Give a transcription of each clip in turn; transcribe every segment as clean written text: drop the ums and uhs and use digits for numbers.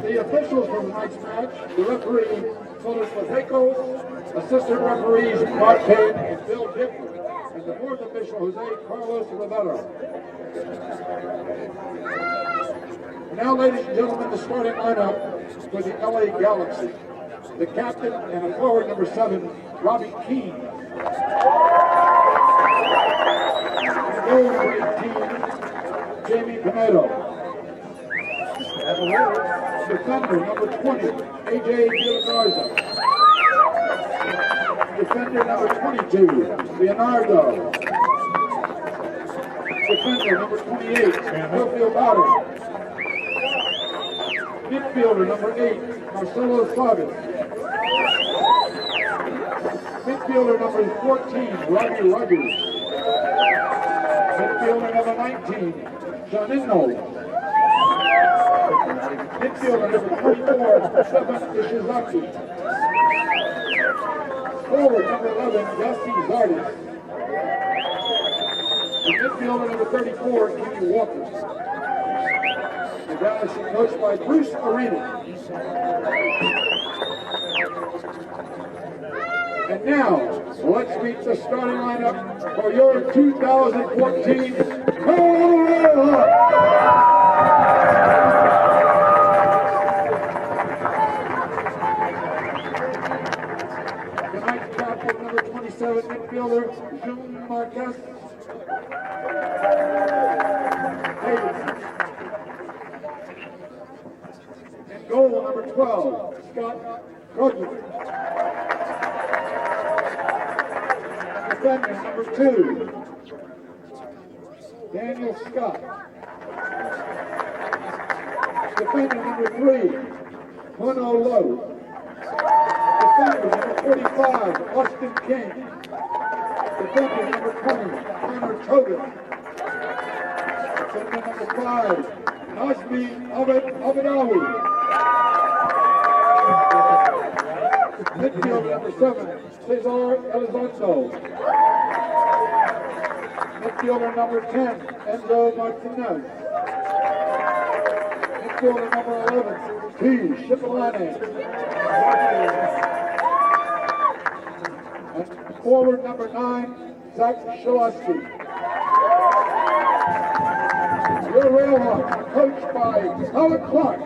The officials for tonight's match, the referee, Todos Pajecos, assistant referees, Mark Payne and Bill Gifford, and the fourth official, Jose Carlos Rivera. Now, ladies and gentlemen, the starting lineup for the LA Galaxy. The captain and a forward, number 7, Robbie Keane. And goal number 18, Jamie Pinedo. Defender number 20, AJ Garza. Defender number 22, Leonardo. Defender number 28, Rafael Bauer. Midfielder number 8, Marcelo Suarez. Midfielder number 14, Robbie Rogers. Midfielder number 19, Janino. Midfielder number 34, Stefan Ishizaki. Forward number 11, Yossi Zardis. And midfielder number 34, Kenny Walker. The Galaxy coached by Bruce Arena. And now, let's meet the starting lineup for your 2014 Railhawks. Tonight's captain, number 27, midfielder, Jun Marquez. And goal, number 12, Scott Rodgers. Defender number 2, Daniel Scott. Defender number 3, Mono Lowe. Defender number 45, Austin King. Defender number 20, Connor Togan. Defender number 5, Najmi Abadawi. Midfielder number 7, Cesar Elizondo. Midfielder number 10, Enzo Martinez. Midfielder number 11, T. Shipolane. And forward number 9, Zach Shalaski. Your Railhawks, coached by Howard Clark.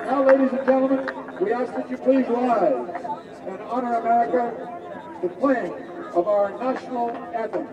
Now, ladies and gentlemen, we ask that you please rise and honor America with the playing of our national anthem.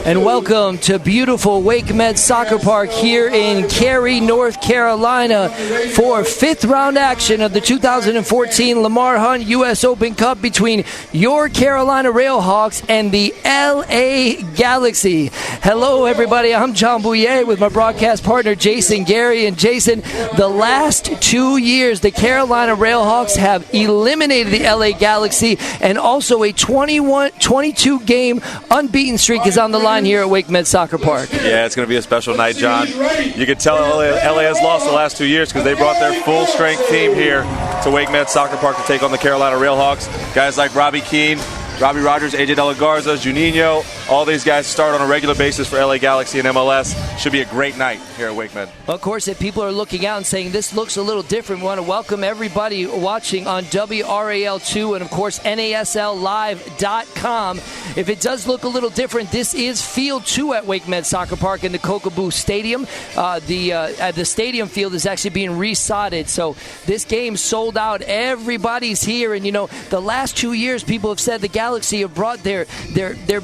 And welcome to beautiful Wake Med Soccer Park here in Cary, North Carolina for fifth round action of the 2014 Lamar Hunt U.S. Open Cup between your Carolina Railhawks and the LA Galaxy. Hello, everybody. I'm John Bouyer with my broadcast partner, Jason Gary. And Jason, the last 2 years, the Carolina Railhawks have eliminated the LA Galaxy and also a 22-game unbeaten streak is on the line here at Wake Med Soccer Park. Yeah, it's going to be a special night, John. You can tell LA has lost the last 2 years because they brought their full-strength team here to Wake Med Soccer Park to take on the Carolina Railhawks. Guys like Robbie Keane, Robbie Rogers, AJ De La Garza, Juninho, all these guys start on a regular basis for LA Galaxy and MLS. Should be a great night here at Wake Med. Well, of course, if people are looking out and saying this looks a little different, we want to welcome everybody watching on WRAL2 and, of course, NASLlive.com. If it does look a little different, this is Field 2 at Wake Med Soccer Park in the Kokobu Stadium. The stadium field is actually being resodded, so this game sold out. Everybody's here, and, you know, the last 2 years people have said the Galaxy have brought their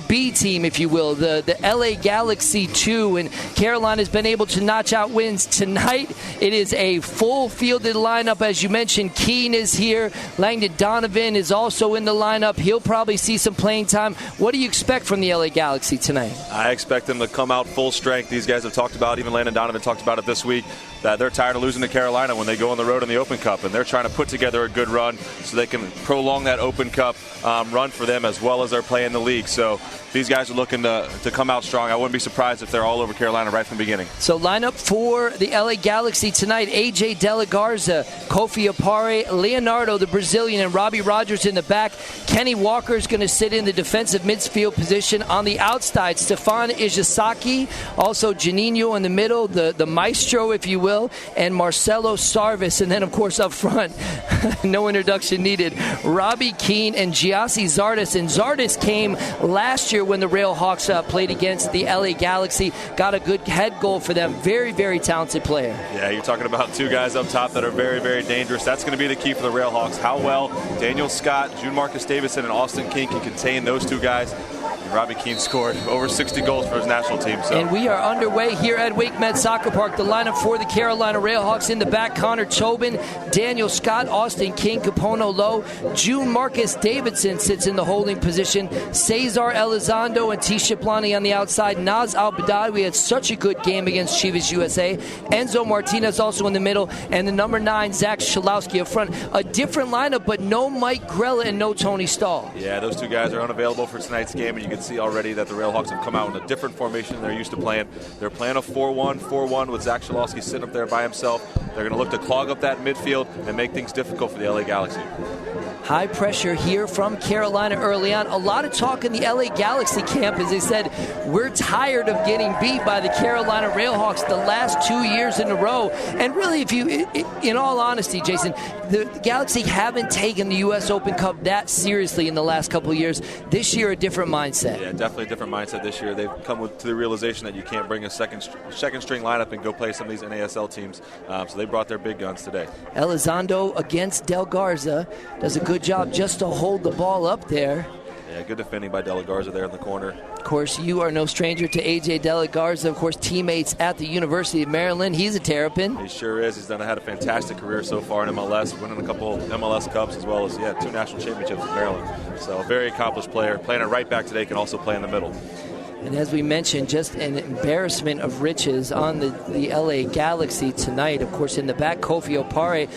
B team, if you will, the LA Galaxy 2, and Carolina's been able to notch out wins. Tonight, it is a full-fielded lineup. As you mentioned, Keane is here. Langdon Donovan is also in the lineup. He'll probably see some playing time. What do you expect from the LA Galaxy tonight? I expect them to come out full strength. These guys have talked about, even Landon Donovan talked about it this week, that they're tired of losing to Carolina when they go on the road in the Open Cup, and they're trying to put together a good run so they can prolong that Open Cup run for them as well as they're playing the league. So these guys are looking to come out strong. I wouldn't be surprised if they're all over Carolina right from the beginning. So lineup for the LA Galaxy tonight: AJ De La Garza, Kofi Opare, Leonardo, the Brazilian, and Robbie Rogers in the back. Kenny Walker is going to sit in the defensive midfield position. On the outside, Stefan Ijasaki, also Juninho in the middle, the maestro, if you will, and Marcelo Sarvis. And then, of course, up front, no introduction needed, Robbie Keane and Giassi Zardes. And Zardes came last year when the Railhawks played against the LA Galaxy. Got a good head goal for them. Very, very talented player. Yeah, you're talking about two guys up top that are very, very dangerous. That's going to be the key for the Railhawks. How well Daniel Scott, June Marcus Davidson, and Austin King can contain those two guys. And Robbie Keane scored over 60 goals for his national team. So. And we are underway here at Wake Med Soccer Park. The lineup for the Carolina Railhawks: in the back, Connor Tobin, Daniel Scott, Austin King, Capono Lowe. June Marcus Davidson sits in the holding position. Cesar Elizondo and T. Shiplani on the outside. Naz Al-Badawi had such a good game against Chivas USA. Enzo Martinez also in the middle. And the number 9, Zach Shalowski up front. A different lineup, but no Mike Grella and no Tony Stahl. Yeah, those two guys are unavailable for tonight's game, and you can see already that the Railhawks have come out in a different formation than they're used to playing. They're playing a 4-1 with Zach Shalowski sitting up there by himself. They're going to look to clog up that midfield and make things difficult for the LA Galaxy. High pressure here from Carolina early on. A lot of talk in the LA Galaxy camp as they said, we're tired of getting beat by the Carolina Railhawks the last 2 years in a row. And really, if you, in all honesty, Jason, the Galaxy haven't taken the U.S. Open Cup that seriously in the last couple of years. This year, a different mindset. Yeah, definitely a different mindset this year. They've come to the realization that you can't bring a second string lineup and go play some of these NASL teams. So they brought their big guns today. Elizondo against Del Garza does a good job just to hold the ball up there. Yeah, good defending by De La Garza there in the corner. Of course, you are no stranger to AJ De La Garza, of course, teammates at the University of Maryland. He's a Terrapin. He sure is. He's had a fantastic career so far in MLS, winning a couple MLS Cups as well as 2 national championships in Maryland. So a very accomplished player. Playing it right back today, can also play in the middle. And as we mentioned, just an embarrassment of riches on the LA Galaxy tonight. Of course, in the back, Kofi Opare,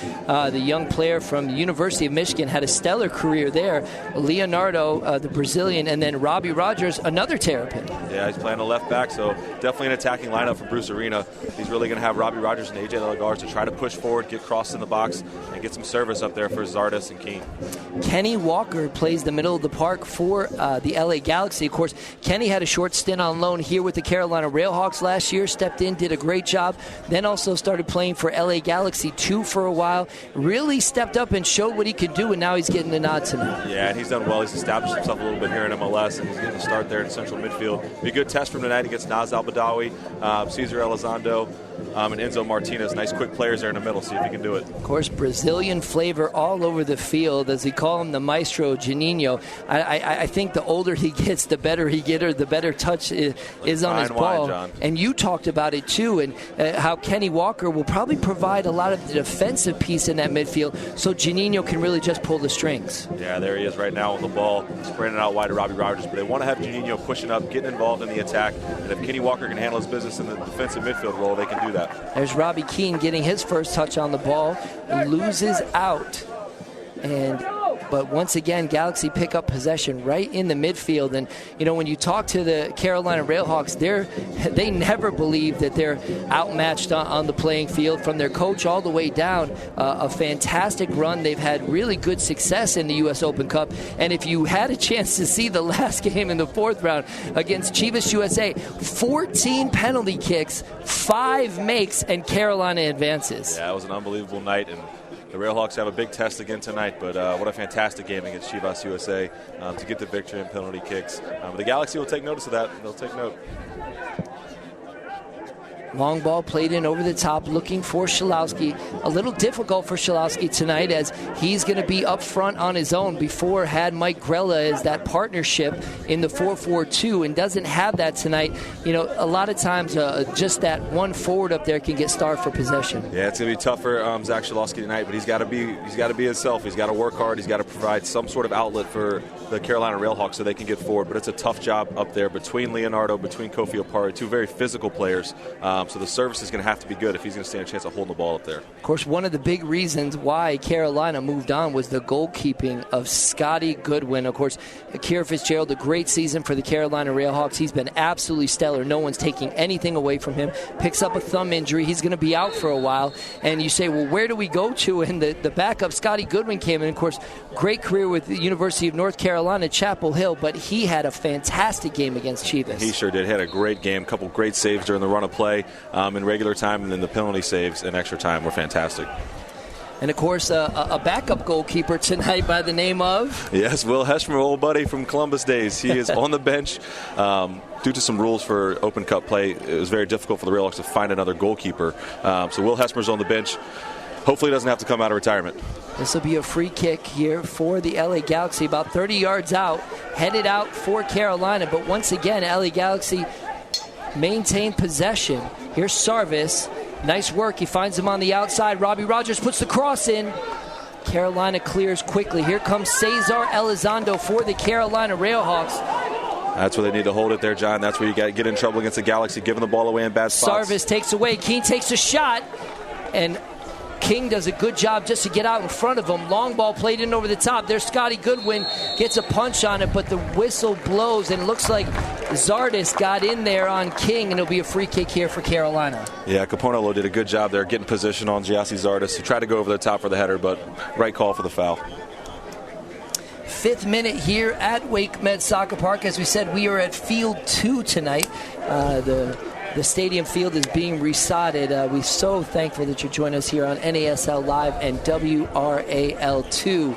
the young player from the University of Michigan, had a stellar career there. Leonardo, the Brazilian, and then Robbie Rogers, another Terrapin. Yeah, he's playing a left back, so definitely an attacking lineup for Bruce Arena. He's really going to have Robbie Rogers and AJ De La Garza to try to push forward, get crossed in the box, and get some service up there for Zardes and Keane. Kenny Walker plays the middle of the park for the LA Galaxy. Of course, Kenny had a short stint on loan here with the Carolina Railhawks last year, stepped in, did a great job, then also started playing for LA Galaxy 2 for a while, really stepped up and showed what he could do, and now he's getting the nod tonight. Yeah, and he's done well. He's established himself a little bit here in MLS, and he's getting a start there in central midfield. Be a good test for him tonight against Naz Al-Badawi, Cesar Elizondo, and Enzo Martinez. Nice quick players there in the middle. See if he can do it. Of course, Brazilian flavor all over the field. As we call him, the maestro, Juninho. I think the older he gets, the better he gets, or the better touch is on his ball. John. And you talked about it too, and how Kenny Walker will probably provide a lot of the defensive piece in that midfield, so Juninho can really just pull the strings. Yeah, there he is right now with the ball, spreading it out wide to Robbie Rogers. But they want to have Juninho pushing up, getting involved in the attack. And if Kenny Walker can handle his business in the defensive midfield role, they can do that. There's Robbie Keane getting his first touch on the ball and loses out. But once again, Galaxy pick up possession right in the midfield. And, when you talk to the Carolina Railhawks, they never believe that they're outmatched on the playing field, from their coach all the way down. A fantastic run. They've had really good success in the U.S. Open Cup. And if you had a chance to see the last game in the 4th round against Chivas USA, 14 penalty kicks, 5 makes, and Carolina advances. Yeah, it was an unbelievable night, and the Railhawks have a big test again tonight, but what a fantastic game against Chivas USA to get the victory in penalty kicks. But the Galaxy will take notice of that. They'll take note. Long ball played in over the top, looking for Schalowski. A little difficult for Schalowski tonight, as he's going to be up front on his own. Before had Mike Grella as that partnership in the 4-4-2, and doesn't have that tonight. A lot of times just that one forward up there can get starved for possession. Yeah, it's going to be tough for Zach Schalowski tonight, but he's got to be himself. He's got to work hard. He's got to provide some sort of outlet for the Carolina Railhawks so they can get forward. But it's a tough job up there between Leonardo, between Kofi Opari, two very physical players. So the service is going to have to be good if he's going to stand a chance of holding the ball up there. Of course, one of the big reasons why Carolina moved on was the goalkeeping of Scotty Goodwin. Of course, Kira Fitzgerald, a great season for the Carolina Railhawks. He's been absolutely stellar. No one's taking anything away from him. Picks up a thumb injury. He's going to be out for a while. And you say, well, where do we go to? And the backup, Scotty Goodwin, came in. Of course, great career with the University of North Carolina, Chapel Hill, but he had a fantastic game against Chivas. He sure did. Had a great game. A couple great saves during the run of play in regular time, and then the penalty saves in extra time were fantastic. And, of course, a backup goalkeeper tonight by the name of? Yes, Will Heshmer, old buddy from Columbus days. He is on the bench. Due to some rules for Open Cup play, it was very difficult for the Railhawks to find another goalkeeper. So Will Heshmer's on the bench. Hopefully he doesn't have to come out of retirement. This will be a free kick here for the LA Galaxy, about 30 yards out, headed out for Carolina. But once again, LA Galaxy maintained possession. Here's Sarvis. Nice work. He finds him on the outside. Robbie Rogers puts the cross in. Carolina clears quickly. Here comes Cesar Elizondo for the Carolina Railhawks. That's where they need to hold it there, John. That's where you got to get in trouble against the Galaxy, giving the ball away in bad spots. Sarvis takes away. Keene takes a shot, and King does a good job just to get out in front of him. Long ball played in over the top. There's Scotty Goodwin, gets a punch on it, but the whistle blows, and it looks like Zardis got in there on King, and it'll be a free kick here for Carolina. Yeah, Caponolo did a good job there getting position on Giassi Zardis. He tried to go over the top for the header, but right call for the foul. 5th minute here at Wake Med Soccer Park. As we said, we are at Field 2 tonight. The stadium field is being resodded. We're so thankful that you're joining us here on NASL Live and WRAL2.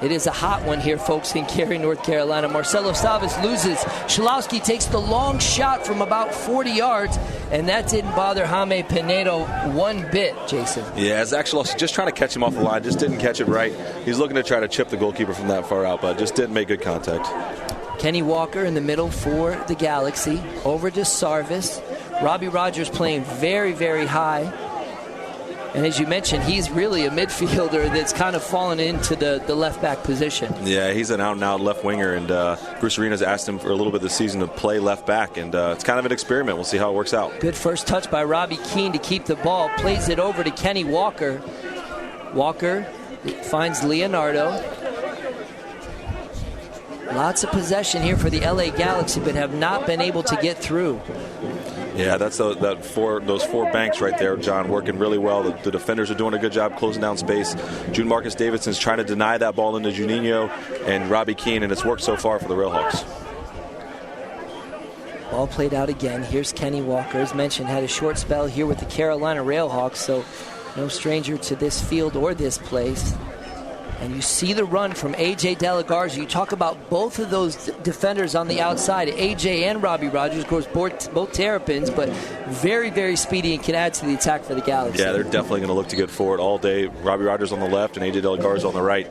It is a hot one here, folks, in Cary, North Carolina. Marcelo Salvis loses. Schalowski takes the long shot from about 40 yards, and that didn't bother Jaime Pinedo one bit, Jason. Yeah, Zach Schalowski just trying to catch him off the line, just didn't catch it right. He's looking to try to chip the goalkeeper from that far out, but just didn't make good contact. Kenny Walker in the middle for the Galaxy. Over to Sarvis. Robbie Rogers playing very, very high. And as you mentioned, he's really a midfielder that's kind of fallen into the left-back position. Yeah, he's an out-and-out left winger, and Bruce Arenas asked him for a little bit this season to play left-back, and it's kind of an experiment. We'll see how it works out. Good first touch by Robbie Keane to keep the ball. Plays it over to Kenny Walker. Walker finds Leonardo. Lots of possession here for the LA Galaxy, but have not been able to get through. Yeah, that's those four banks right there, John, working really well. The defenders are doing a good job closing down space. June Marcus Davidson's trying to deny that ball into Juninho and Robbie Keane, and it's worked so far for the Railhawks. Ball played out again. Here's Kenny Walker. As mentioned, had a short spell here with the Carolina Railhawks, so no stranger to this field or this place. And you see the run from A.J. De La Garza. You talk about both of those defenders on the outside, A.J. and Robbie Rogers, of course, both Terrapins, but very, very speedy and can add to the attack for the Galaxy. Yeah, they're definitely going to look to get forward all day. Robbie Rogers on the left and A.J. De La Garza on the right,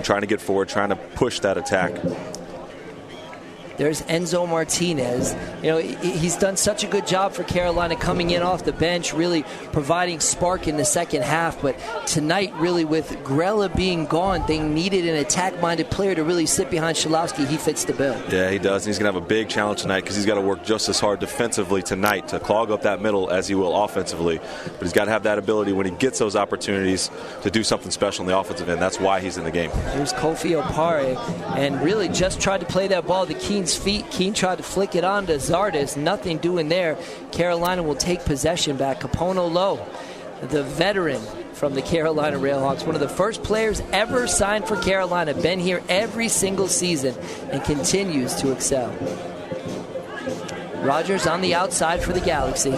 trying to get forward, trying to push that attack. There's Enzo Martinez. You know, he's done such a good job for Carolina coming in off the bench, really providing spark in the second half. But tonight, really, with Grella being gone, they needed an attack-minded player to really sit behind Schalowski. He fits the bill. Yeah, he does. And he's going to have a big challenge tonight because he's got to work just as hard defensively tonight to clog up that middle as he will offensively. But he's got to have that ability when he gets those opportunities to do something special in the offensive end. That's why he's in the game. Here's Kofi Opare, and really just tried to play that ball to Keen's feet. Keen tried to flick it on to Zardes. Nothing doing there. Carolina will take possession back. Capono Low, the veteran from the Carolina Railhawks, one of the first players ever signed for Carolina, been here every single season and continues to excel. Rogers on the outside for the Galaxy.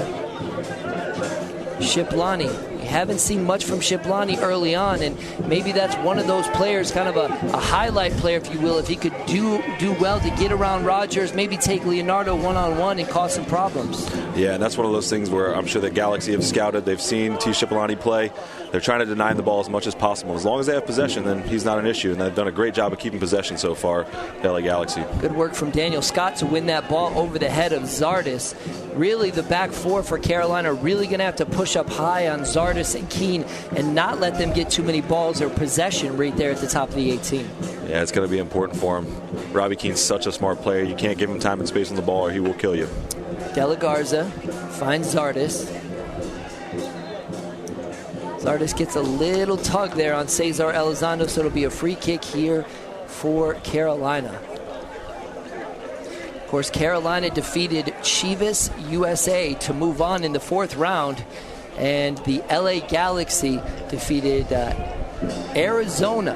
Shiplani. Haven't seen much from Shiplani early on, and maybe that's one of those players, kind of a highlight player, if you will, if he could do well to get around Rogers, maybe take Leonardo one-on-one and cause some problems. Yeah, and that's one of those things where I'm sure the Galaxy have scouted. They've seen T. Shiplani play. They're trying to deny the ball as much as possible. As long as they have possession, then he's not an issue, and they've done a great job of keeping possession so far, the LA Galaxy. Good work from Daniel Scott to win that ball over the head of Zardes. Really, the back four for Carolina really going to have to push up high on Zardes and Keen and not let them get too many balls or possession right there at the top of the 18. Yeah, it's going to be important for him. Robbie Keen's such a smart player. You can't give him time and space on the ball or he will kill you. De La Garza finds Zardes. Zardes gets a little tug there on Cesar Elizondo, so it'll be a free kick here for Carolina. Of course, Carolina defeated Chivas USA to move on in the fourth round, and the LA Galaxy defeated Arizona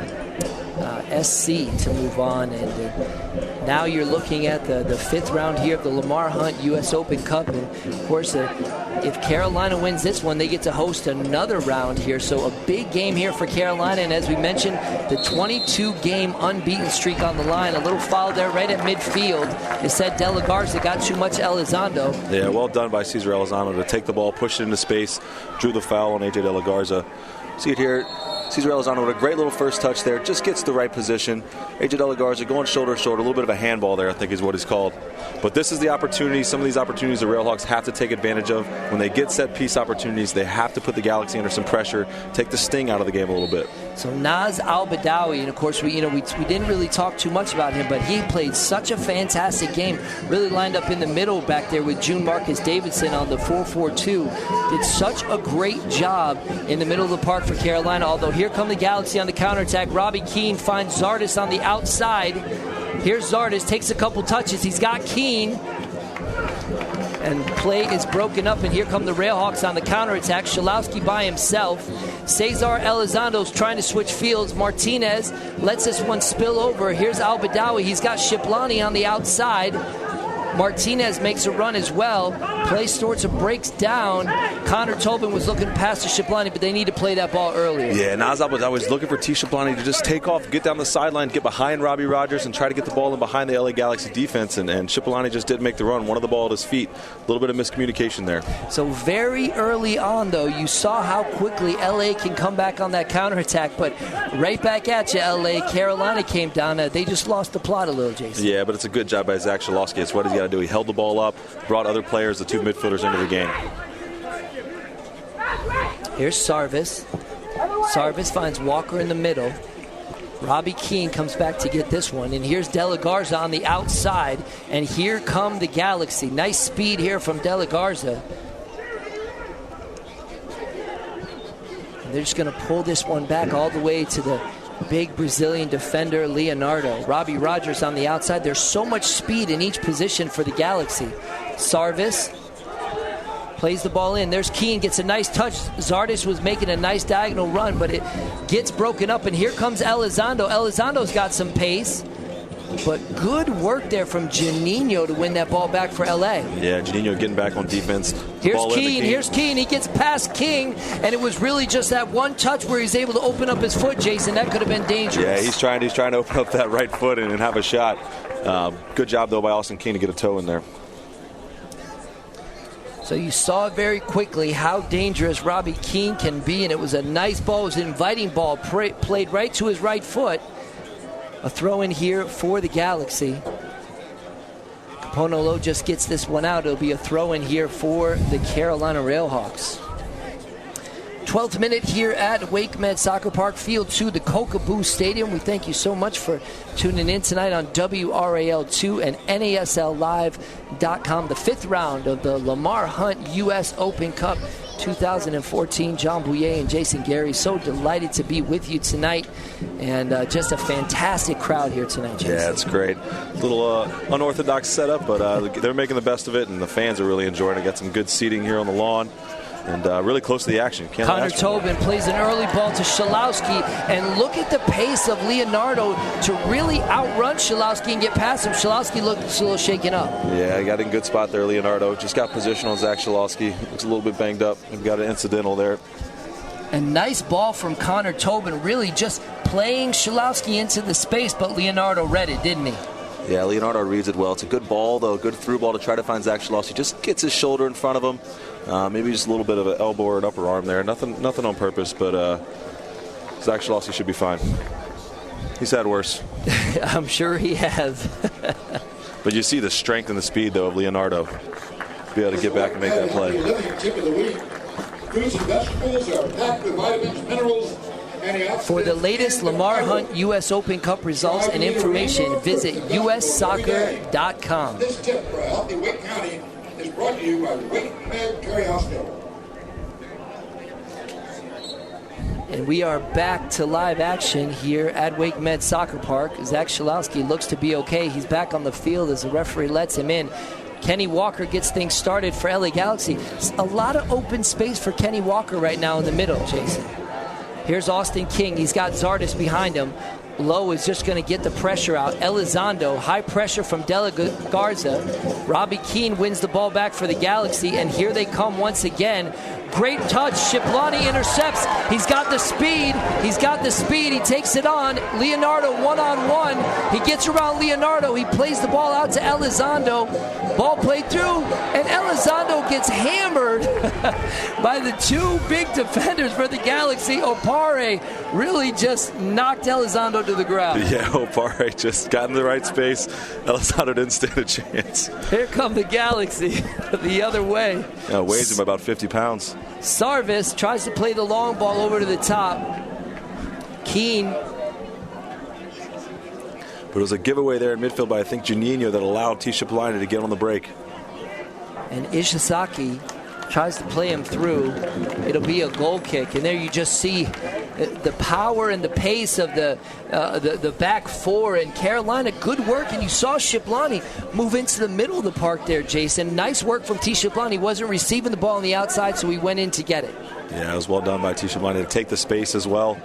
SC to move on. And now you're looking at the fifth round here of the Lamar Hunt U.S. Open Cup. And, of course, if Carolina wins this one, they get to host another round here. So a big game here for Carolina. And as we mentioned, the 22-game unbeaten streak on the line. A little foul there right at midfield. It said De La Garza got too much Elizondo. Yeah, well done by Cesar Elizondo to take the ball, push it into space, drew the foul on AJ De La Garza. See it here. Cesar Elizondo with a great little first touch there. Just gets the right position. AJ De La Garza going shoulder to shoulder. A little bit of a handball there, I think is what it's called. But this is the opportunity. Some of these opportunities the Railhawks have to take advantage of. When they get set piece opportunities, they have to put the Galaxy under some pressure, take the sting out of the game a little bit. So Naz Al-Badawi, and of course we didn't really talk too much about him, but he played such a fantastic game. Really lined up in the middle back there with June Marcus Davidson on the 4-4-2. Did such a great job in the middle of the park for Carolina. Although here come the Galaxy on the counterattack. Robbie Keane finds Zardes on the outside. Here's Zardes, takes a couple touches. He's got Keane. And play is broken up, and here come the Railhawks on the counterattack. Schalowski by himself. Cesar Elizondo's trying to switch fields. Martinez lets this one spill over. Here's Al-Badawi. He's got Shiplani on the outside. Martinez makes a run as well. Play sorts of breaks down. Connor Tobin was looking past to Shiplani, but they need to play that ball earlier. Yeah, Naz Al-Badawi was looking for T. Shiplani to just take off, get down the sideline, get behind Robbie Rogers, and try to get the ball in behind the LA Galaxy defense. And Shiplani just didn't make the run. One of the ball at his feet. A little bit of miscommunication there. So very early on, though, you saw how quickly LA can come back on that counterattack. But right back at you, LA. Carolina came down. They just lost the plot a little, Jason. Yeah, but it's a good job by Zach Schalowski. It's what he's got to do. He held the ball up, brought other players, the two midfielders, into the game. Here's Sarvis. Sarvis finds Walker in the middle. Robbie Keane comes back to get this one. And here's De La Garza on the outside. And here come the Galaxy. Nice speed here from De La Garza. And they're just going to pull this one back all the way to the big Brazilian defender, Leonardo. Robbie Rogers on the outside. There's so much speed in each position for the Galaxy. Sarvis plays the ball in. There's Keane, gets a nice touch. Zardes was making a nice diagonal run, but it gets broken up, and here comes Elizondo. Elizondo's got some pace, but good work there from Juninho to win that ball back for LA. Yeah, Juninho getting back on defense. Here's Keane. He gets past King, and it was really just that one touch where he's able to open up his foot, Jason. That could have been dangerous. Yeah, he's trying to open up that right foot and have a shot. Good job, though, by Austin King to get a toe in there. So you saw very quickly how dangerous Robbie Keane can be, and it was a nice ball. It was an inviting ball, played right to his right foot. A throw in here for the Galaxy. Capono Low just gets this one out. It'll be a throw in here for the Carolina Railhawks. 12th minute here at WakeMed Soccer Park, Field 2, the Kokobu Stadium. We thank you so much for tuning in tonight on WRAL2 and NASLlive.com. The 5th round of the Lamar Hunt U.S. Open Cup 2014. John Bouyer and Jason Gary, so delighted to be with you tonight. And just a fantastic crowd here tonight, Jason. Yeah, it's great. A little unorthodox setup, but they're making the best of it, and the fans are really enjoying it. Got some good seating here on the lawn. And really close to the action. Connor Tobin plays an early ball to Schalowski, and look at the pace of Leonardo to really outrun Schalowski and get past him. Schalowski looks a little shaken up. Yeah, he got in a good spot there, Leonardo. Just got position on Zach Schalowski. Looks a little bit banged up. We've got an incidental there. A nice ball from Connor Tobin, really just playing Schalowski into the space, but Leonardo read it, didn't he? Yeah, Leonardo reads it well. It's a good ball, though, a good through ball to try to find Zach Schalowski. Just gets his shoulder in front of him. Maybe just a little bit of an elbow or an upper arm there. Nothing on purpose, but Zach Schalowski should be fine. He's had worse. I'm sure he has. But you see the strength and the speed, though, of Leonardo. Be able to get back and make that play. Tip of the week. Fruits and vegetables are packed with vitamins, minerals. For the latest Lamar Hunt U.S. Open Cup results and information, visit ussoccer.com. This tip for a healthy Wake County is brought to you by WakeMed Carey Hospital. And we are back to live action here at WakeMed Soccer Park. Zach Schalowski looks to be okay. He's back on the field as the referee lets him in. Kenny Walker gets things started for LA Galaxy. A lot of open space for Kenny Walker right now in the middle, Jason. Here's Austin King. He's got Zardes behind him. Lowe is just going to get the pressure out. Elizondo, high pressure from De La Garza. Robbie Keane wins the ball back for the Galaxy, and here they come once again. Great touch. Shiplani intercepts. He's got the speed. He takes it on. Leonardo one-on-one. He gets around Leonardo. He plays the ball out to Elizondo. Ball played through, and Elizondo gets hammered by the two big defenders for the Galaxy. Opare really just knocked Elizondo to the ground. Yeah, Opare just got in the right space. Elizondo didn't stand a chance. Here come the Galaxy the other way. Yeah, weighs him about 50 pounds. Sarvis tries to play the long ball over to the top. Keane. But it was a giveaway there in midfield by, I think, Juninho that allowed Tisha Polina to get on the break. And Ishizaki tries to play him through. It'll be a goal kick. And there you just see the power and the pace of the back four. And Carolina, good work. And you saw Shiplani move into the middle of the park there, Jason. Nice work from T. Shiplani. He wasn't receiving the ball on the outside, so he went in to get it. Yeah, it was well done by T. Shiplani to take the space as well.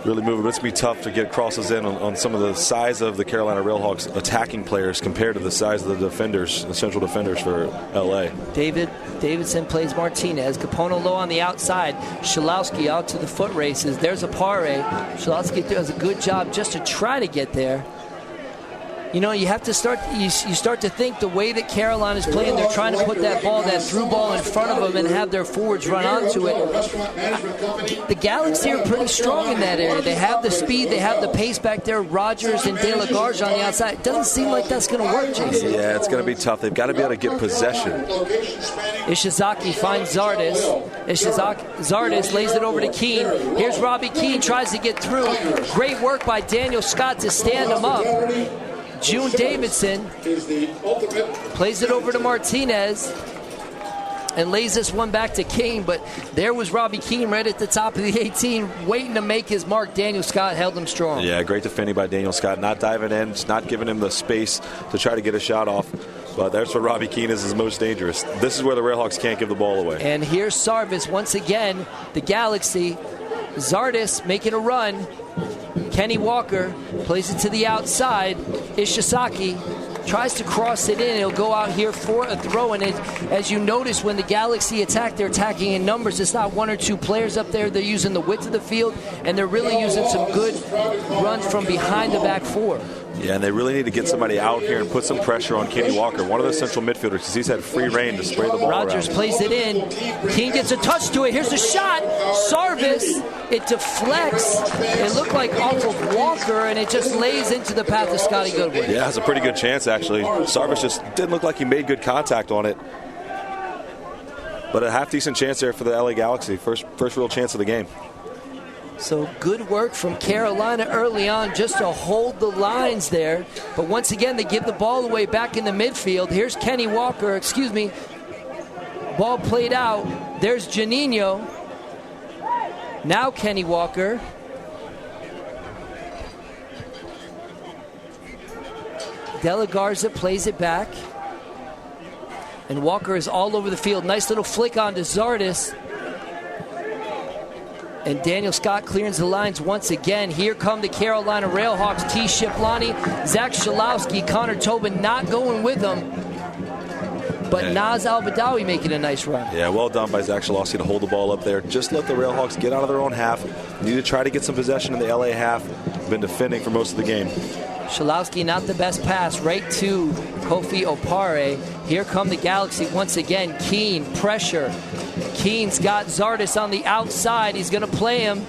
Really moving, but it's going to be tough to get crosses in on some of the size of the Carolina Railhawks attacking players compared to the size of the defenders, the central defenders for L.A. Davidson plays Martinez. Capono Low on the outside. Schalowski out to the foot races. There's Opare. Schalowski does a good job just to try to get there. You know, you have to start. You start to think the way that Carolina's playing, they're trying to put that through ball in front of them and have their forwards run onto it. The Galaxy are pretty strong in that area. They have the speed, they have the pace back there. Rogers and De La Garza on the outside. It doesn't seem like that's going to work, Jason. Yeah, it's going to be tough. They've got to be able to get possession. Ishizaki finds Zardes. Zardes lays it over to Keane. Here's Robbie Keane, tries to get through. Great work by Daniel Scott to stand him up. June Davidson plays it over to Martinez and lays this one back to King, but there was Robbie Keane right at the top of the 18 waiting to make his mark. Daniel Scott held him strong. Yeah, great defending by Daniel Scott, not diving in, just not giving him the space to try to get a shot off. But that's where Robbie Keane is most dangerous. This is where the Railhawks can't give the ball away. And here's Sarvis once again, the Galaxy. Zardes making a run. Kenny Walker plays it to the outside. Ishizaki tries to cross it in. It'll go out here for a throw. And as you notice, when the Galaxy attack, they're attacking in numbers. It's not one or two players up there. They're using the width of the field, and they're really using some good runs from behind the back four. Yeah, and they really need to get somebody out here and put some pressure on Kenny Walker, one of the central midfielders, because he's had free reign to spray the ball Rogers around. Plays it in. King gets a touch to it. Here's the shot. Sarvis It deflects. It looked like off of Walker, and it just lays into the path of Scotty Goodwin. Yeah, it's a pretty good chance, actually. Sarvis just didn't look like he made good contact on it. But a half-decent chance there for the LA Galaxy. First real chance of the game. So good work from Carolina early on just to hold the lines there. But once again, they give the ball away back in the midfield. Here's Kenny Walker, Ball played out. There's Janino. Now Kenny Walker. De La Garza plays it back. And Walker is all over the field. Nice little flick on to Zardes. And Daniel Scott clears the lines once again. Here come the Carolina Railhawks. T. Shiplani, Zach Shalowski, Connor Tobin not going with them. But Naz Al-Badawi making a nice run. Yeah, well done by Zach Shalowski to hold the ball up there. Just let the Railhawks get out of their own half. Need to try to get some possession in the LA half. Been defending for most of the game. Shalowski not the best pass, right to Kofi Opare. Here come the Galaxy once again. Keane, pressure. Keane's got Zardes on the outside. He's going to play him.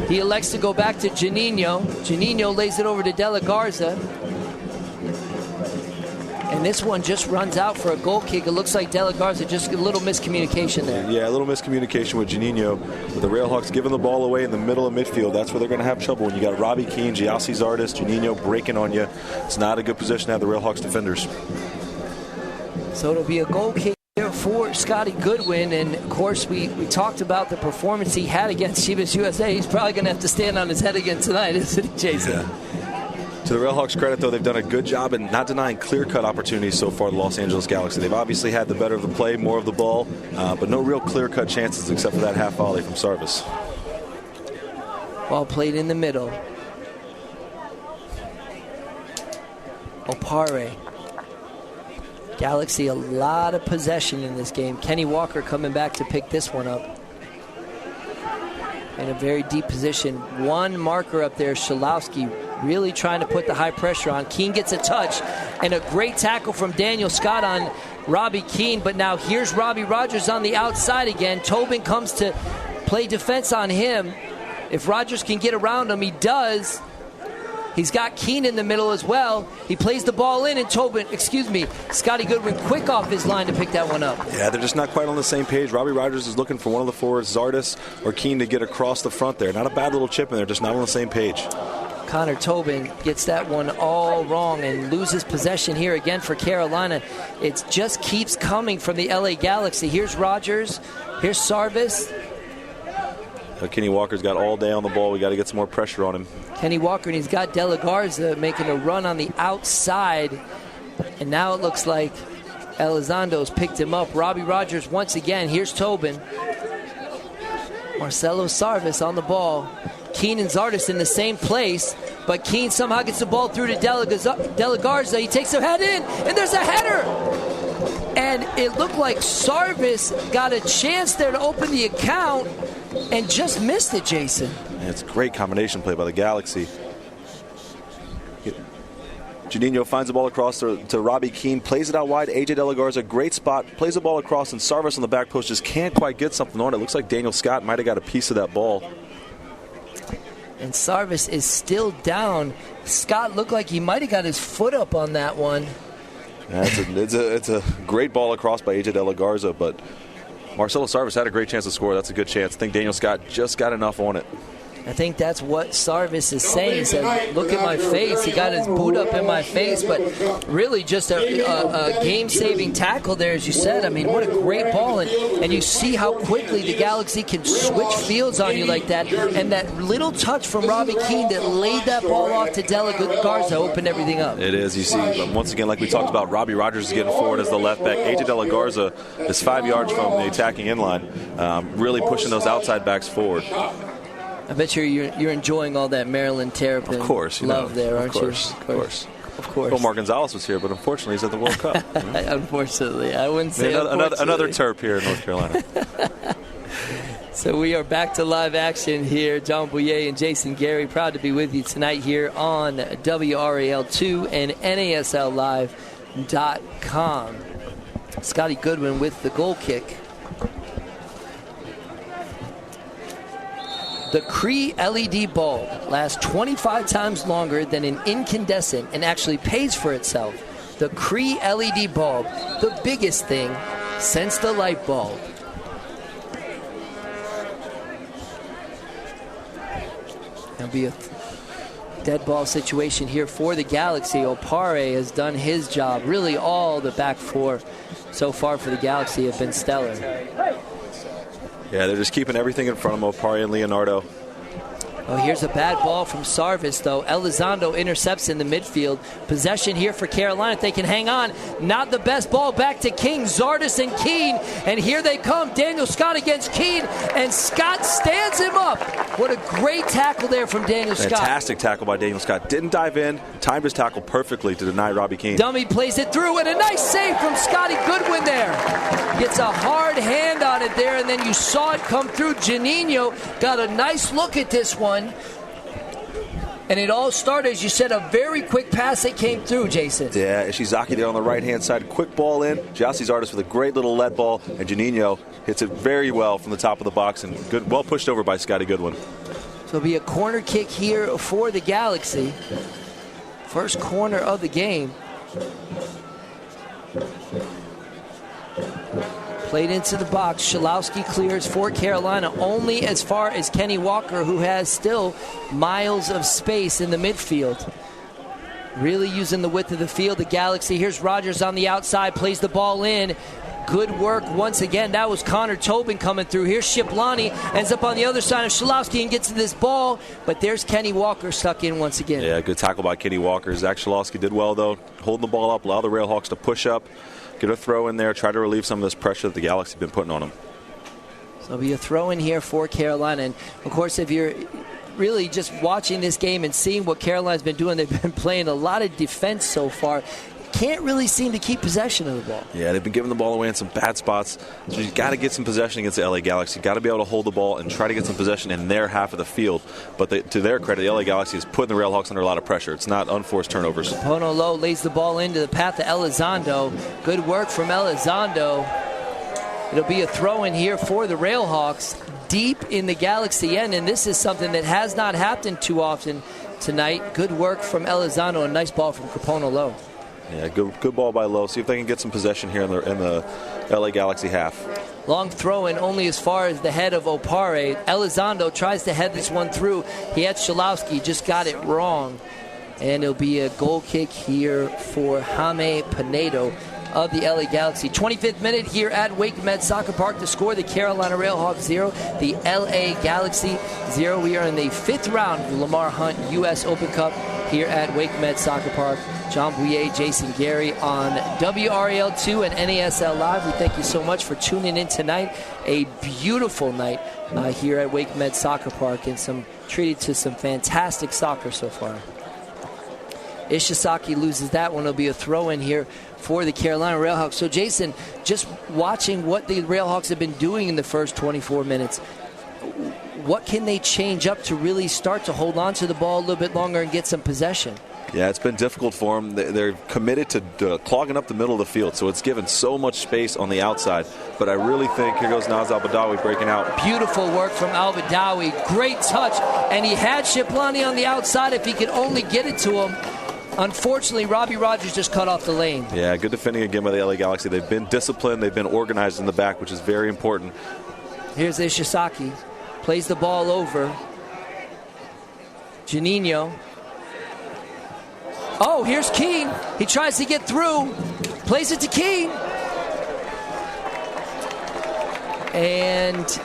He elects to go back to Janino. Janino lays it over to De La Garza. And this one just runs out for a goal kick. It looks like De La Garza, just a little miscommunication there. Yeah, a little miscommunication with Janino. With the Railhawks giving the ball away in the middle of midfield, that's where they're going to have trouble. When you got Robbie Keane, Giassi Zardes, Janino breaking on you, it's not a good position to have the Railhawks defenders. So it'll be a goal kick here for Scotty Goodwin. And, of course, we talked about the performance he had against Chivas USA. He's probably going to have to stand on his head again tonight, isn't he, Jason? Yeah. To the Railhawks' credit, though, they've done a good job in not denying clear-cut opportunities so far, the Los Angeles Galaxy. They've obviously had the better of the play, more of the ball, but no real clear-cut chances except for that half volley from Sarvis. Ball played in the middle. Opare. Galaxy, a lot of possession in this game. Kenny Walker coming back to pick this one up. In a very deep position. One marker up there, Shalowski, really trying to put the high pressure on. Keane gets a touch, and a great tackle from Daniel Scott on Robbie Keane. But now here's Robbie Rogers on the outside again. Tobin comes to play defense on him. If Rogers can get around him, he does. He's got Keane in the middle as well. He plays the ball in, and Scotty Goodwin quick off his line to pick that one up. Yeah, they're just not quite on the same page. Robbie Rogers is looking for one of the forwards, Zardes or Keane, to get across the front there. Not a bad little chip in there, just not on the same page. Connor Tobin gets that one all wrong and loses possession here again for Carolina. It just keeps coming from the LA Galaxy. Here's Rogers. Here's Sarvis. Kenny Walker's got all day on the ball. We got to get some more pressure on him. Kenny Walker, and he's got De La Garza making a run on the outside. And now it looks like Elizondo's picked him up. Robbie Rogers once again. Here's Tobin. Marcelo Sarvis on the ball. Keane and Zardes in the same place, but Keane somehow gets the ball through to De La Garza. He takes a head in, and there's a header. And it looked like Sarvis got a chance there to open the account and just missed it, Jason. Yeah, it's a great combination play by the Galaxy. Janino finds the ball across to Robbie Keane, plays it out wide. AJ De La Garza, great spot, plays the ball across, and Sarvis on the back post just can't quite get something on it. Looks like Daniel Scott might have got a piece of that ball. And Sarvis is still down. Scott looked like he might have got his foot up on that one. Yeah, it's a great ball across by AJ De La Garza, but Marcelo Sarvis had a great chance to score. That's a good chance. I think Daniel Scott just got enough on it. I think that's what Sarvis is saying. He said, look at my face. He got his boot up in my face, but really just a game-saving tackle there, as you said. I mean, what a great ball. And you see how quickly the Galaxy can switch fields on you like that. And that little touch from Robbie Keane that laid that ball off to De La Garza opened everything up. It is. You see, once again, like we talked about, Robbie Rogers is getting forward as the left back. AJ De La Garza is 5 yards from the attacking inline, really pushing those outside backs forward. I bet you're enjoying all that Maryland Terrapin love there, aren't you? Of course. Of course. Omar Gonzalez was here, but unfortunately he's at the World Cup. Unfortunately. I wouldn't say another Terp here in North Carolina. So we are back to live action here. John Bouyer and Jason Gary, proud to be with you tonight here on WRAL2 and NASLlive.com. Scotty Goodwin with the goal kick. The Cree LED bulb lasts 25 times longer than an incandescent and actually pays for itself. The Cree LED bulb, the biggest thing since the light bulb. There'll be a dead ball situation here for the Galaxy. Opare has done his job. Really all the back four so far for the Galaxy have been stellar. Yeah, they're just keeping everything in front of them, Opare and Leonardo. Oh, here's a bad ball from Sarvis, though. Elizondo intercepts in the midfield. Possession here for Carolina if they can hang on. Not the best ball. Back to King, Zardes, and Keene. And here they come. Daniel Scott against Keene. And Scott stands him up. What a great tackle there from Daniel Scott. Fantastic tackle by Daniel Scott. Didn't dive in. Timed his tackle perfectly to deny Robbie Keene. Dummy plays it through. And a nice save from Scotty Goodwin there. Gets a hard hand on it there. And then you saw it come through. Janino got a nice look at this one. And it all started, as you said, a very quick pass that came through, Jason. Yeah, Ishizaki there on the right-hand side. Quick ball in. Jassy Zardes with a great little lead ball. And Janino hits it very well from the top of the box. And good, well pushed over by Scotty Goodwin. So it'll be a corner kick here for the Galaxy. First corner of the game. Played into the box. Schalowski clears for Carolina only as far as Kenny Walker, who has still miles of space in the midfield. Really using the width of the field. The Galaxy, here's Rogers on the outside, plays the ball in. Good work once again. That was Connor Tobin coming through. Here's Shiplani, ends up on the other side of Schalowski and gets to this ball, but there's Kenny Walker stuck in once again. Yeah, good tackle by Kenny Walker. Zach Schalowski did well, though, holding the ball up, allow the Railhawks to push up, get a throw in there, try to relieve some of this pressure that the Galaxy have been putting on them. So it'll be a throw in here for Carolina. And, of course, if you're really just watching this game and seeing what Carolina's been doing, they've been playing a lot of defense so far. Can't really seem to keep possession of the ball. Yeah, they've been giving the ball away in some bad spots. So you've got to get some possession against the LA Galaxy. You've got to be able to hold the ball and try to get some possession in their half of the field. But to their credit, the LA Galaxy is putting the Railhawks under a lot of pressure. It's not unforced turnovers. Pono Low lays the ball into the path of Elizondo. Good work from Elizondo. It'll be a throw in here for the Railhawks deep in the Galaxy end. And this is something that has not happened too often tonight. Good work from Elizondo. A nice ball from Capono Low. Yeah, good ball by Lowe. See if they can get some possession here in the LA Galaxy half. Long throw in only as far as the head of Opare. Elizondo tries to head this one through. He had Schalowski, just got it wrong. And it'll be a goal kick here for Jaime Pinedo of the LA Galaxy. 25th minute here at Wake Med Soccer Park. To score, the Carolina Railhawks 0, the LA Galaxy 0. We are in the 5th round of the Lamar Hunt U.S. Open Cup here at Wake Med Soccer Park. John Bouyer, Jason Gary on WRAL2 and NASL Live. We thank you so much for tuning in tonight. A beautiful night here at Wake Med Soccer Park, and treated to some fantastic soccer so far. Ishizaki loses that one. It'll be a throw in here for the Carolina Railhawks. So, Jason, just watching what the Railhawks have been doing in the first 24 minutes, what can they change up to really start to hold on to the ball a little bit longer and get some possession? Yeah, it's been difficult for them. They're committed to clogging up the middle of the field, so it's given so much space on the outside. But I really think, here goes Naz Al-Badawi breaking out. Beautiful work from Al-Badawi. Great touch, and he had Shiplani on the outside if he could only get it to him. Unfortunately, Robbie Rogers just cut off the lane. Yeah, good defending again by the LA Galaxy. They've been disciplined. They've been organized in the back, which is very important. Here's Ishizaki. Plays the ball over. Janino. Oh, here's Keene. He tries to get through. Plays it to Keene. And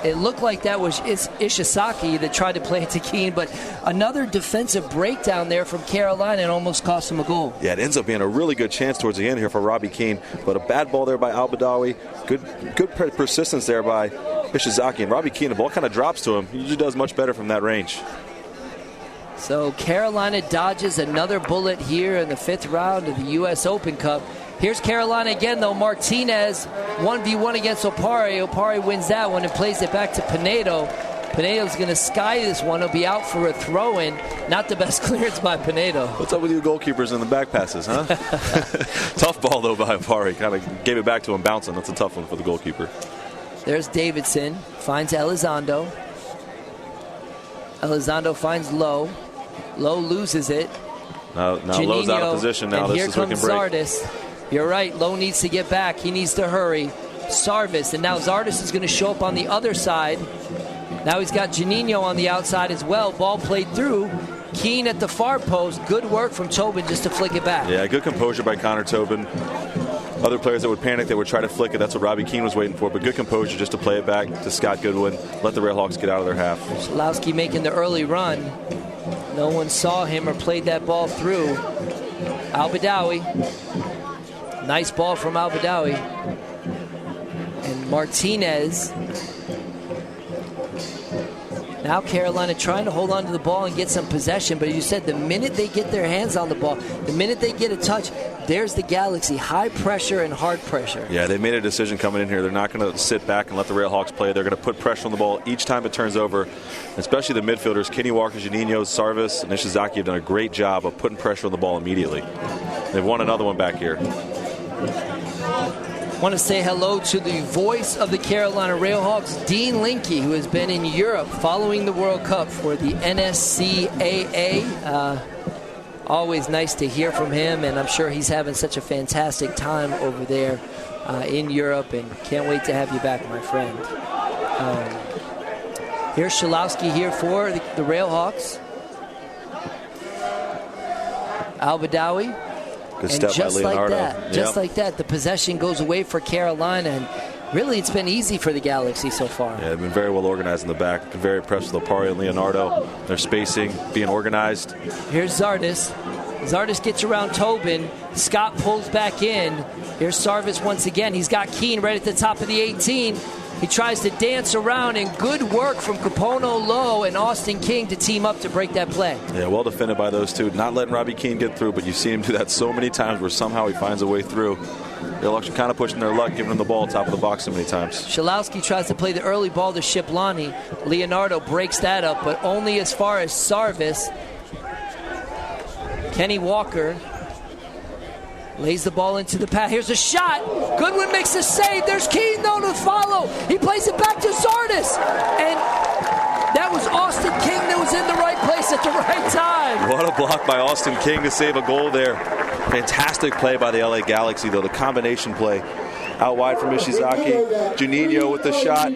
it looked like that was Ishizaki that tried to play it to Keene, but another defensive breakdown there from Carolina and almost cost him a goal. Yeah, it ends up being a really good chance towards the end here for Robbie Keene, but a bad ball there by Al-Badawi. Good persistence there by Ishizaki, and Robbie Keene, the ball kind of drops to him. He usually does much better from that range. So Carolina dodges another bullet here in the 5th round of the U.S. Open Cup. Here's Carolina again, though. Martinez, 1v1 against Opare. Opare wins that one and plays it back to Pinedo. Pinedo's going to sky this one. He'll be out for a throw-in. Not the best clearance by Pinedo. What's up with you goalkeepers in the back passes, huh? Tough ball, though, by Opare. Kind of gave it back to him bouncing. That's a tough one for the goalkeeper. There's Davidson. Finds Elizondo. Elizondo finds Lowe. Lowe loses it. Now Lowe's out of position now. And This here is looking comes break. Zardes. You're right. Lowe needs to get back. He needs to hurry. Sarvis, and now Zardes is going to show up on the other side. Now he's got Juninho on the outside as well. Ball played through. Keane at the far post. Good work from Tobin just to flick it back. Yeah, good composure by Connor Tobin. Other players that would panic, they would try to flick it. That's what Robbie Keane was waiting for. But good composure just to play it back to Scott Goodwin. Let the Railhawks get out of their half. Schalowski making the early run. No one saw him or played that ball through. Al-Badawi. Nice ball from Al-Badawi. And Martinez. Now Carolina trying to hold on to the ball and get some possession. But as you said, the minute they get their hands on the ball, the minute they get a touch, there's the Galaxy. High pressure and hard pressure. Yeah, they made a decision coming in here. They're not going to sit back and let the Railhawks play. They're going to put pressure on the ball each time it turns over. Especially the midfielders, Kenny Walker, Juninho, Sarvis, and Ishizaki have done a great job of putting pressure on the ball immediately. They've won another one back here. Want to say hello to the voice of the Carolina Railhawks, Dean Linke, who has been in Europe following the World Cup for the NSCAA. Always nice to hear from him, and I'm sure he's having such a fantastic time over there in Europe, and can't wait to have you back, my friend. Here's Schalowski here for the Railhawks. Good Al-Badawi. step And by just Leonardo. like that, the possession goes away for Carolina, and really it's been easy for the Galaxy so far. Yeah, they've been very well organized in the back. Been very impressed with Lopari and Leonardo. Their spacing, being organized. Here's Zardes. Zardes gets around Tobin. Scott pulls back in. Here's Sarvis once again. He's got Keane right at the top of the 18. He tries to dance around, and good work from Capono Lowe and Austin King to team up to break that play. Yeah, well defended by those two. Not letting Robbie Keane get through, but you've seen him do that so many times where somehow he finds a way through. Railhawks are kind of pushing their luck, giving him the ball top of the box so many times. Schalowski tries to play the early ball to Shiplani. Leonardo breaks that up, but only as far as Sarvis. Kenny Walker lays the ball into the path. Here's a shot. Goodwin makes a save. There's Keane, though, to follow. He plays it back to Zardes. And that was Austin King that was in the right place at the right time. What a block by Austin King to save a goal there. Fantastic play by the LA Galaxy, though. The combination play out wide from Ishizaki. Juninho with the shot.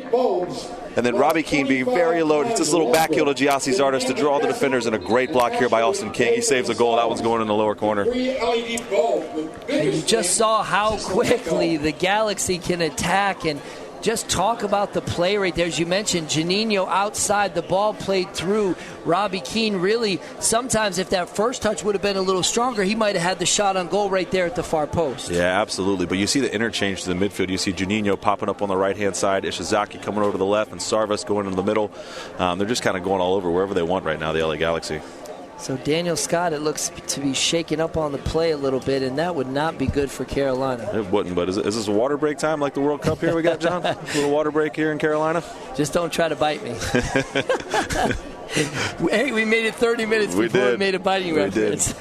And then Robbie Keane being very alone. Hits this little back heel to Giassi Zardes to draw the defenders, and a great block here by Austin King. He saves a goal. That one's going in the lower corner. And you just saw how quickly the Galaxy can attack, and just talk about the play right there. As you mentioned, Juninho outside, the ball played through. Robbie Keane really, sometimes if that first touch would have been a little stronger, he might have had the shot on goal right there at the far post. Yeah, absolutely. But you see the interchange to the midfield. You see Juninho popping up on the right-hand side, Ishizaki coming over to the left, and Sarvis going into the middle. They're just kind of going all over wherever they want right now, the LA Galaxy. So Daniel Scott, it looks to be shaking up on the play a little bit, and that would not be good for Carolina. It wouldn't, but is this a water break time like the World Cup here we got, John? A little water break here in Carolina? Just don't try to bite me. Hey, we made it 30 minutes before we made a biting reference.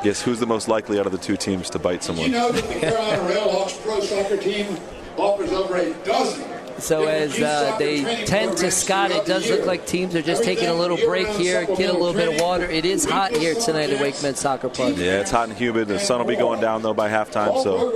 Guess who's the most likely out of the two teams to bite someone? You know that the Carolina Railhawks pro soccer team offers over a dozen. So as they tend to Scott, it does look like teams are just taking a little break here, get a little bit of water. It is hot here tonight at Wake Med Soccer Park. Yeah, it's hot and humid. The sun will be going down, though, by halftime, so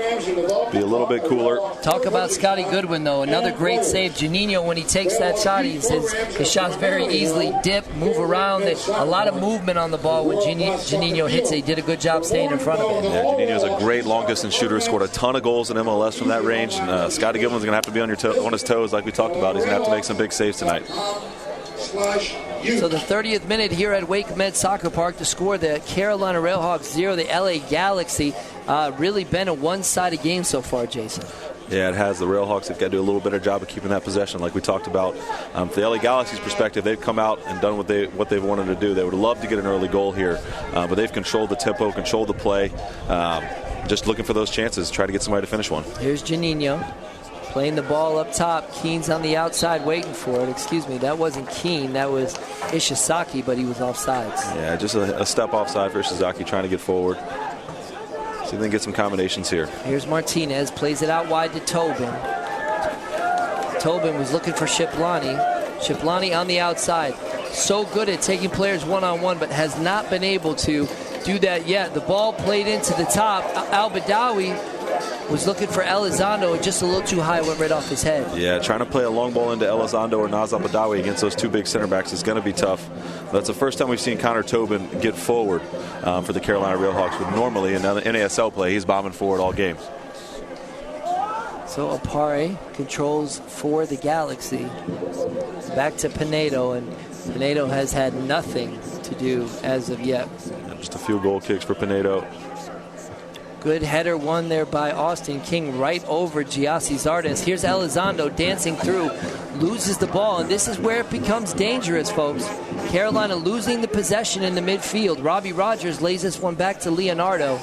be a little bit cooler. Talk about Scotty Goodwin, though. Another great save. Juninho, when he takes that shot, his shots very easily dip, move around. There's a lot of movement on the ball when Juninho hits it. He did a good job staying in front of it. Yeah, Juninho's a great long-distance shooter. Scored a ton of goals in MLS from that range. And Scotty Goodwin's going to have to be on his toes, like we talked about. He's going to have to make some big saves tonight. So the 30th minute here at Wake Med Soccer Park to score the Carolina Railhawks 0, the LA Galaxy. Really been a one-sided game so far, Jason. Yeah, it has. The Railhawks have got to do a little better job of keeping that possession, like we talked about. From the LA Galaxy's perspective, they've come out and done what they've wanted to do. They would love to get an early goal here, but they've controlled the tempo, controlled the play. Just looking for those chances, try to get somebody to finish one. Here's Juninho. Playing the ball up top. Keane's on the outside waiting for it. Excuse me, that wasn't Keane. That was Ishizaki, but he was offsides. Yeah, just a step offside for Ishizaki trying to get forward. See if they can get some combinations here. Here's Martinez. Plays it out wide to Tobin. Tobin was looking for Shiplani. Shiplani on the outside. So good at taking players one-on-one, but has not been able to do that yet. The ball played into the top. Al-Badawi was looking for Elizondo, and just a little too high, went right off his head. Yeah, trying to play a long ball into Elizondo or Naz Al-Badawi against those two big center backs is going to be tough. That's the first time we've seen Connor Tobin get forward for the Carolina Railhawks. With normally in the NASL play, he's bombing forward all games. So Apare controls for the Galaxy. Back to Pinedo, and Pinedo has had nothing to do as of yet. And just a few goal kicks for Pinedo. Good header won there by Austin King right over Giassi Zardes. Here's Elizondo dancing through, loses the ball, and this is where it becomes dangerous, folks. Carolina losing the possession in the midfield. Robbie Rogers lays this one back to Leonardo.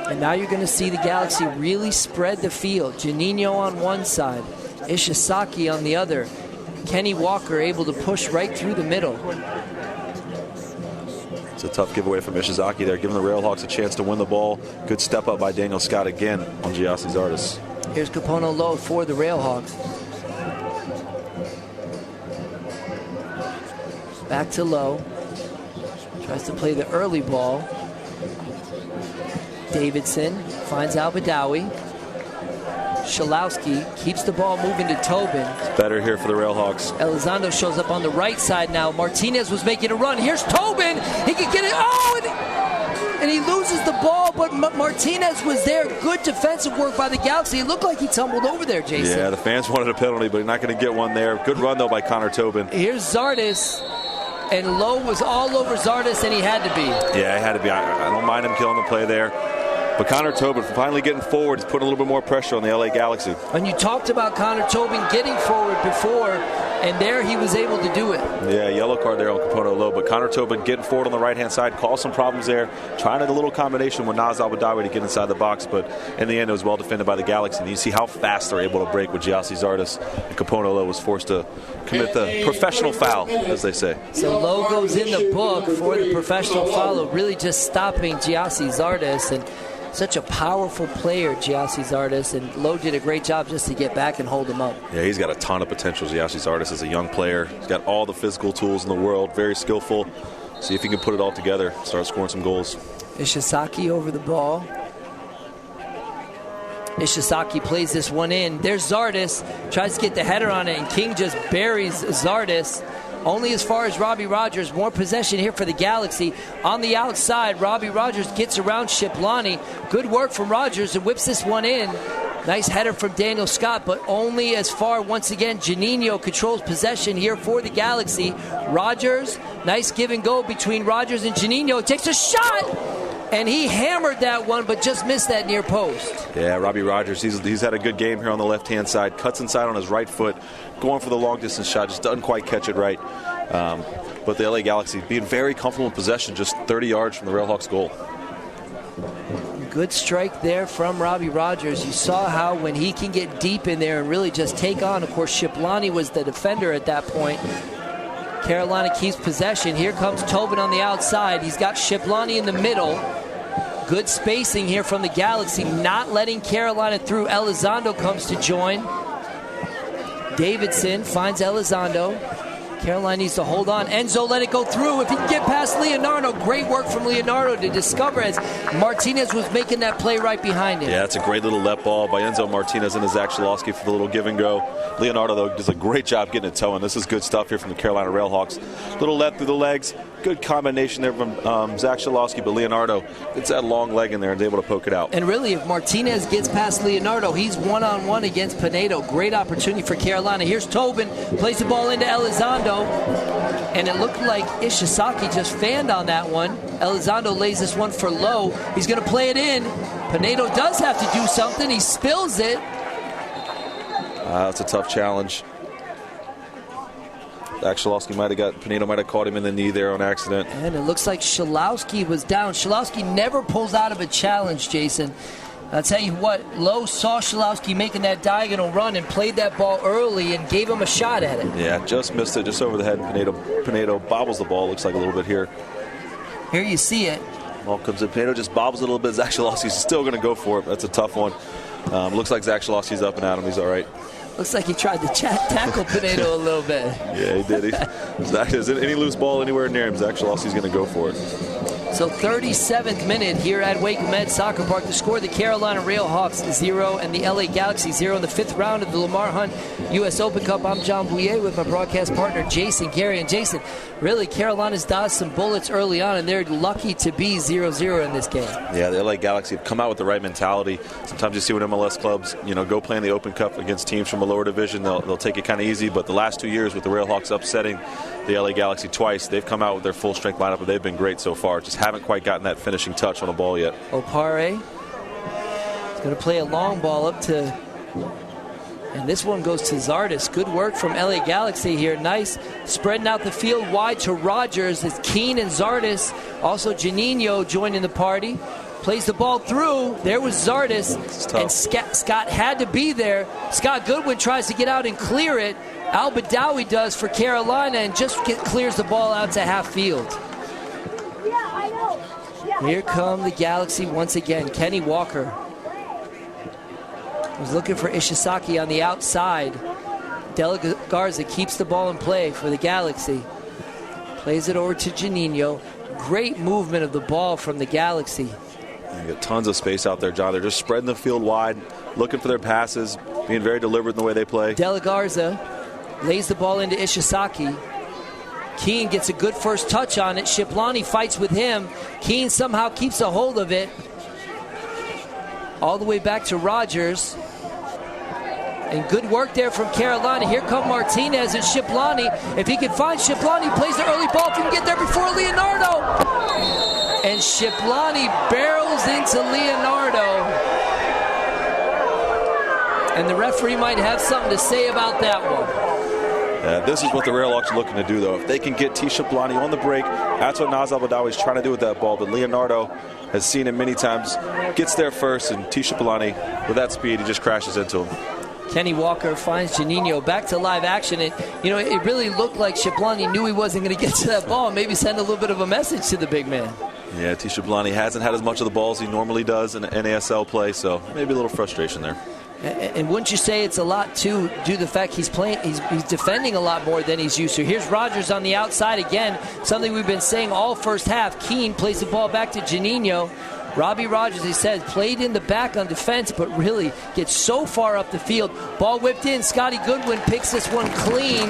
And now you're going to see the Galaxy really spread the field. Juninho on one side, Ishizaki on the other. Kenny Walker able to push right through the middle. It's a tough giveaway from Ishizaki there, giving the Railhawks a chance to win the ball. Good step up by Daniel Scott again on Giassi Zardes. Here's Capono Low for the Railhawks. Back to Low. Tries to play the early ball. Davidson finds Al-Badawi. Shalowski keeps the ball moving to Tobin. It's better here for the Railhawks. Elizondo shows up on the right side now. Martinez was making a run. Here's Tobin. He can get it. Oh, and he loses the ball, but Martinez was there. Good defensive work by the Galaxy. It looked like he tumbled over there, Jason. Yeah, the fans wanted a penalty, but he's not going to get one there. Good run, though, by Connor Tobin. Here's Zardes. And Lowe was all over Zardes, and he had to be. Yeah, he had to be. I don't mind him killing the play there. But Connor Tobin finally getting forward is putting a little bit more pressure on the LA Galaxy. And you talked about Connor Tobin getting forward before, and there he was able to do it. Yeah, yellow card there on Capono Low, but Connor Tobin getting forward on the right-hand side, caused some problems there, trying a little combination with Naz Al-Badawi to get inside the box, but in the end it was well defended by the Galaxy. And you see how fast they're able to break with Giassi Zardes, and Capono Low was forced to commit the professional foul, as they say. So Low goes in the book for the professional foul, really just stopping Giassi Zardes, and such a powerful player, Giassi Zardes, and Lowe did a great job just to get back and hold him up. Yeah, he's got a ton of potential, Giassi Zardes, as a young player. He's got all the physical tools in the world, very skillful. See if he can put it all together, start scoring some goals. Ishizaki over the ball. Ishizaki plays this one in. There's Zardes, tries to get the header on it, and King just buries Zardes. Only as far as Robbie Rogers. More possession here for the Galaxy. On the outside, Robbie Rogers gets around Shiplani. Good work from Rogers and whips this one in. Nice header from Daniel Scott, but only as far. Once again, Juninho controls possession here for the Galaxy. Rogers, nice give and go between Rogers and Juninho. Takes a shot, and he hammered that one, but just missed that near post. Yeah, Robbie Rogers, he's had a good game here on the left-hand side. Cuts inside on his right foot, going for the long-distance shot, just doesn't quite catch it right. But the LA Galaxy being very comfortable in possession, just 30 yards from the Railhawks goal. Good strike there from Robbie Rogers. You saw how when he can get deep in there and really just take on, of course, Shiplani was the defender at that point. Carolina keeps possession. Here comes Tobin on the outside. He's got Shiplani in the middle. Good spacing here from the Galaxy, not letting Carolina through. Elizondo comes to join. Davidson finds Elizondo. Carolina needs to hold on. Enzo let it go through. If he can get past Leonardo, great work from Leonardo to discover as Martinez was making that play right behind him. Yeah, that's a great little let ball by Enzo Martinez and Zach Shalowski for the little give and go. Leonardo, though, does a great job getting it towing. This is good stuff here from the Carolina Railhawks. Little let through the legs. Good combination there from Zach Shalowski, but Leonardo gets that long leg in there and is able to poke it out. And really, if Martinez gets past Leonardo, he's one-on-one against Pinedo. Great opportunity for Carolina. Here's Tobin, plays the ball into Elizondo, and it looked like Ishizaki just fanned on that one. Elizondo lays this one for Lowe. He's going to play it in. Pinedo does have to do something. He spills it. That's a tough challenge. Shalowski Pinedo might have caught him in the knee there on accident. And it looks like Shalowski was down. Shalowski never pulls out of a challenge, Jason. I'll tell you what, Lowe saw Shalowski making that diagonal run and played that ball early and gave him a shot at it. Yeah, just missed it, just over the head. Pinedo bobbles the ball, looks like a little bit here. Here you see it. Ball comes in, Pinedo just bobbles it a little bit. Zach Shalowski's still going to go for it. That's a tough one. Looks like Zach Shalowski's up and at him. He's all right. Looks like he tried to tackle Pinedo a little bit. Yeah, he did. Is any loose ball anywhere near him, Zach Shalowski's going to go for it. So 37th minute here at Wake Med Soccer Park. The score, the Carolina Railhawks 0 and the LA Galaxy 0 in the 5th round of the Lamar Hunt U.S. Open Cup. I'm John Bouyer with my broadcast partner Jason Gary. And Jason, really Carolina's dodged some bullets early on, and they're lucky to be 0-0 in this game. Yeah, the LA Galaxy have come out with the right mentality. Sometimes you see when MLS clubs, go play in the Open Cup against teams from a lower division, they'll take it kind of easy. But the last 2 years with the Railhawks upsetting the LA Galaxy twice, they've come out with their full strength lineup, and they've been great so far. Just haven't quite gotten that finishing touch on a ball yet. Opare is going to play a long ball up to, and this one goes to Zardes. Good work from LA Galaxy here. Nice spreading out the field wide to Rogers. It's Keane and Zardes. Also Juninho joining the party. Plays the ball through. There was Zardes. And Scott had to be there. Scott Goodwin tries to get out and clear it. Al Badawi does for Carolina and just clears the ball out to half field. Here come the Galaxy once again. Kenny Walker was looking for Ishizaki on the outside. De La Garza keeps the ball in play for the Galaxy. Plays it over to Juninho. Great movement of the ball from the Galaxy. You got tons of space out there, John. They're just spreading the field wide, looking for their passes, being very deliberate in the way they play. De La Garza lays the ball into Ishizaki. Keane gets a good first touch on it. Shiplani fights with him. Keane somehow keeps a hold of it. All the way back to Rogers. And good work there from Carolina. Here come Martinez and Shiplani. If he can find Shiplani, he plays the early ball. If he can get there before Leonardo. And Shiplani barrels into Leonardo. And the referee might have something to say about that one. This is what the Railhawks are looking to do, though. If they can get T. Shiplani on the break, that's what Naz Al-Badawi is trying to do with that ball. But Leonardo has seen him many times, gets there first, and T. Shiplani, with that speed, he just crashes into him. Kenny Walker finds Juninho back to live action. And, it really looked like Shiplani knew he wasn't going to get to that ball and maybe send a little bit of a message to the big man. Yeah, T. Shiplani hasn't had as much of the balls he normally does in NASL play, so maybe a little frustration there. And wouldn't you say it's a lot, too, due to the fact he's defending a lot more than he's used to. Here's Rogers on the outside again, something we've been saying all first half. Keane plays the ball back to Juninho. Robbie Rogers, he says, played in the back on defense, but really gets so far up the field. Ball whipped in. Scotty Goodwin picks this one clean.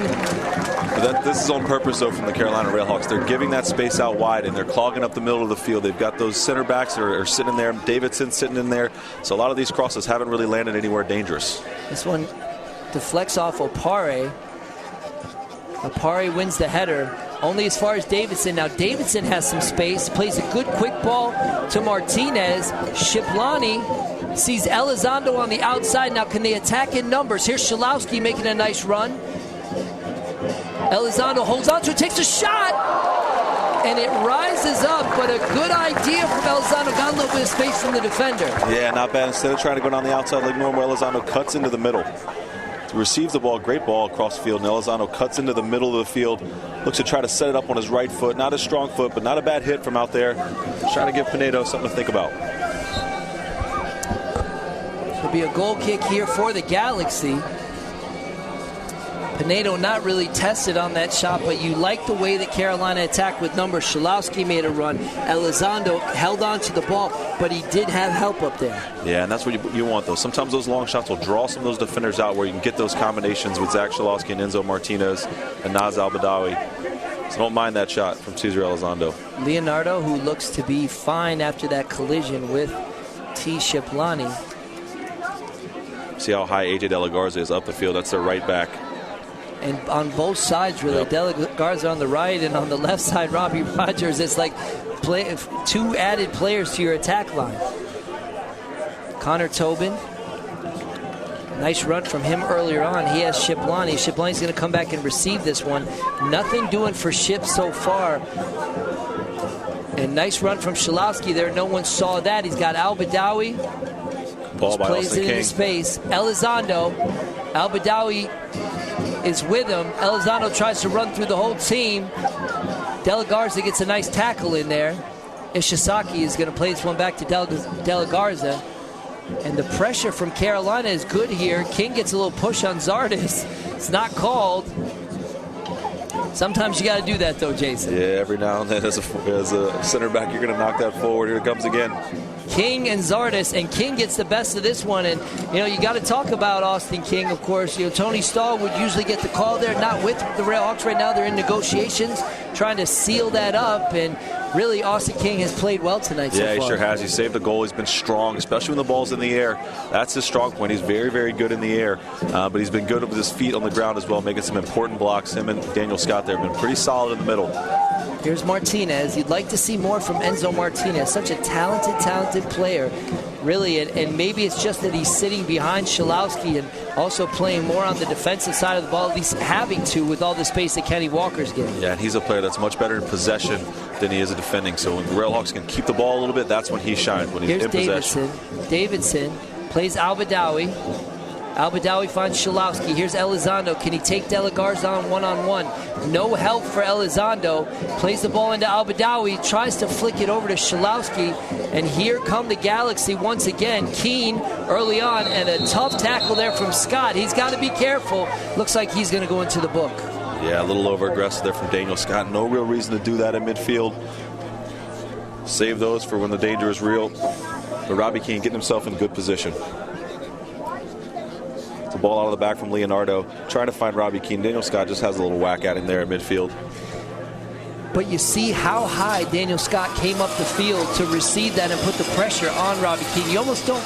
This is on purpose, though, from the Carolina Railhawks. They're giving that space out wide, and they're clogging up the middle of the field. They've got those center backs that are sitting in there. Davidson sitting in there. So a lot of these crosses haven't really landed anywhere dangerous. This one deflects off Opare. Opare wins the header. Only as far as Davidson. Now Davidson has some space. Plays a good quick ball to Martinez. Shiplani sees Elizondo on the outside. Now can they attack in numbers? Here's Shalowski making a nice run. Elizondo holds on to it, takes a shot, and it rises up, but a good idea from Elizondo. Got a little bit of space from the defender. Yeah, not bad. Instead of trying to go down the outside like normal, Elizondo cuts into the middle. Receives the ball, great ball across the field, and Elizondo cuts into the middle of the field, looks to try to set it up on his right foot. Not a strong foot, but not a bad hit from out there. Trying to give Pinedo something to think about. It'll be a goal kick here for the Galaxy. Pinedo not really tested on that shot, but you like the way that Carolina attacked with numbers. Shalowski made a run. Elizondo held on to the ball, but he did have help up there. Yeah, and that's what you want, though. Sometimes those long shots will draw some of those defenders out where you can get those combinations with Zach Shalowski and Enzo Martinez and Naz Al-Badawi. So don't mind that shot from Cesar Elizondo. Leonardo, who looks to be fine after that collision with T. Shiplani. See how high AJ De La Garza is up the field. That's their right back. And on both sides, really. Yep. De La Garza on the right, and on the left side, Robbie Rogers. It's like two added players to your attack line. Connor Tobin. Nice run from him earlier on. He has Shiplani. Shiplani's going to come back and receive this one. Nothing doing for Ship so far. And nice run from Shalowski there. No one saw that. He's got Al-Badawi. Ball by plays Austin it King. into space. Elizondo. Al-Badawi is with him. Elizondo tries to run through the whole team. De La Garza gets a nice tackle in there. Ishizaki is going to play this one back to De La Garza. And the pressure from Carolina is good here. King gets a little push on Zardis. It's not called. Sometimes you got to do that, though, Jason. Yeah, every now and then as a center back, you're going to knock that forward. Here it comes again. King and Zardis, and King gets the best of this one. And, you got to talk about Austin King, of course. Tony Stahl would usually get the call there, not with the Railhawks right now. They're in negotiations, trying to seal that up. And really, Austin King has played well tonight so far. Yeah, he sure has. He saved the goal. He's been strong, especially when the ball's in the air. That's his strong point. He's very, very good in the air. But he's been good with his feet on the ground as well, making some important blocks. Him and Daniel Scott there have been pretty solid in the middle. Here's Martinez. You'd like to see more from Enzo Martinez. Such a talented player, really. And maybe it's just that he's sitting behind Schalowski and also playing more on the defensive side of the ball, at least having to with all the space that Kenny Walker's getting. Yeah, and he's a player that's much better in possession than he is at defending. So when the Railhawks can keep the ball a little bit, that's when he shines, when he's in possession. Davidson plays Al-Badawi. Al-Badawi finds Schalowski. Here's Elizondo. Can he take De La Garzon one-on-one? No help for Elizondo. Plays the ball into Al-Badawi. Tries to flick it over to Schalowski. And here come the Galaxy once again. Keene early on, and a tough tackle there from Scott. He's got to be careful. Looks like he's going to go into the book. Yeah, a little over-aggressive there from Daniel Scott. No real reason to do that in midfield. Save those for when the danger is real. But Robbie Keane getting himself in good position. The ball out of the back from Leonardo, trying to find Robbie Keane. Daniel Scott just has a little whack at him there at midfield. But you see how high Daniel Scott came up the field to receive that and put the pressure on Robbie Keane. You almost don't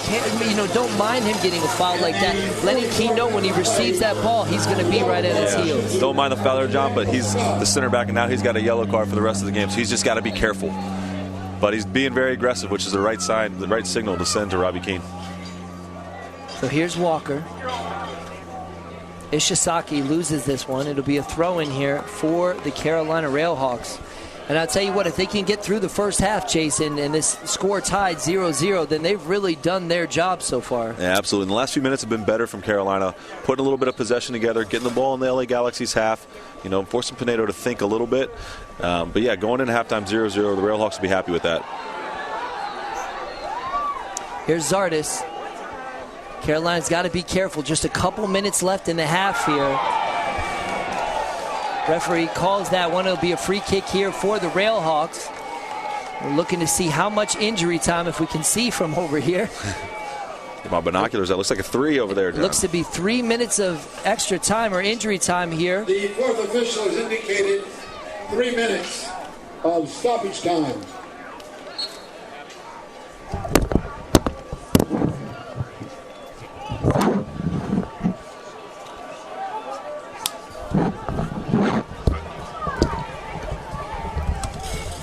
don't mind him getting a foul like that. Letting Keane know when he receives that ball, he's going to be right at his heels. Don't mind the foul there, John, but he's the center back, and now he's got a yellow card for the rest of the game, so he's just got to be careful. But he's being very aggressive, which is the right sign, the right signal to send to Robbie Keane. So here's Walker. Ishizaki loses this one. It'll be a throw-in here for the Carolina Railhawks. And I'll tell you what, if they can get through the first half, Jason, and this score tied 0-0, then they've really done their job so far. Yeah, absolutely. And the last few minutes have been better from Carolina, putting a little bit of possession together, getting the ball in the LA Galaxy's half, forcing Pinedo to think a little bit. But yeah, going into halftime 0-0, the Railhawks will be happy with that. Here's Zardis. Carolina's got to be careful. Just a couple minutes left in the half here. Referee calls that one. It'll be a free kick here for the Railhawks. We're looking to see how much injury time, if we can see from over here. My binoculars, that looks like a 3 over there, John. Looks to be 3 minutes of extra time or injury time here. The fourth official has indicated 3 minutes of stoppage time.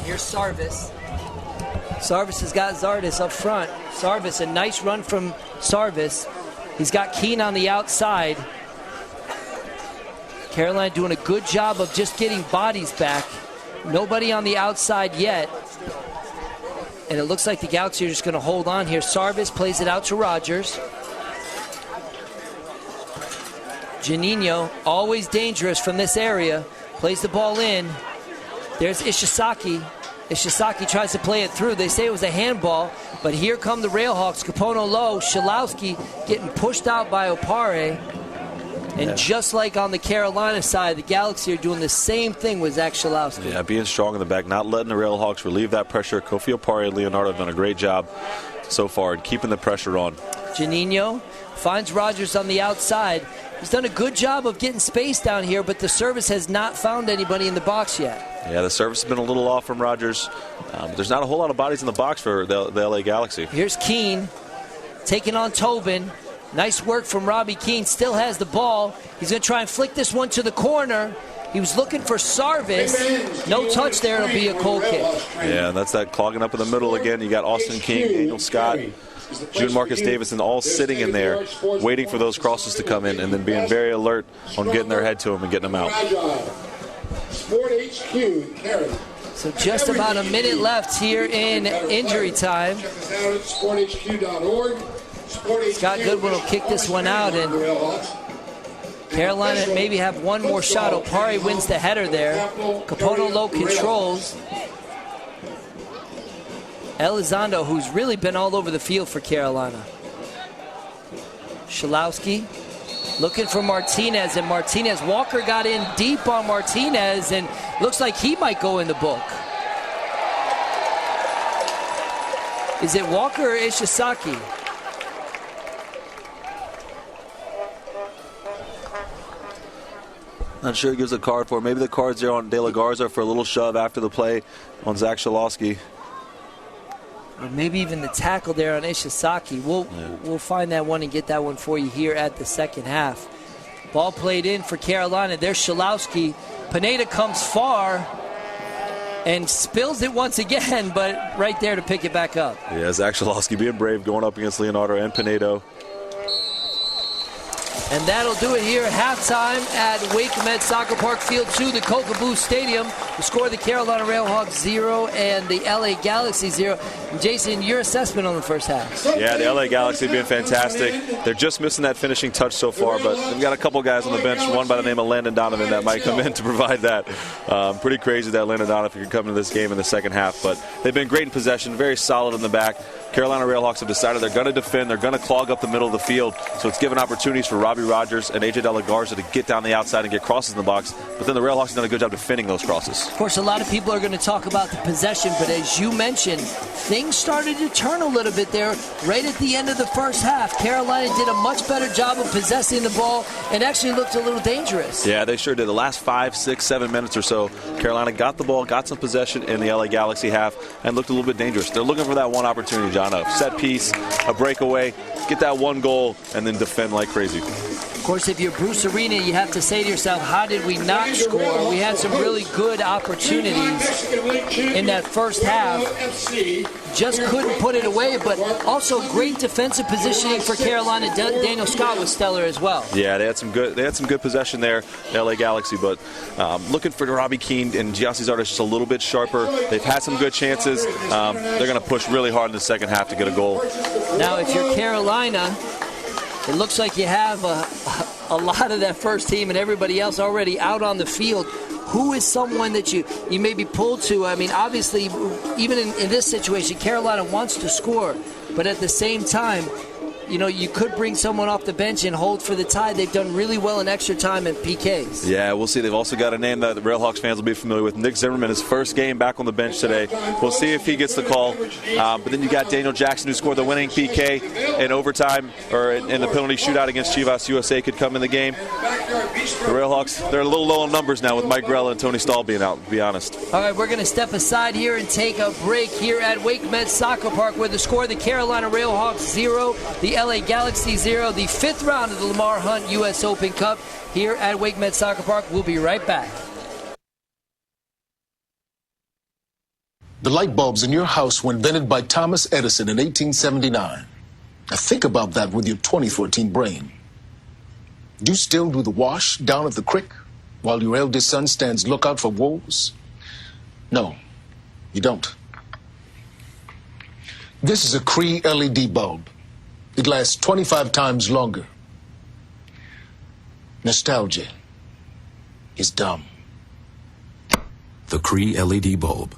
Here's Sarvis. Sarvis has got Zardis up front. Sarvis, a nice run from Sarvis. He's got Keene on the outside. Carolina doing a good job of just getting bodies back. Nobody on the outside yet. And it looks like the Galaxy are just going to hold on here. Sarvis plays it out to Rogers. Janino, always dangerous from this area, plays the ball in. There's Ishizaki. Ishizaki tries to play it through. They say it was a handball, but here come the Railhawks. Capono low, Schalowski getting pushed out by Opare. And just like on the Carolina side, the Galaxy are doing the same thing with Zach Schalowski. Yeah, being strong in the back, not letting the Railhawks relieve that pressure. Kofi Opare and Leonardo have done a great job so far in keeping the pressure on. Janino finds Rogers on the outside. He's done a good job of getting space down here, but the service has not found anybody in the box yet. Yeah, the service has been a little off from Rogers. There's not a whole lot of bodies in the box for the LA Galaxy. Here's Keene taking on Tobin. Nice work from Robbie Keene. Still has the ball. He's going to try and flick this one to the corner. He was looking for Sarvis. No touch there. It'll be a cold kick. Yeah, that's that clogging up in the middle again. You got Austin King, Daniel Scott, June Marcus Davidson all sitting in there waiting for those crosses to come in and then being very alert on getting their head to them and getting them out. So just about a minute left here in injury time. Scott Goodwin will kick this one out, and Carolina maybe have one more shot. Opare wins the header there. Capono low controls. Elizondo, who's really been all over the field for Carolina. Schalowski looking for Martinez, and Martinez, Walker got in deep on Martinez, and looks like he might go in the book. Is it Walker or Ishizaki? Not sure he gives a card for. Maybe the card's there on De La Garza for a little shove after the play on Zach Schalowski. Or maybe even the tackle there on Ishizaki. We'll find that one and get that one for you here at the second half. Ball played in for Carolina. There's Schalowski. Pineda comes far and spills it once again, but right there to pick it back up. Yeah, Zach Schalowski being brave, going up against Leonardo and Pinedo. And that'll do it here at halftime at Wake Med Soccer Park, Field 2, the Kokobu Stadium. The score, the Carolina Railhawks 0 and the LA Galaxy 0. And Jason, your assessment on the first half? Yeah, the LA Galaxy being fantastic. They're just missing that finishing touch so far, but they've got a couple guys on the bench, one by the name of Landon Donovan that might come in to provide that. Pretty crazy that Landon Donovan could come into this game in the second half, but they've been great in possession, very solid in the back. Carolina Railhawks have decided they're going to defend, they're going to clog up the middle of the field, so it's given opportunities for Robbie Rogers and AJ De La Garza to get down the outside and get crosses in the box, but then the Railhawks have done a good job defending those crosses. Of course, a lot of people are going to talk about the possession, but as you mentioned, things started to turn a little bit there right at the end of the first half. Carolina did a much better job of possessing the ball and actually looked a little dangerous. Yeah, they sure did. The last 5, 6, 7 minutes or so, Carolina got the ball, got some possession in the LA Galaxy half, and looked a little bit dangerous. They're looking for that one opportunity, John, a set piece, a breakaway, get that one goal, and then defend like crazy. Of course, if you're Bruce Arena, you have to say to yourself, how did we not score? We had some really good opportunities in that first half. Just couldn't put it away, but also great defensive positioning for Carolina. Daniel Scott was stellar as well. Yeah, they had some good possession there, the LA Galaxy, but looking for Robbie Keane and Giassi Zardes just a little bit sharper. They've had some good chances. They're going to push really hard in the second half to get a goal. Now, if you're Carolina, it looks like you have a lot of that first team and everybody else already out on the field. Who is someone that you may be pulled to? I mean, obviously, even in this situation, Carolina wants to score, but at the same time, you know, you could bring someone off the bench and hold for the tie. They've done really well in extra time and PKs. Yeah, we'll see. They've also got a name that the Railhawks fans will be familiar with. Nick Zimmerman, his first game back on the bench today. We'll see if he gets the call. But then you got Daniel Jackson, who scored the winning PK in overtime, or in the penalty shootout against Chivas USA, could come in the game. The Railhawks, they're a little low on numbers now with Mike Grella and Tony Stahl being out, to be honest. All right, we're going to step aside here and take a break here at Wake Med Soccer Park, where the score, the Carolina Railhawks 0, the LA Galaxy 0, the 5th round of the Lamar Hunt U.S. Open Cup here at Wake Med Soccer Park. We'll be right back. The light bulbs in your house were invented by Thomas Edison in 1879. Now think about that with your 2014 brain. Do you still do the wash down at the creek while your eldest son stands lookout for wolves? No, you don't. This is a Cree LED bulb. It lasts 25 times longer. Nostalgia is dumb. The Cree LED bulb.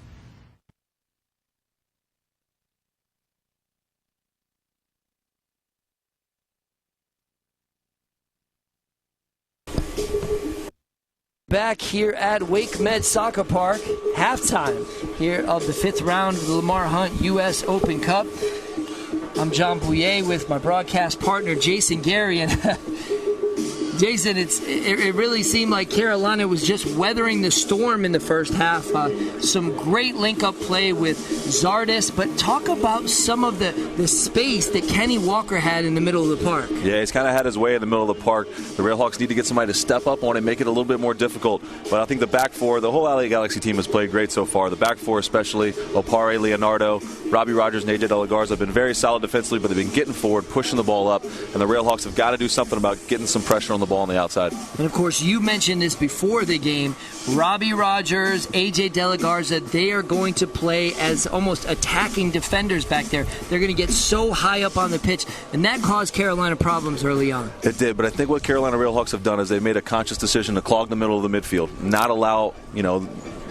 Back here at Wake Med Soccer Park, halftime here of the 5th round of the Lamar Hunt U.S. Open Cup. I'm John Bouyer with my broadcast partner, Jason Gary. And Jason, it really seemed like Carolina was just weathering the storm in the first half. Some great link-up play with Zardes, but talk about some of the space that Kenny Walker had in the middle of the park. Yeah, he's kind of had his way in the middle of the park. The Railhawks need to get somebody to step up on it and make it a little bit more difficult. But I think the back four, the whole LA Galaxy team has played great so far. The back four especially, Opare, Leonardo, Robbie Rogers, and AJ De La Garza have been very solid defensively, but they've been getting forward, pushing the ball up, and the Railhawks have got to do something about getting some pressure on the ball on the outside. And of course, you mentioned this before the game. Robbie Rogers, AJ De La Garza, they are going to play as almost attacking defenders back there. They're going to get so high up on the pitch, and that caused Carolina problems early on. It did, but I think what Carolina Railhawks have done is they've made a conscious decision to clog the middle of the midfield, not allow,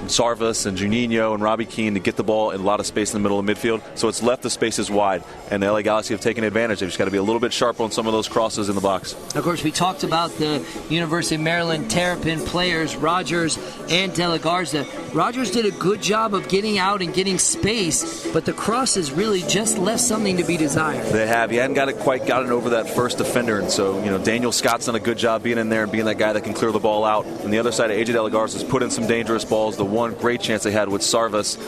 Sarvis and Juninho and Robbie Keane to get the ball in a lot of space in the middle of midfield. So it's left the spaces wide, and the LA Galaxy have taken advantage. They've just got to be a little bit sharper on some of those crosses in the box. Of course, we talked about the University of Maryland Terrapin players, Rogers and De La Garza. Rogers did a good job of getting out and getting space, but the crosses really just left something to be desired. They have. He hadn't quite gotten over that first defender, and so Daniel Scott's done a good job being in there and being that guy that can clear the ball out. And the other side of AJ De La Garza has put in some dangerous balls. The one great chance they had with Sarvis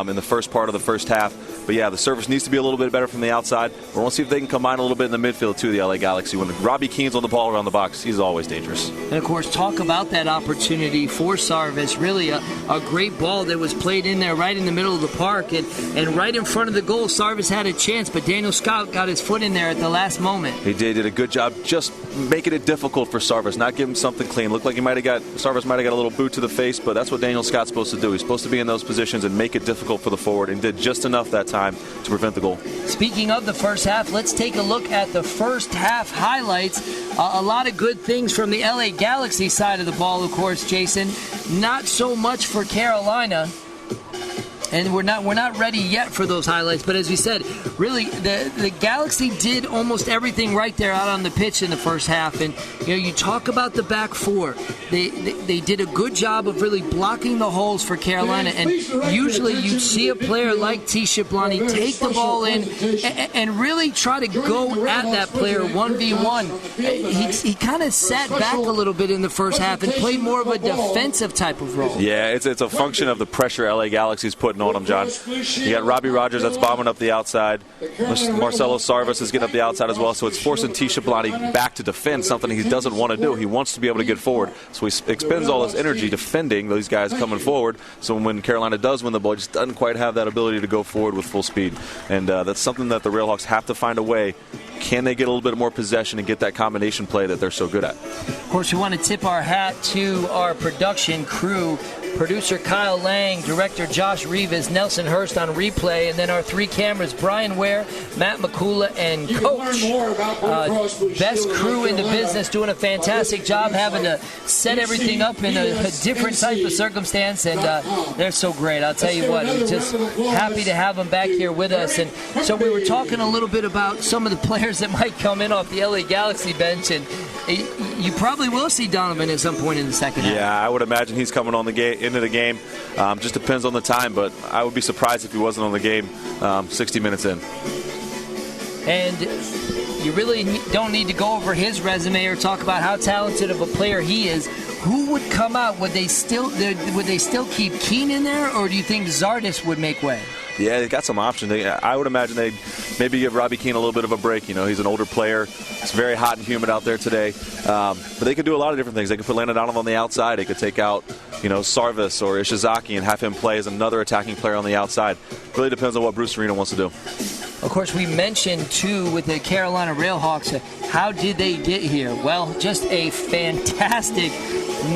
in the first part of the first half. But yeah, the service needs to be a little bit better from the outside. We're going to see if they can combine a little bit in the midfield too, the LA Galaxy. When Robbie Keane's on the ball around the box, he's always dangerous. And of course, talk about that opportunity for Sarvis. Really a great ball that was played in there right in the middle of the park. And right in front of the goal, Sarvis had a chance, but Daniel Scott got his foot in there at the last moment. He did a good job just making it difficult for Sarvis, not give him something clean. Looked like Sarvis might have got a little boot to the face, but that's what Daniel Scott's supposed to do. He's supposed to be in those positions and make it difficult for the forward, and did just enough that time to prevent the goal. Speaking of the first half, let's take a look at the first half highlights. A lot of good things from the LA Galaxy side of the ball, of course, Jason. Not so much for Carolina. And we're not ready yet for those highlights. But as we said, really, the Galaxy did almost everything right there out on the pitch in the first half. And you talk about the back four. They did a good job of really blocking the holes for Carolina. And usually you see a player like T. Shiplani take the ball in and really try to go at that player 1v1. He kind of sat back a little bit in the first half and played more of a defensive type of role. Yeah, it's a function of the pressure LA Galaxy's putting on him, John. You got Robbie Rogers that's bombing up the outside. Marcelo Sarvis is getting up the outside as well, so it's forcing T. Shiplani back to defend something he doesn't want to do. He wants to be able to get forward, so he expends all his energy defending those guys coming forward, so when Carolina does win the ball, he just doesn't quite have that ability to go forward with full speed. And that's something that the Railhawks have to find a way. Can they get a little bit more possession and get that combination play that they're so good at? Of course, we want to tip our hat to our production crew. Producer Kyle Lang, director Josh Rivas, Nelson Hurst on replay, and then our three cameras, Brian Ware, Matt McCula, and Coach. Best crew in the business, doing a fantastic job having to set everything up in a different type of circumstance, and they're so great. I'll tell you what, I'm just happy to have them back here with us. And so we were talking a little bit about some of the players that might come in off the LA Galaxy bench, and you probably will see Donovan at some point in the second half. Yeah, I would imagine he's coming on into the game. Just depends on the time, but I would be surprised if he wasn't on the game 60 minutes in. And you really don't need to go over his resume or talk about how talented of a player he is. Who would come out? Would they still keep Keane in there, or do you think Zardes would make way? Yeah, they got some options. I would imagine they'd maybe give Robbie Keane a little bit of a break. He's an older player. It's very hot and humid out there today. But they could do a lot of different things. They could put Landon Donovan on the outside. They could take out, Sarvis or Ishizaki and have him play as another attacking player on the outside. Really depends on what Bruce Arena wants to do. Of course, we mentioned, too, with the Carolina Railhawks, how did they get here? Well, just a fantastic,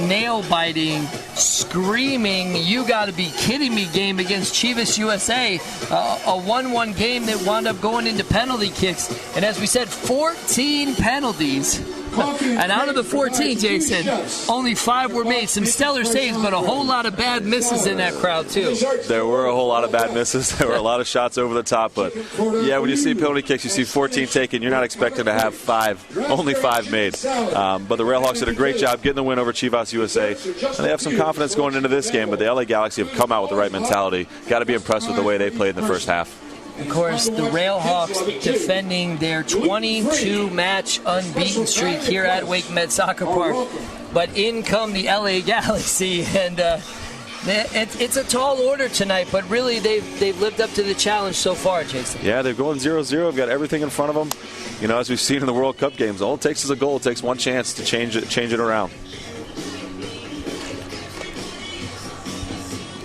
nail-biting, screaming, you gotta be kidding me game against Chivas USA. A 1-1 game that wound up going into penalty kicks. And as we said, 14 penalties. And out of the 14, Jason, only 5 were made. Some stellar saves, but a whole lot of bad misses in that crowd, too. There were a whole lot of bad misses. There were a lot of shots over the top. But, yeah, when you see penalty kicks, you see 14 taken. You're not expecting to have 5, only 5 made. But the Railhawks did a great job getting the win over Chivas USA. And they have some confidence going into this game. But the LA Galaxy have come out with the right mentality. Got to be impressed with the way they played in the first half. Of course, the Railhawks defending their 22-match unbeaten streak here at Wake Med Soccer Park. But in come the LA Galaxy, and it's a tall order tonight, but really they've lived up to the challenge so far, Jason. Yeah, they're going 0-0. They've got everything in front of them. As we've seen in the World Cup games, all it takes is a goal. It takes one chance to change it around.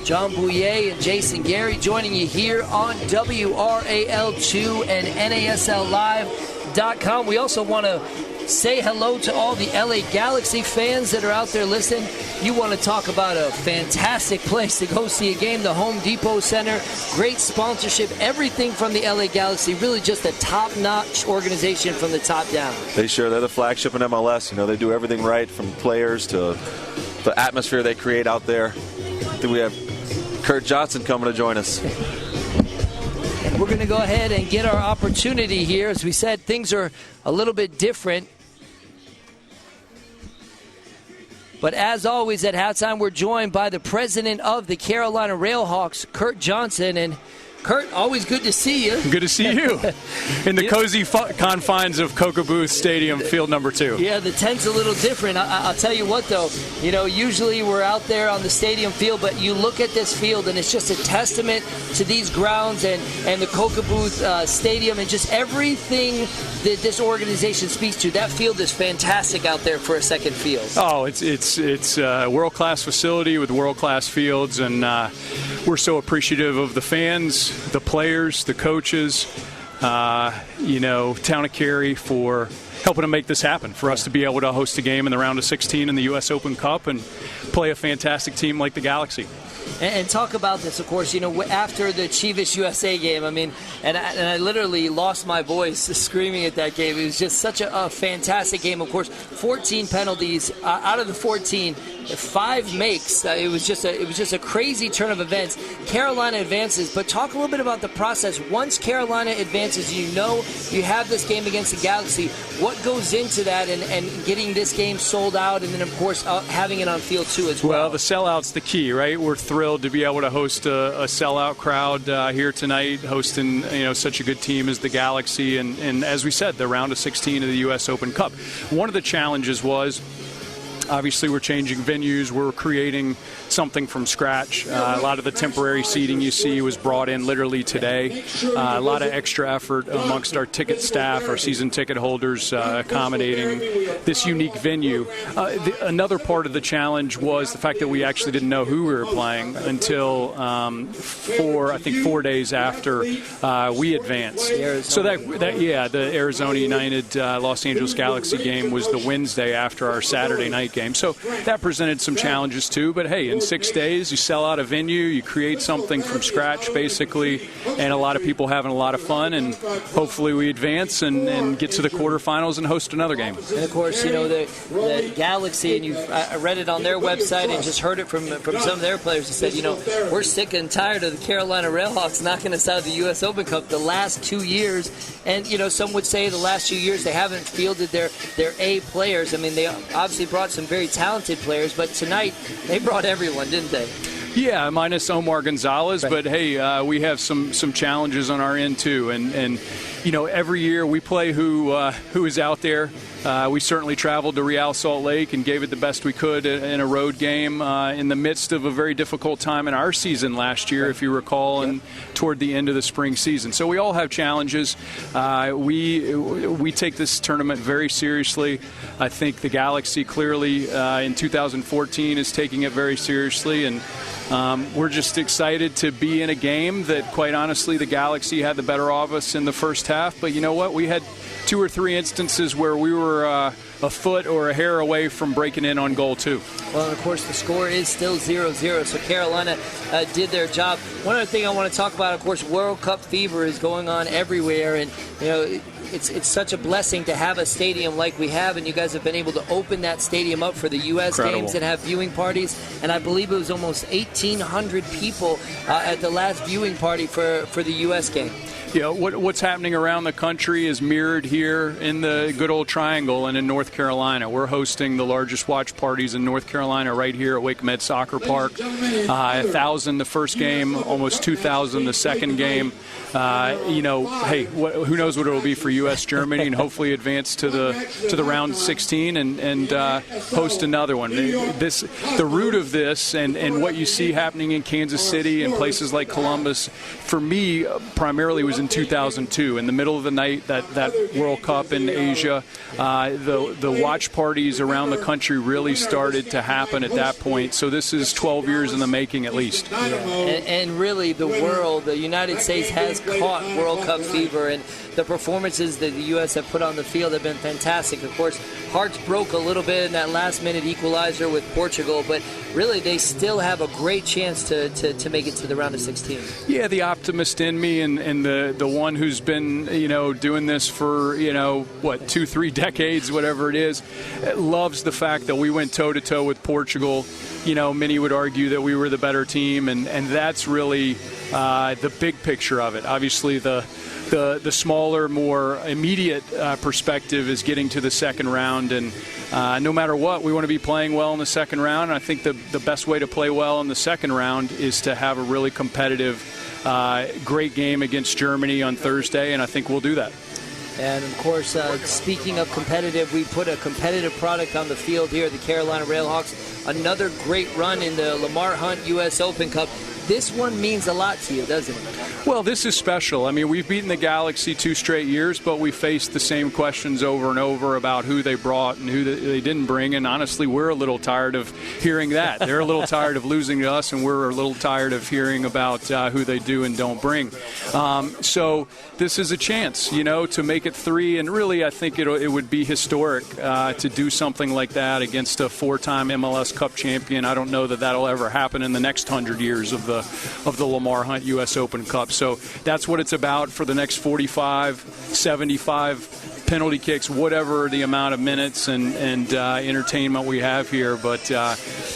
John Bouyer and Jason Gary joining you here on WRAL2 and NASLLive.com. We also want to say hello to all the LA Galaxy fans that are out there listening. You want to talk about a fantastic place to go see a game, the Home Depot Center, great sponsorship, everything from the LA Galaxy, really just a top-notch organization from the top down. They're the flagship in MLS. They do everything right, from players to the atmosphere they create out there. We have Kurt Johnson coming to join us. We're going to go ahead and get our opportunity here. As we said, things are a little bit different. But as always, at halftime, we're joined by the president of the Carolina Railhawks, Kurt Johnson. And Kurt, always good to see you. Good to see you in the cozy confines of Coca Booth Stadium, field number 2. Yeah, the tent's a little different. I'll tell you what, though. You know, usually we're out there on the stadium field, but you look at this field, and it's just a testament to these grounds and the Coca Booth Stadium and just everything that this organization speaks to. That field is fantastic out there for a second field. Oh, it's a world-class facility with world-class fields, and we're so appreciative of the fans, the players, the coaches, Town of Cary for helping to make this happen, for us to be able to host a game in the round of 16 in the U.S. Open Cup and play a fantastic team like the Galaxy. And talk about this, of course, after the Chivas USA game, I mean, and I literally lost my voice screaming at that game. It was just such a fantastic game. Of course, 14 penalties. Out of the 14, 5 makes. It was just a crazy turn of events. Carolina advances, but talk a little bit about the process. Once Carolina advances, you have this game against the Galaxy. What goes into that and getting this game sold out, and then, of course, having it on field too as well? Well, the sellout's the key, right? We're thrilled to be able to host a sellout crowd here tonight, hosting such a good team as the Galaxy, and as we said, the round of 16 of the U.S. Open Cup. One of the challenges was, obviously, we're changing venues. We're creating something from scratch. A lot of the temporary seating you see was brought in literally today. A lot of extra effort amongst our ticket staff, our season ticket holders, accommodating this unique venue. Another part of the challenge was the fact that we actually didn't know who we were playing until 4 days after we advanced. So the Arizona United Los Angeles Galaxy game was the Wednesday after our Saturday night game. So that presented some challenges too, but hey, in 6 days you sell out a venue, you create something from scratch basically, and a lot of people having a lot of fun, and hopefully we advance and get to the quarterfinals and host another game. And of course, the Galaxy, and I read it on their website and just heard it from some of their players who said, we're sick and tired of the Carolina Railhawks knocking us out of the U.S. Open Cup the last 2 years, and some would say the last 2 years they haven't fielded their A players. I mean, they obviously brought some very talented players, but tonight they brought everyone, didn't they? Yeah, minus Omar Gonzalez, right. But hey, we have some challenges on our end too, and every year we play who is out there. We certainly traveled to Real Salt Lake and gave it the best we could in a road game in the midst of a very difficult time in our season last year, if you recall, and toward the end of the spring season. So we all have challenges. We take this tournament very seriously. I think the Galaxy clearly in 2014 is taking it very seriously, and we're just excited to be in a game that, quite honestly, the Galaxy had the better of us in the first half. But you know what? We had 2 or 3 instances where we were a foot or a hair away from breaking in on goal too. Well, and of course, the score is still 0-0, so Carolina did their job. One other thing I want to talk about, of course, World Cup fever is going on everywhere, and it's such a blessing to have a stadium like we have, and you guys have been able to open that stadium up for the U.S. games and have viewing parties, and I believe it was almost 1,800 people at the last viewing party for the U.S. game. What's happening around the country is mirrored here in the good old Triangle and in North Carolina. We're hosting the largest watch parties in North Carolina right here at Wake Med Soccer Park. 1,000 the first game, almost 2,000 the second game. Hey, who knows what it will be for U.S. Germany, and hopefully advance to the round of 16 and host another one. The root of this and what you see happening in Kansas City and places like Columbus, for me, primarily was in 2002, in the middle of the night, that World Cup in Asia. The watch parties around the country really started to happen at that point. So this is 12 years in the making, at least. Yeah. And really, the United States has caught World Cup fever, and the performances that the U.S. have put on the field have been fantastic. Of course, Hearts broke a little bit in that last-minute equalizer with Portugal, but really they still have a great chance to make it to the round of 16. Yeah, the optimist in me and the one who's been, doing this for, 2-3 decades, whatever it is, loves the fact that we went toe-to-toe with Portugal. Many would argue that we were the better team, and that's really the big picture of it. Obviously, the smaller, more immediate perspective is getting to the second round, and no matter what, we want to be playing well in the second round. I think the best way to play well in the second round is to have a really competitive, great game against Germany on Thursday, and I think we'll do that. And, of course, speaking of competitive, we put a competitive product on the field here at the Carolina Railhawks. Another great run in the Lamar Hunt U.S. Open Cup. This one means a lot to you, doesn't it? Well, this is special. I mean, we've beaten the Galaxy 2 straight years, but we faced the same questions over and over about who they brought and who they didn't bring. And honestly, we're a little tired of hearing that. They're a little tired of losing to us, and we're a little tired of hearing about who they do and don't bring. So this is a chance, to make it 3. And really, I think it would be historic to do something like that against a 4-time MLS Cup champion. I don't know that that'll ever happen in the next 100 years of the Lamar Hunt U.S. Open Cup. So that's what it's about for the next 45, 75 penalty kicks, whatever the amount of minutes and entertainment we have here. But,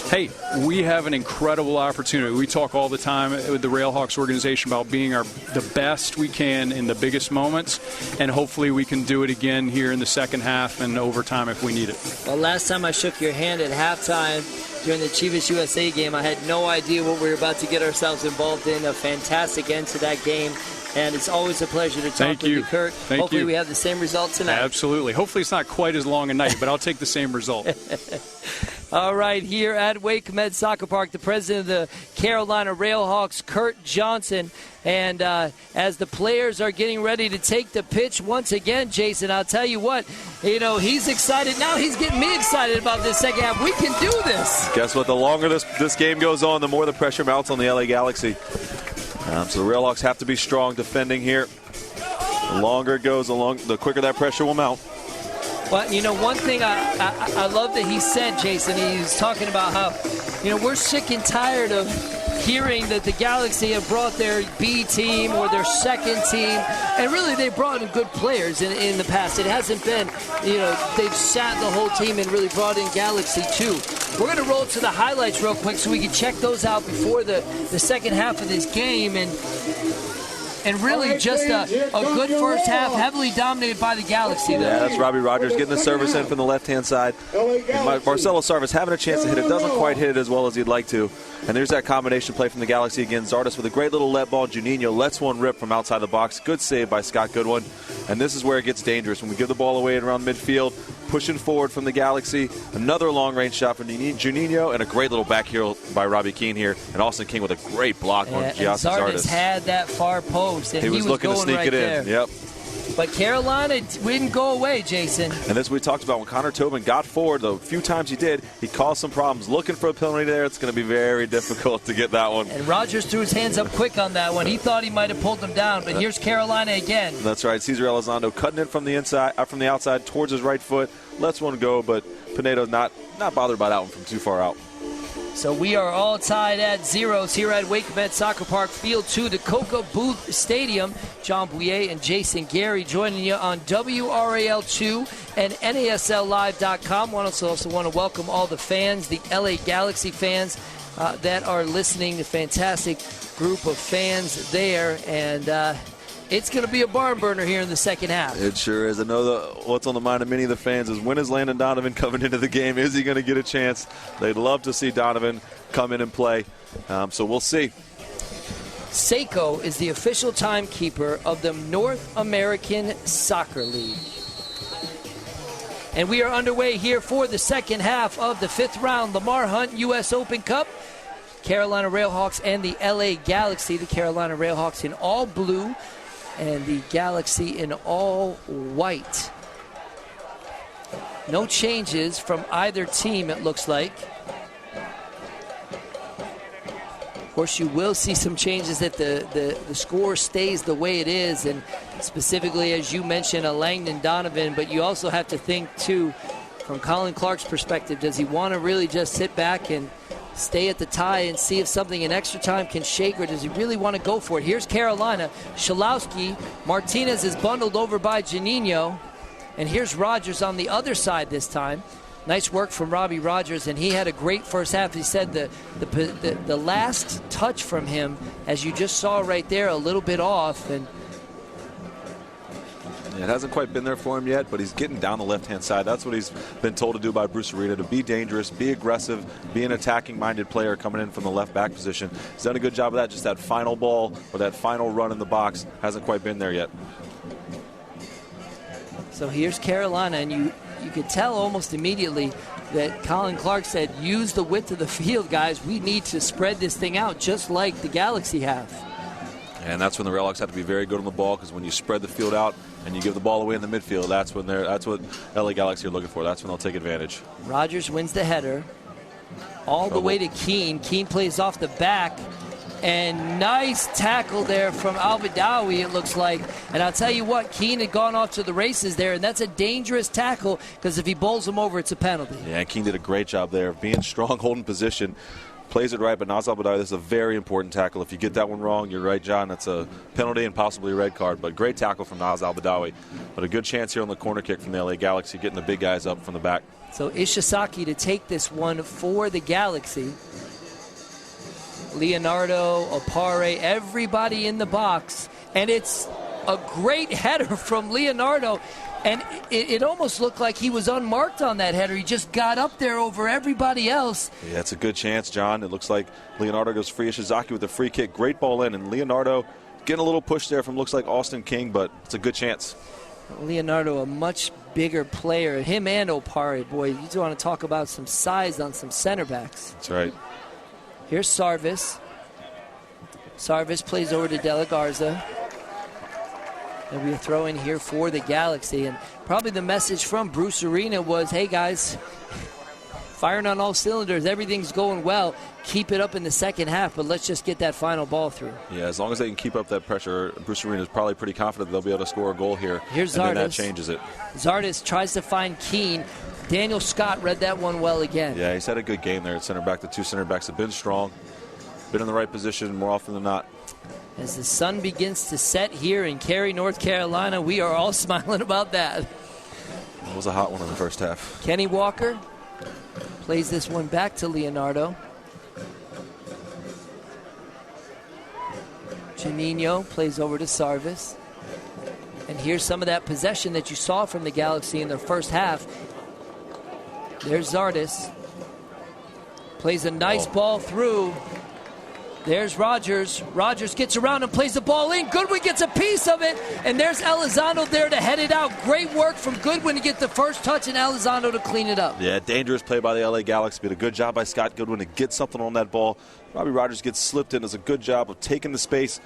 hey, we have an incredible opportunity. We talk all the time with the Railhawks organization about being the best we can in the biggest moments, and hopefully we can do it again here in the second half and overtime if we need it. Well, last time I shook your hand at halftime during the Chivas USA game, I had no idea what we were about to get ourselves involved in. A fantastic end to that game. And it's always a pleasure to talk with you, Kurt. Hopefully we have the same result tonight. Absolutely. Hopefully it's not quite as long a night, but I'll take the same result. All right, here at Wake Med Soccer Park, the president of the Carolina Railhawks, Kurt Johnson. And as the players are getting ready to take the pitch once again, Jason, I'll tell you what, he's excited. Now he's getting me excited about this second half. We can do this. Guess what? The longer this game goes on, the more the pressure mounts on the LA Galaxy. So the Railhawks have to be strong defending here. The longer it goes along, the quicker that pressure will mount. Well, one thing I love that he said, Jason, he's talking about how, we're sick and tired of hearing that the Galaxy have brought their B team or their second team, and really they brought in good players in the past. It hasn't been, they've sat the whole team and really brought in Galaxy too. We're going to roll to the highlights real quick so we can check those out before the second half of this game. And really just a good first half, heavily dominated by the Galaxy. Though. Yeah, that's Robbie Rogers getting the service in from the left-hand side. Marcelo Sarvis having a chance to hit it. Doesn't quite hit it as well as he'd like to. And there's that combination play from the Galaxy again. Zardes with a great little let ball. Juninho lets one rip from outside the box. Good save by Scott Goodwin. And this is where it gets dangerous. When we give the ball away around midfield, pushing forward from the Galaxy. Another long-range shot from Juninho, and a great little back heel by Robbie Keane here. And Austin King with a great block on Giassi Zardes. Had that far post, and he was looking to sneak right it in. There. Yep. But Carolina didn't go away, Jason. And this we talked about when Connor Tobin got forward. The few times he did, he caused some problems. Looking for a penalty there, it's going to be very difficult to get that one. And Rogers threw his hands up quick on that one. He thought he might have pulled them down, but here's Carolina again. That's right. Cesar Elizondo cutting it from the inside, from the outside towards his right foot. Lets one go, but Pinedo's not bothered by that one from too far out. So we are all tied at zeros here at Wake Med Soccer Park, Field 2, the Coca Booth Stadium. John Bouyer and Jason Gary joining you on WRAL2 and NASLLive.com. I also want to welcome all the fans, the LA Galaxy fans that are listening, the fantastic group of fans there. And it's going to be a barn burner here in the second half. It sure is. I know what's on the mind of many of the fans is when is Landon Donovan coming into the game? Is he going to get a chance? They'd love to see Donovan come in and play. So we'll see. Seiko is the official timekeeper of the North American Soccer League. And we are underway here for the second half of the fifth round Lamar Hunt U.S. Open Cup. Carolina Railhawks and the LA Galaxy. The Carolina Railhawks in all blue and the Galaxy in all white. No changes from either team, it looks like. Of course, you will see some changes if the score stays the way it is, and specifically, as you mentioned, a Langdon Donovan, but you also have to think, too, from Colin Clark's perspective, does he want to really just sit back and stay at the tie and see if something in extra time can shake, or does he really want to go for it? Here's Carolina. Schalowski. Martinez is bundled over by Janino. And here's Rogers on the other side this time. Nice work from Robbie Rogers, and he had a great first half. He said the last touch from him, as you just saw right there, a little bit off. And it hasn't quite been there for him yet, but he's getting down the left-hand side. That's what he's been told to do by Bruce Arena, to be dangerous, be aggressive, be an attacking-minded player coming in from the left back position. He's done a good job of that. Just that final ball or that final run in the box hasn't quite been there yet. so here's Carolina, and you could tell almost immediately that Colin Clark said, use the width of the field, guys. We need to spread this thing out just like the Galaxy have. And that's when the Railhawks have to be very good on the ball, because when you spread the field out and you give the ball away in the midfield, that's what LA Galaxy are looking for. That's when they'll take advantage. Rogers wins the header all the way to Keane. Keane plays off the back, and nice tackle there from Al-Badawi, it looks like. And I'll tell you what, Keane had gone off to the races there, and that's a dangerous tackle, because if he bowls him over, it's a penalty. Yeah, Keane did a great job there of being strong, holding position. Plays it right, but Naz Al-Badawi, this is a very important tackle. If you get that one wrong, you're right, John, that's a penalty and possibly a red card. But great tackle from Naz Al-Badawi. But a good chance here on the corner kick from the LA Galaxy, getting the big guys up from the back. So Ishizaki to take this one for the Galaxy. Leonardo, Opare, everybody in the box. And it's a great header from Leonardo. And it almost looked like he was unmarked on that header. He just got up there over everybody else. Yeah, it's a good chance, John. It looks like Leonardo goes free. Ishizaki with a free kick. Great ball in. And Leonardo getting a little push there from looks like Austin King, but it's a good chance. Leonardo, a much bigger player. Him and Opare, boy, you do want to talk about some size on some center backs. That's right. Here's Sarvis. Sarvis plays over to De La Garza. And we throw in here for the Galaxy. And probably the message from Bruce Arena was, hey, guys, firing on all cylinders. Everything's going well. Keep it up in the second half, but let's just get that final ball through. Yeah, as long as they can keep up that pressure, Bruce Arena is probably pretty confident they'll be able to score a goal here. Here's and Zardes. then that changes it. Zardes tries to find Keane. Daniel Scott read that one well again. Yeah, he's had a good game there at center back. The two center backs have been strong, been in the right position more often than not. As the sun begins to set here in Cary, North Carolina, we are all smiling about that. It was a hot one in the first half. Kenny Walker plays this one back to Leonardo. Janino plays over to Sarvis. And here's some of that possession that you saw from the Galaxy in their first half. There's Zardes. Plays a nice ball through. There's Rogers. Rogers gets around and plays the ball in. Goodwin gets a piece of it. And there's Elizondo there to head it out. Great work from Goodwin to get the first touch and Elizondo to clean it up. Yeah, dangerous play by the LA Galaxy. But a good job by Scott Goodwin to get something on that ball. Robbie Rogers gets slipped in. Does a good job of taking the space.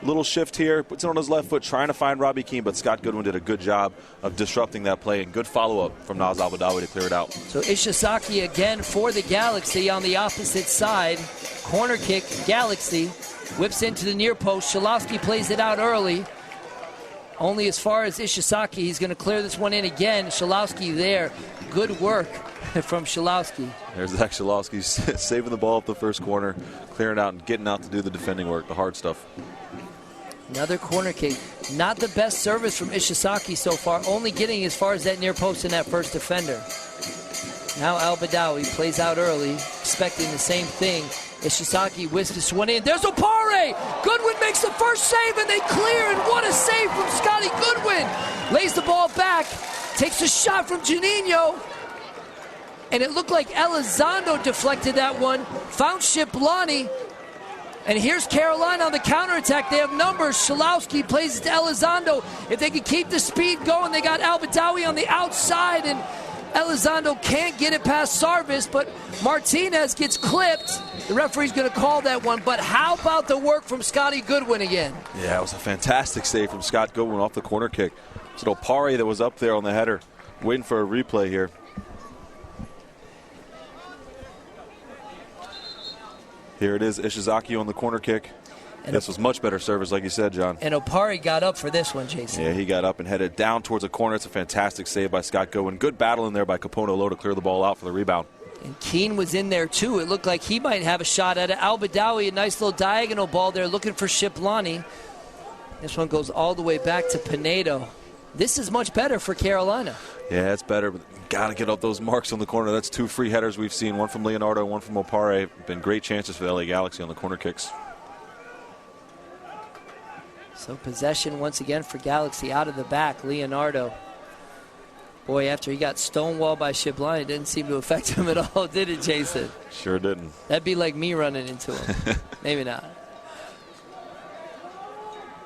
Little shift here. Puts it on his left foot, trying to find Robbie Keane. But Scott Goodwin did a good job of disrupting that play. And good follow-up from Naz Al-Badawi to clear it out. So Ishizaki again for the Galaxy on the opposite side. Corner kick, Galaxy. Whips into the near post. Schalowski plays it out early. Only as far as Ishizaki. He's going to clear this one in again. Schalowski there. Good work from Schalowski. There's Zach Schalowski saving the ball up the first corner, clearing out and getting out to do the defending work, the hard stuff. Another corner kick. Not the best service from Ishizaki so far, only getting as far as that near post in that first defender. Now Al-Badawi plays out early, expecting the same thing. Ishizaki whisks this one in. There's Opare! Goodwin makes the first save, and they clear, and what a save from Scotty Goodwin! Lays the ball back, takes a shot from Janino, and it looked like Elizondo deflected that one. Found Shiplani. And here's Carolina on the counterattack. They have numbers. Schalowski plays it to Elizondo. If they can keep the speed going, they got Al-Badawi on the outside, and Elizondo can't get it past Sarvis, but Martinez gets clipped. The referee's going to call that one, but how about the work from Scotty Goodwin again? Yeah, it was a fantastic save from Scott Goodwin off the corner kick. It's an Opare that was up there on the header, waiting for a replay here. Here it is, Ishizaki on the corner kick. And this was much better service, like you said, John. And Opari got up for this one, Jason. Yeah, he got up and headed down towards the corner. It's a fantastic save by Scott Goodwin. Good battle in there by Capono Low to clear the ball out for the rebound. And Keene was in there, too. It looked like he might have a shot at it. Al-Badawi, a nice little diagonal ball there, looking for Shiplani. This one goes all the way back to Pinedo. This is much better for Carolina. Yeah, it's better, but got to get up those marks on the corner. That's 2 free headers we've seen, one from Leonardo, one from Opare. Been great chances for the LA Galaxy on the corner kicks. So possession once again for Galaxy out of the back. Leonardo. Boy, after he got stonewalled by Shiplani, it didn't seem to affect him at all, did it, Jason? Sure didn't. That'd be like me running into him. Maybe not.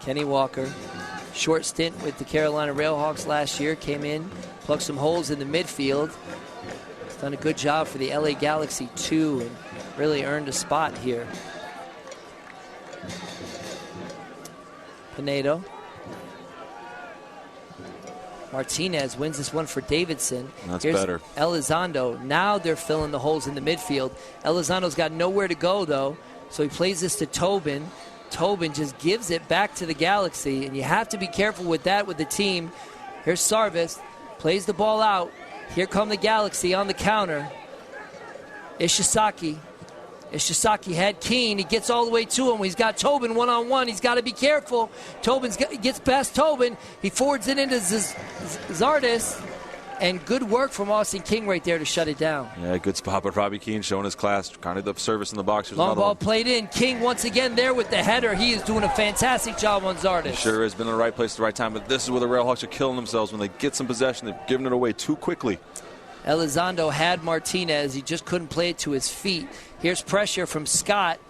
Kenny Walker, short stint with the Carolina Railhawks last year, came in, plugged some holes in the midfield. He's done a good job for the LA Galaxy, too, and really earned a spot here. Pinedo. Martinez wins this one for Davidson. That's Here's better. Elizondo. Now they're filling the holes in the midfield. Elizondo's got nowhere to go, though, so he plays this to Tobin. Tobin just gives it back to the Galaxy, and you have to be careful with that with the team. Here's Sarvis, plays the ball out. Here come the Galaxy on the counter. Ishizaki had Keene. He gets all the way to him. He's got Tobin one-on-one. He's got to be careful. Tobin gets past Tobin. He forwards it into Zardis. And good work from Austin King right there to shut it down. Yeah, good spot by Robbie Keene, showing his class. Kind of the service in the box. There's long ball played in. King once again there with the header. He is doing a fantastic job on Zardis. He sure has been in the right place at the right time. But this is where the Railhawks are killing themselves. When they get some possession, they're giving it away too quickly. Elizondo had Martinez. He just couldn't play it to his feet. Here's pressure from Scott.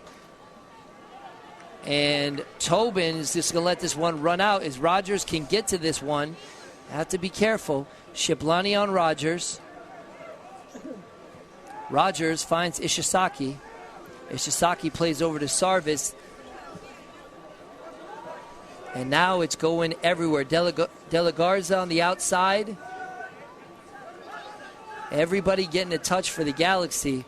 And Tobin is just going to let this one run out as Rogers can get to this one. Have to be careful. Shiplani on Rogers. Rogers finds Ishizaki. Ishizaki plays over to Sarvis. And now it's going everywhere. De La Garza on the outside. Everybody getting a touch for the Galaxy.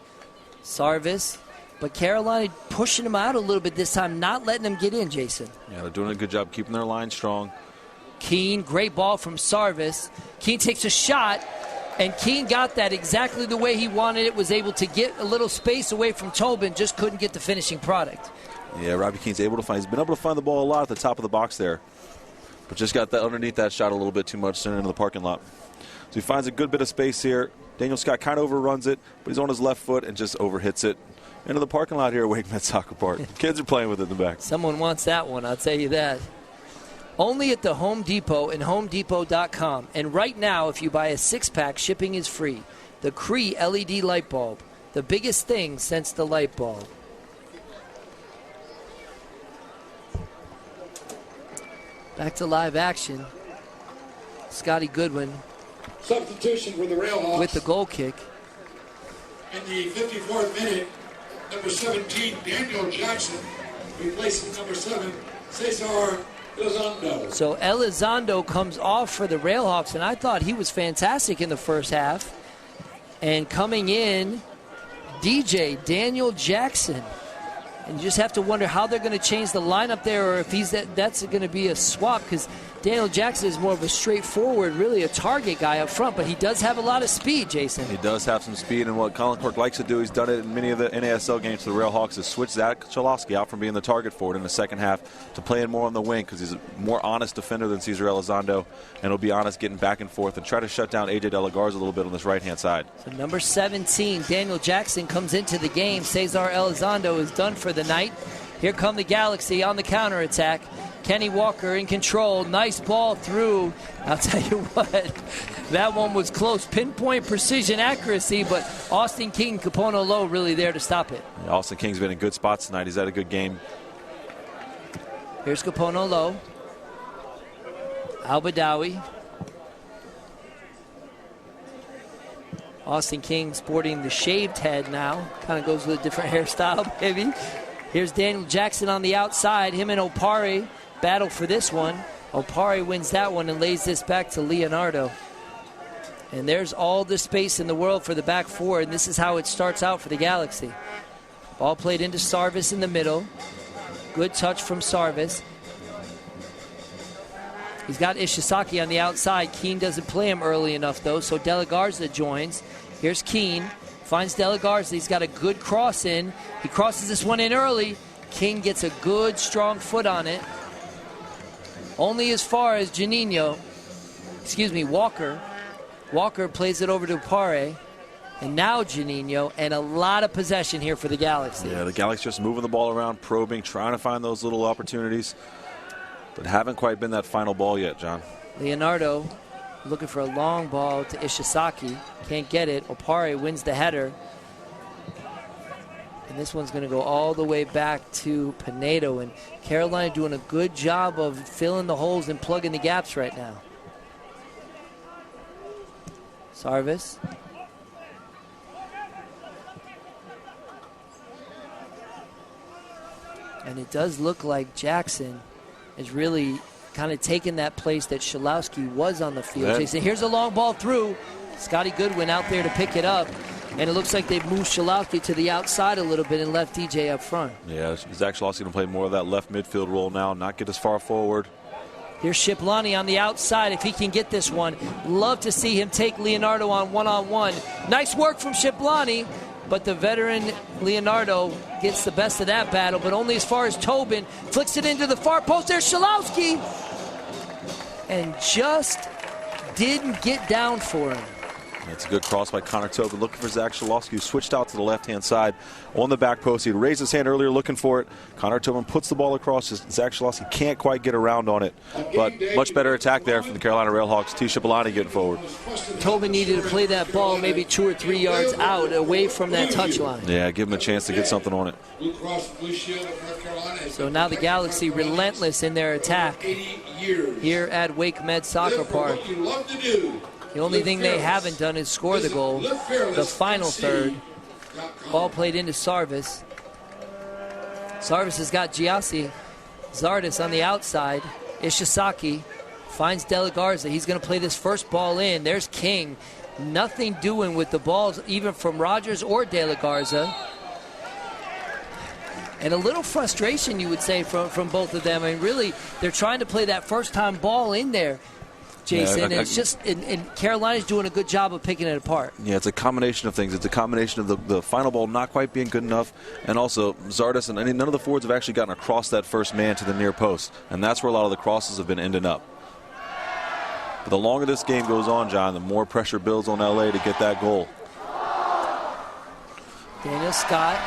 Sarvis. But Carolina pushing him out a little bit this time, not letting him get in, Jason. Yeah, they're doing a good job keeping their line strong. Keene, great ball from Sarvis. Keene takes a shot, and Keene got that exactly the way he wanted it, was able to get a little space away from Tobin, just couldn't get the finishing product. Yeah, Robbie Keane's able to find, he's been able to find the ball a lot at the top of the box there, but just got that underneath that shot a little bit too much, sent into the parking lot. So he finds a good bit of space here. Daniel Scott kind of overruns it, but he's on his left foot and just overhits it into the parking lot here at Wake Med Soccer Park. Kids are playing with it in the back. Someone wants that one, I'll tell you that. Only at the Home Depot and HomeDepot.com. And right now, if you buy a 6-pack, shipping is free. The Cree LED light bulb, the biggest thing since the light bulb. Back to live action. Scotty Goodwin. Substitution for the Railhawks. With the goal kick. In the 54th minute, number 17, Daniel Jackson, replacing number 7, Cesar Elizondo. So Elizondo comes off for the Railhawks, and I thought he was fantastic in the first half. And coming in, DJ Daniel Jackson. And you just have to wonder how they're going to change the lineup there, or if that's going to be a swap, because Daniel Jackson is more of a straightforward, really a target guy up front, but he does have a lot of speed, Jason. He does have some speed, and what Colin Quirk likes to do, he's done it in many of the NASL games for the Railhawks, is switch Zach Chalosky out from being the target forward in the second half to playing more on the wing, because he's a more honest defender than Cesar Elizondo, and he'll be honest getting back and forth and try to shut down AJ De La Garza a little bit on this right-hand side. So number 17, Daniel Jackson, comes into the game. Cesar Elizondo is done for the night. Here come the Galaxy on the counterattack. Kenny Walker in control. Nice ball through. I'll tell you what, that one was close. Pinpoint precision accuracy, but Austin King, Capono Low really there to stop it. Yeah, Austin King's been in good spots tonight. He's had a good game. Here's Capono Low. Al-Badawi. Austin King sporting the shaved head now. Kind of goes with a different hairstyle, maybe. Here's Daniel Jackson on the outside. Him and Opari battle for this one. Opari wins that one and lays this back to Leonardo. And there's all the space in the world for the back four, and this is how it starts out for the Galaxy. Ball played into Sarvis in the middle. Good touch from Sarvis. He's got Ishizaki on the outside. Keene doesn't play him early enough, though, so De La Garza joins. Here's Keene. Finds De La Garza. He's got a good cross in. He crosses this one in early. King gets a good, strong foot on it. Only as far as Walker. Walker plays it over to Pare. And now Juninho, and a lot of possession here for the Galaxy. Yeah, the Galaxy just moving the ball around, probing, trying to find those little opportunities, but haven't quite been that final ball yet, John. Leonardo looking for a long ball to Ishizaki. Can't get it. Opare wins the header. And this one's going to go all the way back to Pinedo. And Carolina doing a good job of filling the holes and plugging the gaps right now. Sarvis. And it does look like Jackson is really kind of taking that place that Shalowski was on the field. Jason, here's a long ball through. Scotty Goodwin out there to pick it up. And it looks like they've moved Shalowski to the outside a little bit and left DJ up front. Yeah, Zach Shalowski going to play more of that left midfield role now, not get as far forward. Here's Shiplani on the outside if he can get this one. Love to see him take Leonardo on one-on-one. Nice work from Shiplani. But the veteran Leonardo gets the best of that battle, but only as far as Tobin. Flicks it into the far post. There's Shalowski. And just didn't get down for him. That's a good cross by Connor Tobin, looking for Zach Shalowski, who switched out to the left-hand side on the back post. He raised his hand earlier looking for it. Connor Tobin puts the ball across. Zach Shalowski can't quite get around on it. But much better attack there from the Carolina Railhawks. T. Shiplani getting forward. Tobin needed to play that ball maybe 2 or 3 yards out, away from that touchline. Yeah, give him a chance to get something on it. So now the Galaxy relentless in their attack here at Wake Med Soccer Park. The only thing they haven't done is score the goal. The final third. Ball played into Sarvis. Sarvis has got Giassi. Zardis on the outside. Ishizaki finds De La Garza. He's going to play this first ball in. There's King. Nothing doing with the balls, even from Rogers or De La Garza. And a little frustration, you would say, from both of them. I mean, really, they're trying to play that first-time ball in there, Jason, and it's just, and Carolina's doing a good job of picking it apart. Yeah, it's a combination of things. It's a combination of the final ball not quite being good enough, and also Zardis and none of the forwards have actually gotten across that first man to the near post, and that's where a lot of the crosses have been ending up. But the longer this game goes on, John, the more pressure builds on LA to get that goal. Daniel Scott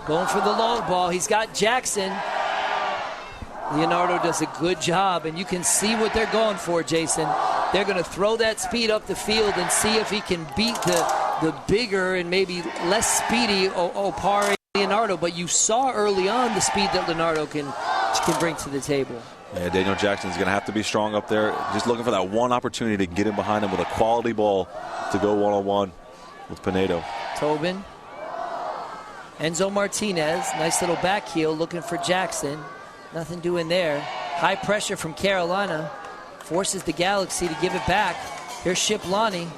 going for the long ball. He's got Jackson. Leonardo does a good job, and you can see what they're going for, Jason. They're going to throw that speed up the field and see if he can beat the bigger and maybe less speedy Opare Leonardo. But you saw early on the speed that Leonardo can bring to the table. Yeah, Daniel Jackson's going to have to be strong up there. Just looking for that one opportunity to get in behind him with a quality ball to go one-on-one with Pinedo. Tobin. Enzo Martinez, nice little back heel looking for Jackson. Nothing doing there. High pressure from Carolina. Forces the Galaxy to give it back. Here's Shiplani.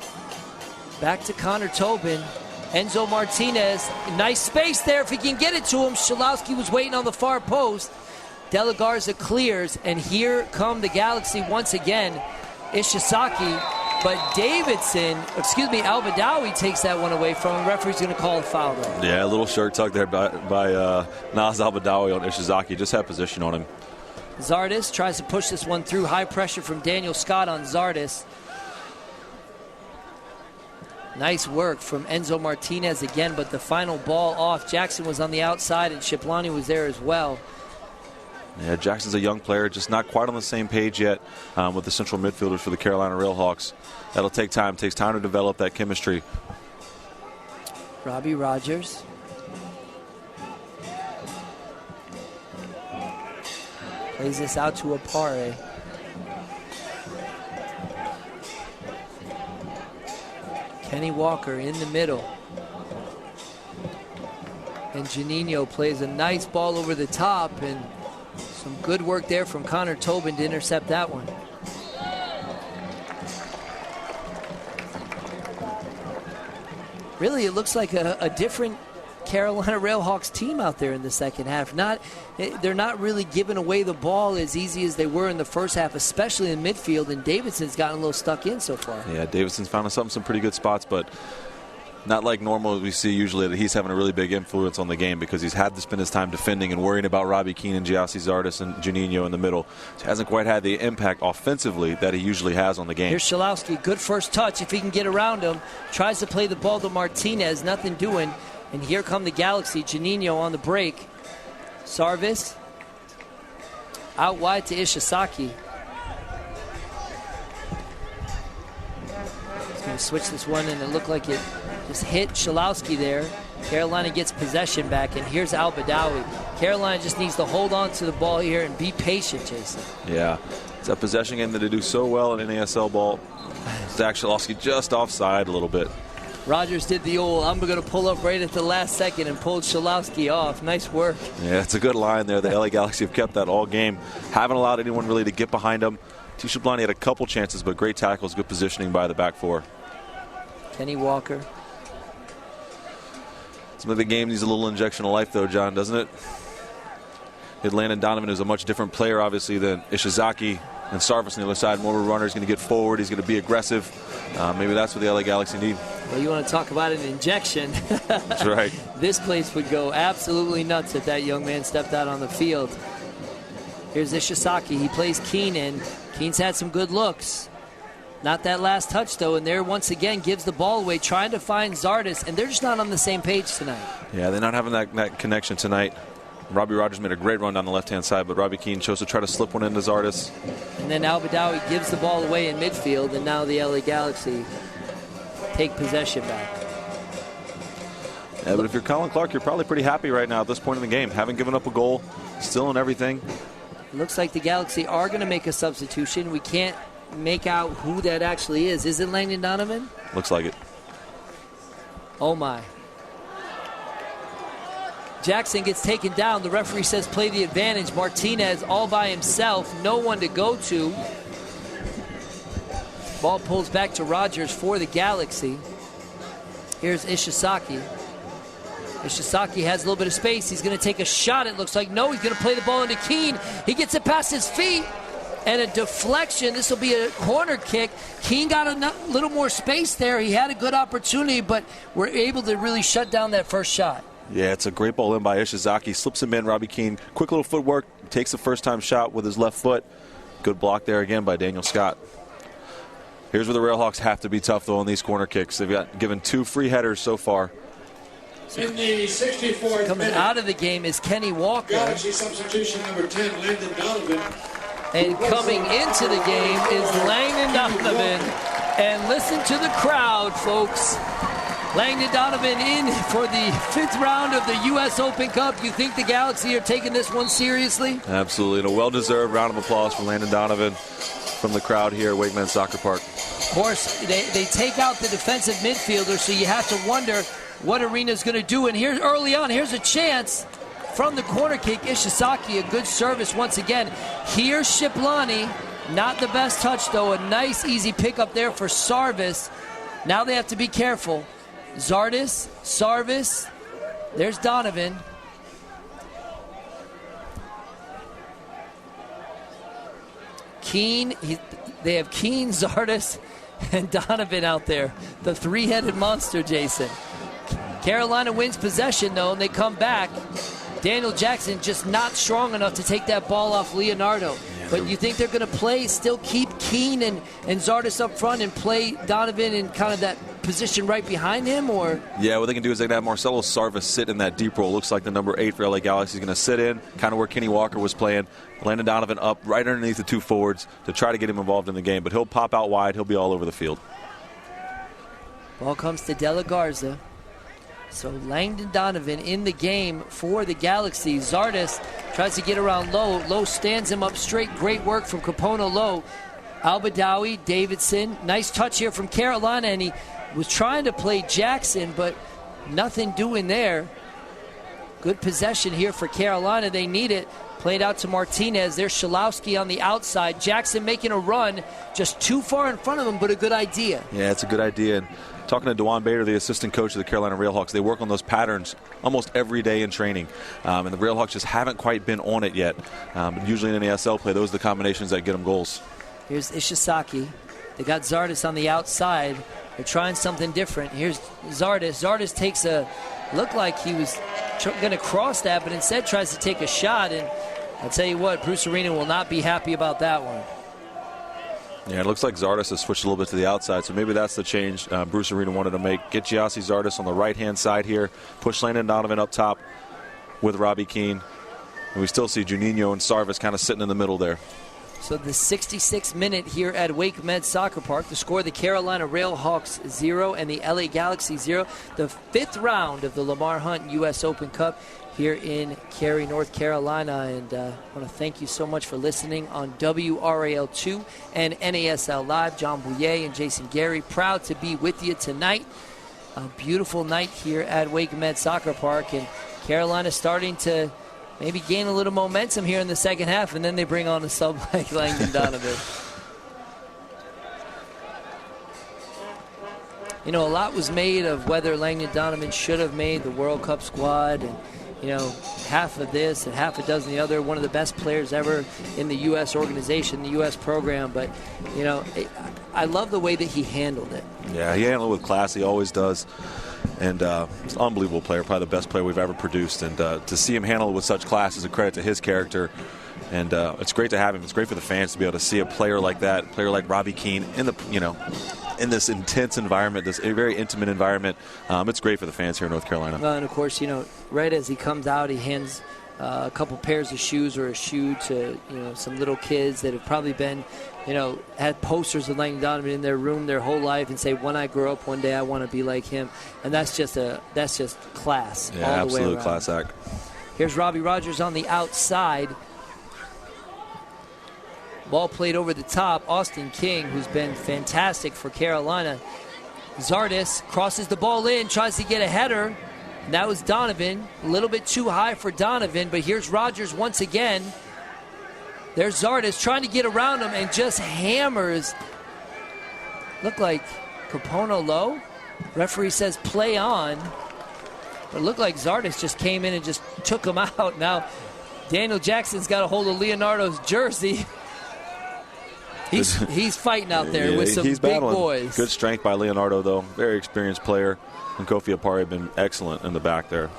Back to Connor Tobin. Enzo Martinez. Nice space there if he can get it to him. Shalowski was waiting on the far post. De La Garza clears, and here come the Galaxy once again. Ishizaki. But Al-Badawi takes that one away from him. Referee's going to call a foul, though. Yeah, a little shirt tug there by Naz Al-Badawi on Ishizaki. Just had position on him. Zardis tries to push this one through. High pressure from Daniel Scott on Zardis. Nice work from Enzo Martinez again, but the final ball off. Jackson was on the outside, and Shiplani was there as well. Yeah, Jackson's a young player, just not quite on the same page yet with the central midfielders for the Carolina Railhawks. That'll take time. It takes time to develop that chemistry. Robbie Rogers. Plays this out to Opare. Kenny Walker in the middle. And Juninho plays a nice ball over the top, and some good work there from Connor Tobin to intercept that one. Really, it looks like a different Carolina Railhawks team out there in the second half. They're not really giving away the ball as easy as they were in the first half, especially in midfield, and Davidson's gotten a little stuck in so far. Yeah, Davidson's found some pretty good spots, but not like normal we see usually that he's having a really big influence on the game because he's had to spend his time defending and worrying about Robbie Keane and Giassi Zardes and Juninho in the middle. He hasn't quite had the impact offensively that he usually has on the game. Here's Schalowski, good first touch if he can get around him. Tries to play the ball to Martinez, nothing doing. And here come the Galaxy, Juninho on the break. Sarvis out wide to Ishizaki. He's going to switch this one, and it looked like it just hit Schalowski there. Carolina gets possession back, and here's Al-Badawi. Carolina just needs to hold on to the ball here and be patient, Jason. Yeah, it's a possession game that they do so well in NASL ball. Zach Schalowski just offside a little bit. Rogers did the old, I'm going to pull up right at the last second, and pulled Schalowski off. Nice work. Yeah, it's a good line there. The LA Galaxy have kept that all game. Haven't allowed anyone really to get behind them. T. Shablani had a couple chances, but great tackles, good positioning by the back four. Kenny Walker. Some of the game needs a little injection of life, though, John, doesn't it? Landon Donovan is a much different player, obviously, than Ishizaki and Sarvis on the other side. More of a runner. He's going to get forward. He's going to be aggressive. Maybe that's what the LA Galaxy need. Well, you want to talk about an injection. That's right. This place would go absolutely nuts if that young man stepped out on the field. Here's Ishizaki. He plays Keane in. Keane's had some good looks. Not that last touch, though, and there once again gives the ball away, trying to find Zardes, and they're just not on the same page tonight. Yeah, they're not having that connection tonight. Robbie Rogers made a great run down the left-hand side, but Robbie Keane chose to try to slip one into Zardes. And then Al-Badawi gives the ball away in midfield, and now the LA Galaxy take possession back. Yeah, but if you're Colin Clark, you're probably pretty happy right now at this point in the game. Haven't given up a goal, still in everything. Looks like the Galaxy are going to make a substitution. We can't make out who that actually is. Is it Langdon Donovan? Looks like it. Oh, my. Jackson gets taken down. The referee says play the advantage. Martinez all by himself. No one to go to. Ball pulls back to Rogers for the Galaxy. Here's Ishizaki. Ishizaki has a little bit of space. He's going to take a shot. It looks like no. He's going to play the ball into Keane. He gets it past his feet. And a deflection. This will be a corner kick. Keane got a little more space there. He had a good opportunity, but we're able to really shut down that first shot. Yeah, it's a great ball in by Ishizaki. Slips him in, Robbie Keane. Quick little footwork. Takes the first-time shot with his left foot. Good block there again by Daniel Scott. Here's where the Railhawks have to be tough, though, on these corner kicks. They've got given 2 free headers so far. In the 64th Coming minute, out of the game is Kenny Walker. Galaxy substitution number 10, Landon Donovan. And coming into the game is Langdon Donovan. And listen to the crowd, folks. Langdon Donovan in for the 5th round of the U.S. Open Cup. You think the Galaxy are taking this one seriously? Absolutely. And a well-deserved round of applause for Landon Donovan from the crowd here at Wake Men's Soccer Park. Of course, they take out the defensive midfielder, so you have to wonder what Arena's going to do. And here, early on, here's a chance from the corner kick. Ishizaki, a good service once again. Here's Shiplani. Not the best touch, though. A nice, easy pickup there for Sarvis. Now they have to be careful. Zardes, Sarvis. There's Donovan. Keane. They have Keane, Zardes, and Donovan out there. The 3-headed monster, Jason. Carolina wins possession, though, and they come back. Daniel Jackson just not strong enough to take that ball off Leonardo. But you think they're going to still keep Keane and Zardes up front and play Donovan in kind of that position right behind him? Or yeah, what they can do is they can have Marcelo Sarvis sit in that deep role. Looks like the number 8 for LA Galaxy is going to sit in, kind of where Kenny Walker was playing. Landon Donovan up right underneath the 2 forwards to try to get him involved in the game. But he'll pop out wide. He'll be all over the field. Ball comes to De La Garza. So Langdon Donovan in the game for the Galaxy. Zardes tries to get around Lowe. Lowe stands him up straight. Great work from Capono Lowe. Al-Badawi, Davidson. Nice touch here from Carolina, and he was trying to play Jackson, but nothing doing there. Good possession here for Carolina. They need it. Played out to Martinez. There's Shalowski on the outside. Jackson making a run, just too far in front of him, but a good idea. Yeah, it's a good idea. And talking to Dewan Bader, the assistant coach of the Carolina Railhawks, they work on those patterns almost every day in training. And the Railhawks just haven't quite been on it yet. But usually in NASL play, those are the combinations that get them goals. Here's Ishizaki. They got Zardes on the outside. They're trying something different. Here's Zardes. Zardes takes looked like he was going to cross that, but instead tries to take a shot. And I'll tell you what, Bruce Arena will not be happy about that one. Yeah, it looks like Zardes has switched a little bit to the outside, so maybe that's the change Bruce Arena wanted to make. Get Giassi Zardes on the right-hand side here, push Landon Donovan up top with Robbie Keane. And we still see Juninho and Sarvis kind of sitting in the middle there. So the 66th minute here at Wake Med Soccer Park. The score, the Carolina Railhawks 0 and the LA Galaxy 0. The 5th round of the Lamar Hunt U.S. Open Cup here in Cary, North Carolina. And I want to thank you so much for listening on WRAL2 and NASL Live. John Bouyer and Jason Gary, proud to be with you tonight. A beautiful night here at Wake Med Soccer Park. And Carolina starting to maybe gain a little momentum here in the second half, and then they bring on a sub like Langdon Donovan. You know, a lot was made of whether Langdon Donovan should have made the World Cup squad, and, you know, half of this and half a dozen the other. One of the best players ever in the U.S. organization, the U.S. program. But, you know, I love the way that he handled it. Yeah, he handled it with class. He always does. And he's an unbelievable player, probably the best player we've ever produced. And to see him handle it with such class is a credit to his character. And it's great to have him. It's great for the fans to be able to see a player like that, a player like Robbie Keane, in this intense environment, this very intimate environment. It's great for the fans here in North Carolina. Well, and of course, you know, right as he comes out, he hands a couple pairs of shoes or a shoe to, you know, some little kids that have probably been, you know, had posters of Langdon Donovan in their room their whole life and say, when I grow up one day, I want to be like him. And that's just class all the way around. Absolute class act. Here's Robbie Rogers on the outside. Ball played over the top. Austin King, who's been fantastic for Carolina. Zardes crosses the ball in, tries to get a header. And that was Donovan. A little bit too high for Donovan, but here's Rogers once again. There's Zardes trying to get around him and just hammers. Looked like Capono low. Referee says play on. But it looked like Zardes just came in and just took him out. Now Daniel Jackson's got a hold of Leonardo's jersey. He's fighting out there with some big boys. Good strength by Leonardo, though. Very experienced player. And Kofi Apari have been excellent in the back there.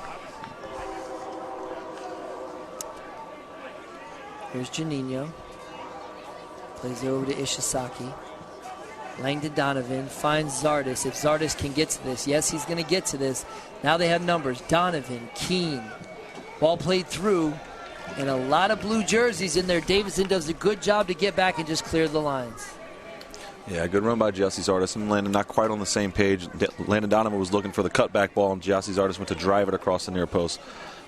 Here's Juninho. Plays it over to Ishizaki. Langdon Donovan finds Zardes. If Zardes can get to this, yes, he's going to get to this. Now they have numbers. Donovan, Keane. Ball played through. And a lot of blue jerseys in there. Davison does a good job to get back and just clear the lines. Yeah, good run by Giassi Zardes. And Landon not quite on the same page. Landon Donovan was looking for the cutback ball, and Giassi Zardes went to drive it across the near post.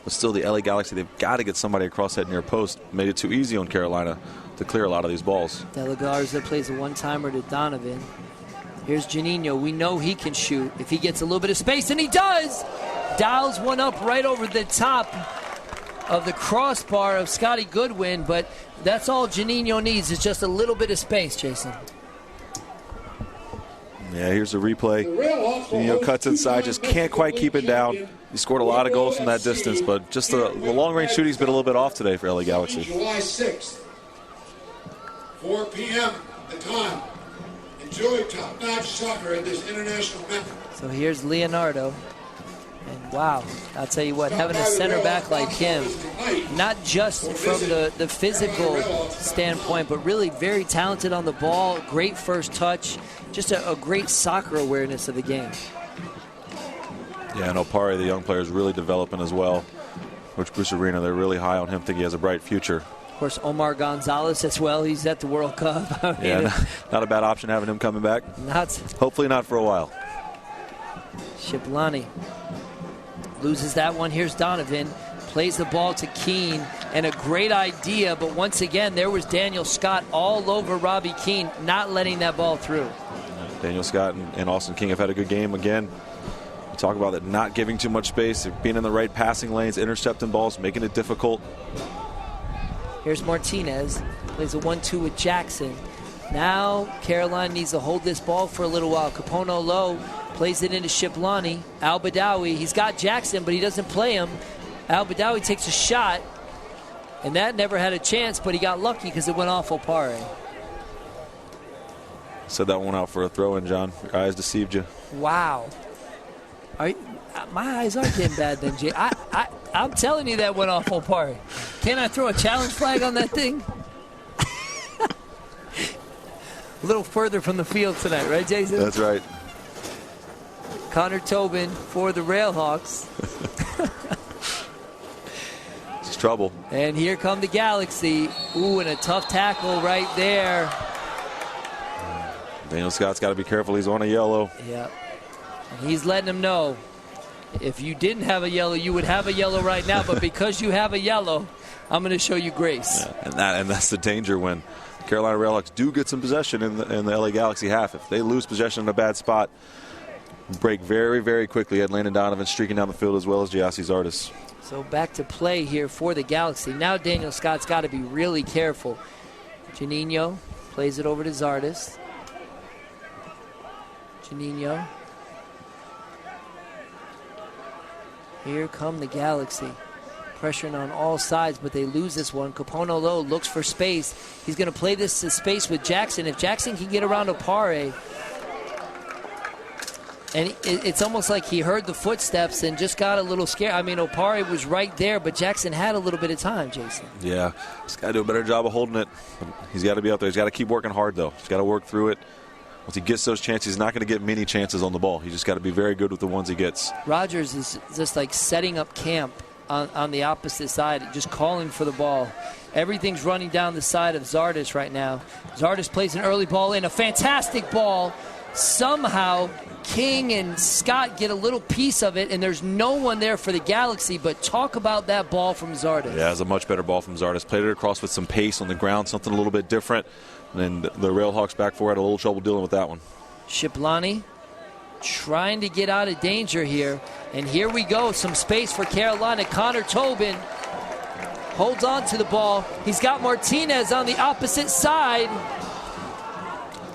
But still, the LA Galaxy, they've got to get somebody across that near post. Made it too easy on Carolina to clear a lot of these balls. De La Garza plays a one-timer to Donovan. Here's Juninho. We know he can shoot if he gets a little bit of space, and he does! Dials one up right over the top of the crossbar of Scotty Goodwin, but that's all Juninho needs is just a little bit of space, Jason. Yeah, here's a replay. Juninho cuts inside, just can't quite keep it down. He scored a lot of goals from that distance, but just the long-range shooting's been a little bit off today for LA Galaxy. July 6th, 4 p.m. the time. Enjoy top-notch soccer at this international event. So here's Leonardo. And wow, I'll tell you what, having a center back like him, not just from the physical standpoint, but really very talented on the ball, great first touch, just a great soccer awareness of the game. Yeah, and Opari, the young player, is really developing as well. Which Bruce Arena, they're really high on him, think he has a bright future. Of course, Omar Gonzalez as well. He's at the World Cup. Not a bad option having him coming back. Hopefully not for a while. Shiplani loses that one. Here's Donovan. Plays the ball to Keane. And a great idea, but once again, there was Daniel Scott all over Robbie Keane, not letting that ball through. Daniel Scott and Austin King have had a good game again. Talk about that, not giving too much space, being in the right passing lanes, intercepting balls, making it difficult. Here's Martinez, plays a 1-2 with Jackson. Now Carolina needs to hold this ball for a little while. Capono low, plays it into Shiplani. Al-Badawi, he's got Jackson, but he doesn't play him. Al-Badawi takes a shot, and that never had a chance, but he got lucky because it went off Opare. Said that one out for a throw-in, John. Your eyes deceived you. Wow. My eyes aren't getting bad then, Jay. I'm telling you that went off Opare. Can I throw a challenge flag on that thing? A little further from the field tonight, right, Jason? That's right. Connor Tobin for the Railhawks. It's trouble. And here come the Galaxy. Ooh, and a tough tackle right there. Daniel Scott's got to be careful. He's on a yellow. Yeah. And he's letting him know, if you didn't have a yellow, you would have a yellow right now. But because you have a yellow, I'm going to show you grace. Yeah, and that's the danger when Carolina Railhawks do get some possession in the LA Galaxy half. If they lose possession in a bad spot, break very, very quickly. Had Landon Donovan streaking down the field as well as Giassi Zardes. So back to play here for the Galaxy. Now Daniel Scott's got to be really careful. Juninho plays it over to Zardes. Juninho. Here come the Galaxy. Pressuring on all sides, but they lose this one. Capono low looks for space. He's going to play this to space with Jackson. If Jackson can get around Opare, and it's almost like he heard the footsteps and just got a little scared. I mean, Opare was right there, but Jackson had a little bit of time, Jason. Yeah, he's got to do a better job of holding it. He's got to be out there. He's got to keep working hard, though. He's got to work through it. Once he gets those chances, he's not going to get many chances on the ball. He's just got to be very good with the ones he gets. Rogers is just like setting up camp on the opposite side, just calling for the ball. Everything's running down the side of Zardes right now. Zardes plays an early ball in, a fantastic ball. Somehow, King and Scott get a little piece of it, and there's no one there for the Galaxy, but talk about that ball from Zardes. Yeah, it's a much better ball from Zardes. Played it across with some pace on the ground, something a little bit different. And the Railhawks back four had a little trouble dealing with that one. Shiplani trying to get out of danger here. And here we go, some space for Carolina. Connor Tobin holds on to the ball. He's got Martinez on the opposite side.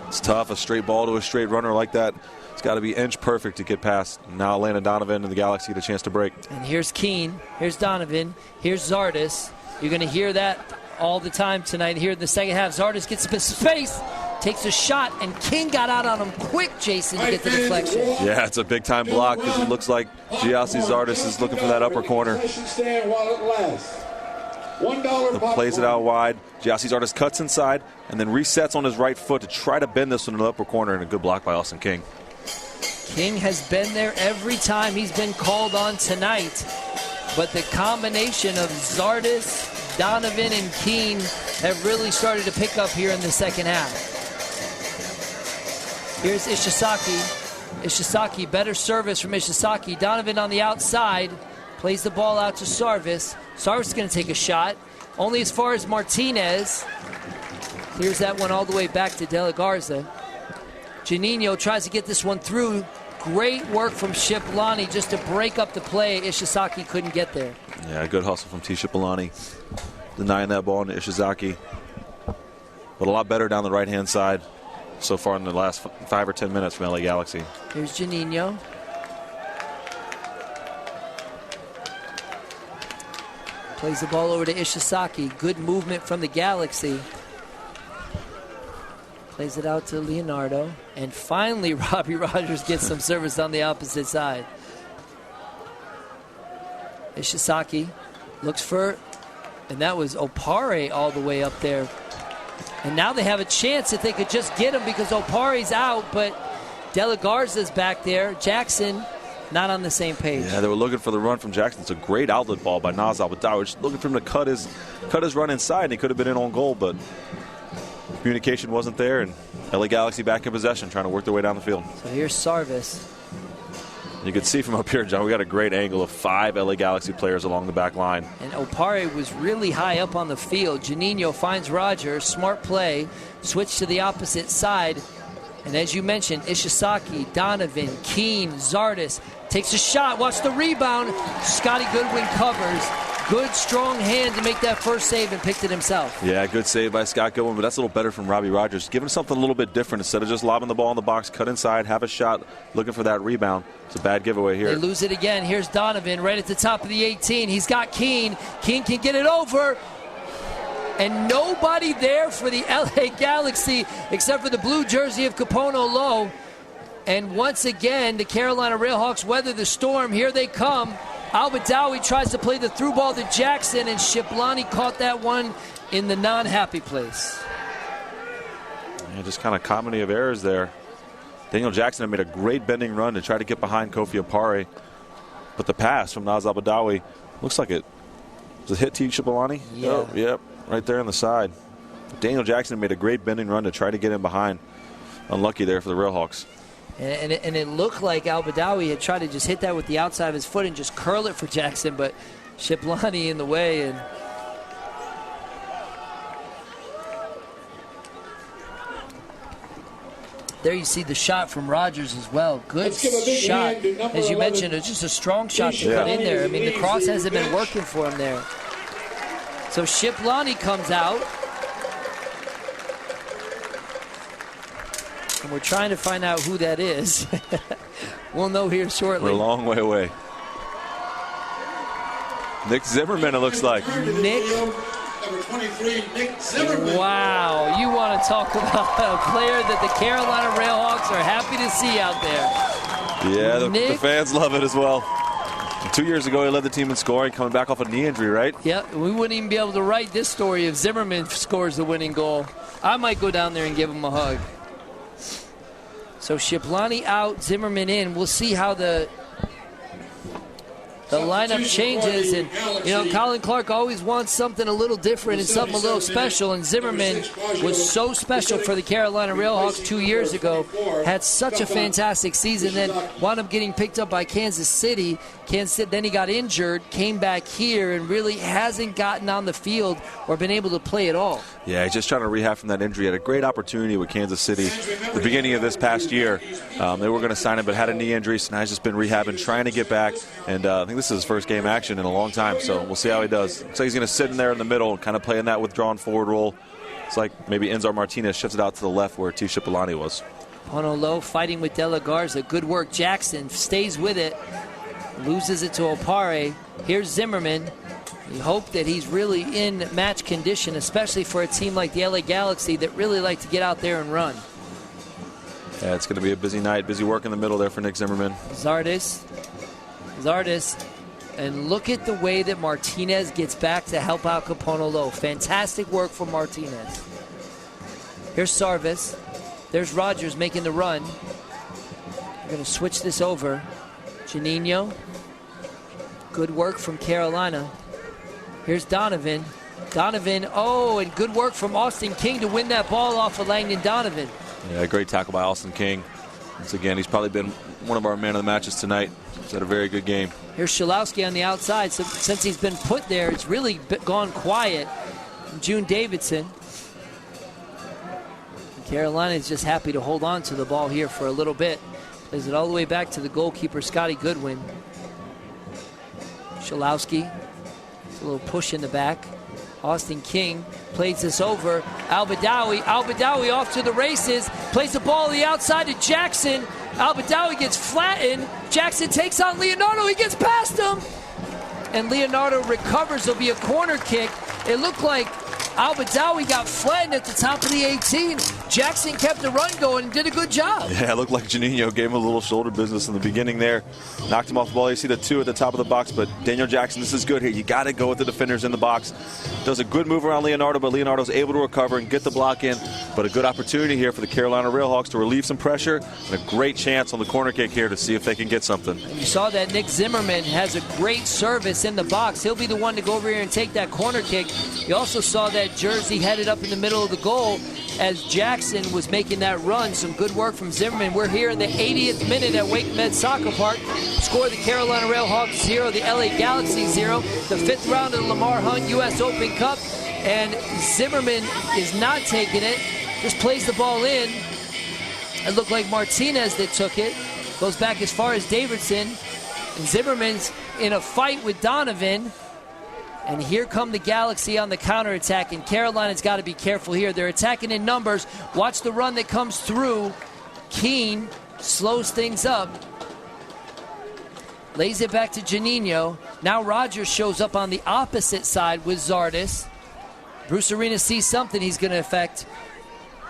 It's tough, a straight ball to a straight runner like that. It's got to be inch perfect to get past. Now Landon Donovan and the Galaxy get a chance to break. And here's Keene, here's Donovan, here's Zardes. You're going to hear that all the time tonight here in the second half. Zardes gets some space, takes a shot, and King got out on him quick, Jason, to get the deflection. Yeah, it's a big-time block because it looks like Giassi Zardes is looking for that upper corner. Plays it out wide. Giassi Zardes cuts inside and then resets on his right foot to try to bend this one in the upper corner, and a good block by Austin King. King has been there every time he's been called on tonight, but the combination of Zardes, Donovan, and Keene have really started to pick up here in the second half. Here's Ishizaki. Ishizaki, better service from Ishizaki. Donovan on the outside, plays the ball out to Sarvis. Sarvis is going to take a shot, only as far as Martinez. Clears that one all the way back to De La Garza. Juninho tries to get this one through. Great work from Shiplani just to break up the play. Ishizaki couldn't get there. Yeah, good hustle from T. Shiplani. Denying that ball to Ishizaki. But a lot better down the right-hand side so far in the last 5 or 10 minutes from LA Galaxy. Here's Juninho. Plays the ball over to Ishizaki. Good movement from the Galaxy. Plays it out to Leonardo. And finally, Robbie Rogers gets some service on the opposite side. Ishizaki looks for, and that was Opare all the way up there. And now they have a chance if they could just get him because Opare's out, but De La Garza's back there. Jackson not on the same page. Yeah, they were looking for the run from Jackson. It's a great outlet ball by Naz Al-Badawi. Just looking for him to cut his run inside, and he could have been in on goal, but communication wasn't there, and LA Galaxy back in possession, trying to work their way down the field. So here's Sarvis. You can see from up here, John, we got a great angle of 5 LA Galaxy players along the back line. And Opare was really high up on the field. Juninho finds Rogers. Smart play. Switch to the opposite side. And as you mentioned, Ishizaki, Donovan, Keene, Zardis takes a shot. Watch the rebound. Scotty Goodwin covers. Good, strong hand to make that first save and picked it himself. Yeah, good save by Scott Goodwin, but that's a little better from Robbie Rogers. Giving something a little bit different instead of just lobbing the ball in the box, cut inside, have a shot, looking for that rebound. It's a bad giveaway here. They lose it again. Here's Donovan right at the top of the 18. He's got Keene. Keene can get it over. And nobody there for the LA Galaxy except for the blue jersey of Capono Low. And once again, the Carolina Railhawks weather the storm. Here they come. Al-Badawi tries to play the through ball to Jackson, and Shiplani caught that one in the non-happy place. Yeah, just kind of comedy of errors there. Daniel Jackson had made a great bending run to try to get behind Kofi Apare. But the pass from Naz Al-Badawi looks like it was a hit to Shiplani. Yeah. Oh, yep, right there on the side. Daniel Jackson made a great bending run to try to get in behind. Unlucky there for the Railhawks. And it looked like Al-Badawi had tried to just hit that with the outside of his foot and just curl it for Jackson, but Shiplani in the way. And there you see the shot from Rogers as well. Good shot. As you mentioned, it's just a strong shot to put in there. I mean, the cross hasn't been working for him there. So Shiplani comes out. And we're trying to find out who that is. We'll know here shortly. We're a long way away. Nick Zimmerman, it looks like. Nick. Number 23, Nick Zimmerman. Wow, you want to talk about a player that the Carolina Railhawks are happy to see out there. Yeah, the fans love it as well. 2 years ago, he led the team in scoring, coming back off a knee injury, right? Yep, we wouldn't even be able to write this story if Zimmerman scores the winning goal. I might go down there and give him a hug. So Shiplani out, Zimmerman in. We'll see how the lineup changes. And, you know, Colin Clark always wants something a little different and something a little special. And Zimmerman was so special for the Carolina Railhawks 2 years ago. Had such a fantastic season. Then wound up getting picked up by Kansas City. Then he got injured, came back here, and really hasn't gotten on the field or been able to play at all. Yeah, he's just trying to rehab from that injury. Had a great opportunity with Kansas City at the beginning of this past year. They were going to sign him, but had a knee injury, so now he's just been rehabbing, trying to get back. And I think this is his first game action in a long time, so we'll see how he does. Looks like he's going to sit in there in the middle, kind of playing that withdrawn forward role. It's like maybe Enzar Martinez shifts it out to the left where T. Shiplani was. Honolo fighting with De La Garza. Good work. Jackson stays with it. Loses it to Opare. Here's Zimmerman. We hope that he's really in match condition, especially for a team like the LA Galaxy that really like to get out there and run. Yeah, it's going to be a busy night. Busy work in the middle there for Nick Zimmerman. Zardis. And look at the way that Martinez gets back to help out Capono Low. Fantastic work from Martinez. Here's Sarvis. There's Rogers making the run. We're going to switch this over. Janino. Good work from Carolina. Here's Donovan. And good work from Austin King to win that ball off of Langdon Donovan. Yeah, great tackle by Austin King. Once again, he's probably been one of our man of the matches tonight. He's had a very good game. Here's Shalowski on the outside. So since he's been put there, it's really gone quiet. June Davidson. Carolina is just happy to hold on to the ball here for a little bit. Plays it all the way back to the goalkeeper, Scotty Goodwin. Shalowski. A little push in the back. Austin King plays this over. Al-Badawi off to the races. Plays the ball on the outside to Jackson. Al-Badawi gets flattened. Jackson takes on Leonardo. He gets past him. And Leonardo recovers. There'll be a corner kick. It looked like Al-Badawi got flattened at the top of the 18. Jackson kept the run going and did a good job. Yeah, it looked like Janino gave him a little shoulder business in the beginning there. Knocked him off the ball. You see the two at the top of the box, but Daniel Jackson, this is good here. You got to go with the defenders in the box. Does a good move around Leonardo, but Leonardo's able to recover and get the block in. But a good opportunity here for the Carolina Railhawks to relieve some pressure and a great chance on the corner kick here to see if they can get something. And you saw that Nick Zimmerman has a great service in the box. He'll be the one to go over here and take that corner kick. You also saw that jersey headed up in the middle of the goal as Jackson was making that run. Some good work from Zimmerman. We're here in the 80th minute at Wake Med Soccer Park. Score the Carolina Railhawks 0, the LA Galaxy 0. The 5th round of the Lamar Hunt U.S. Open Cup. And Zimmerman is not taking it. Just plays the ball in. It looked like Martinez that took it. Goes back as far as Davidson. And Zimmerman's in a fight with Donovan. And here come the Galaxy on the counterattack. And Carolina's got to be careful here. They're attacking in numbers. Watch the run that comes through. Keene slows things up. Lays it back to Janino. Now Rogers shows up on the opposite side with Zardes. Bruce Arena sees something he's going to affect.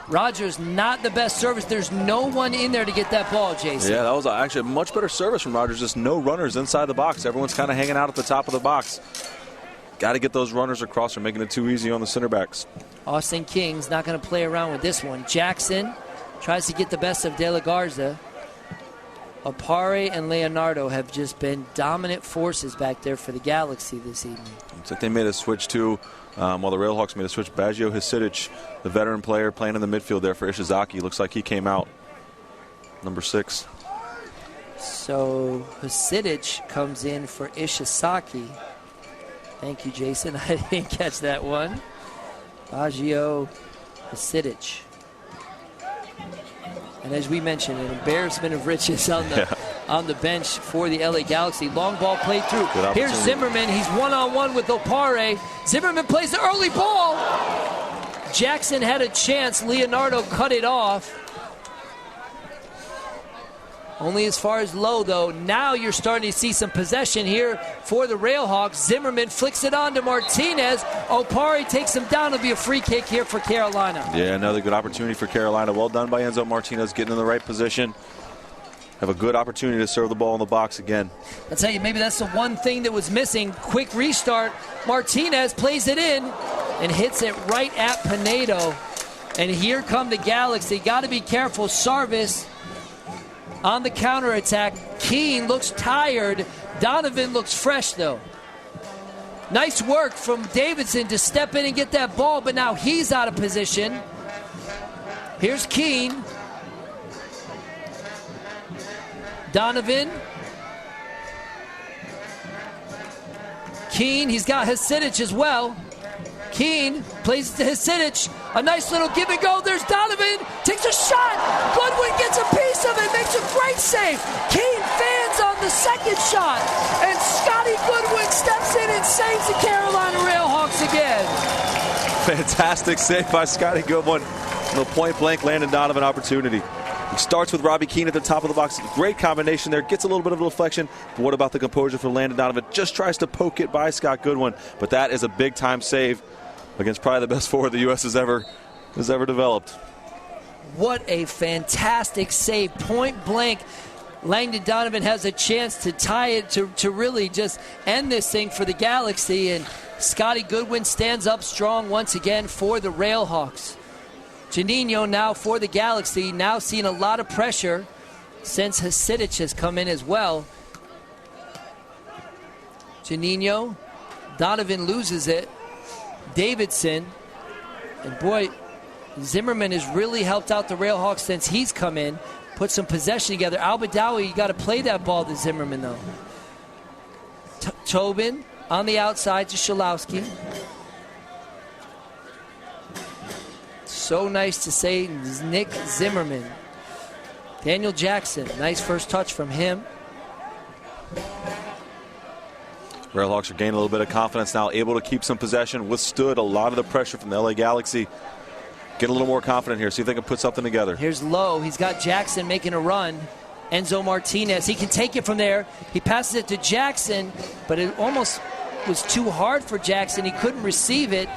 Rogers, not the best service. There's no one in there to get that ball, Jason. Yeah, that was actually a much better service from Rogers. Just no runners inside the box. Everyone's kind of hanging out at the top of the box. Got to get those runners across. They're making it too easy on the center backs. Austin King's not going to play around with this one. Jackson tries to get the best of De La Garza. Opare and Leonardo have just been dominant forces back there for the Galaxy this evening. Looks like they made a switch too. While the Railhawks made a switch, Baggio Hasidic, the veteran player playing in the midfield there for Ishizaki. Looks like he came out. Number 6. So Hasidic comes in for Ishizaki. Thank you, Jason. I didn't catch that one. Baggio Hasidic. And as we mentioned, an embarrassment of riches on the bench for the LA Galaxy. Long ball played through. Here's Zimmerman. He's one-on-one with Opare. Zimmerman plays the early ball. Jackson had a chance. Leonardo cut it off. Only as far as low, though. Now you're starting to see some possession here for the Railhawks. Zimmerman flicks it on to Martinez. Opare takes him down. It'll be a free kick here for Carolina. Yeah, another good opportunity for Carolina. Well done by Enzo Martinez, getting in the right position. Have a good opportunity to serve the ball in the box again. I'll tell you, maybe that's the one thing that was missing. Quick restart. Martinez plays it in and hits it right at Pinedo. And here come the Galaxy. Got to be careful. Sarvis on the counterattack. Keene looks tired. Donovan looks fresh, though. Nice work from Davidson to step in and get that ball, but now he's out of position. Here's Keene. Donovan. Keene, he's got Hasidic as well. Keene plays to Hasidic. A nice little give and go. There's Donovan. Takes a shot. Goodwin gets a piece of it. Makes a great save. Keene fans on the second shot. And Scotty Goodwin steps in and saves the Carolina Railhawks again. Fantastic save by Scotty Goodwin. The point-blank Landon Donovan opportunity. It starts with Robbie Keane at the top of the box. Great combination there. Gets a little bit of a deflection. But what about the composure for Landon Donovan? Just tries to poke it by Scott Goodwin. But that is a big-time save against probably the best forward the U.S. has ever developed. What a fantastic save. Point blank. Landon Donovan has a chance to tie it, to really just end this thing for the Galaxy. And Scotty Goodwin stands up strong once again for the Railhawks. Janino now for the Galaxy, now seeing a lot of pressure since Hasidic has come in as well. Janino, Donovan loses it. Davidson, and boy, Zimmerman has really helped out the Railhawks since he's come in, put some possession together. Al-Badawi, you got to play that ball to Zimmerman, though. Tobin on the outside to Shalowski. So nice to say Nick Zimmerman. Daniel Jackson, nice first touch from him. Railhawks are gaining a little bit of confidence now, able to keep some possession, withstood a lot of the pressure from the LA Galaxy. Get a little more confident here, see if they can put something together. Here's Lowe. He's got Jackson making a run. Enzo Martinez, he can take it from there. He passes it to Jackson, but it almost was too hard for Jackson. He couldn't receive it.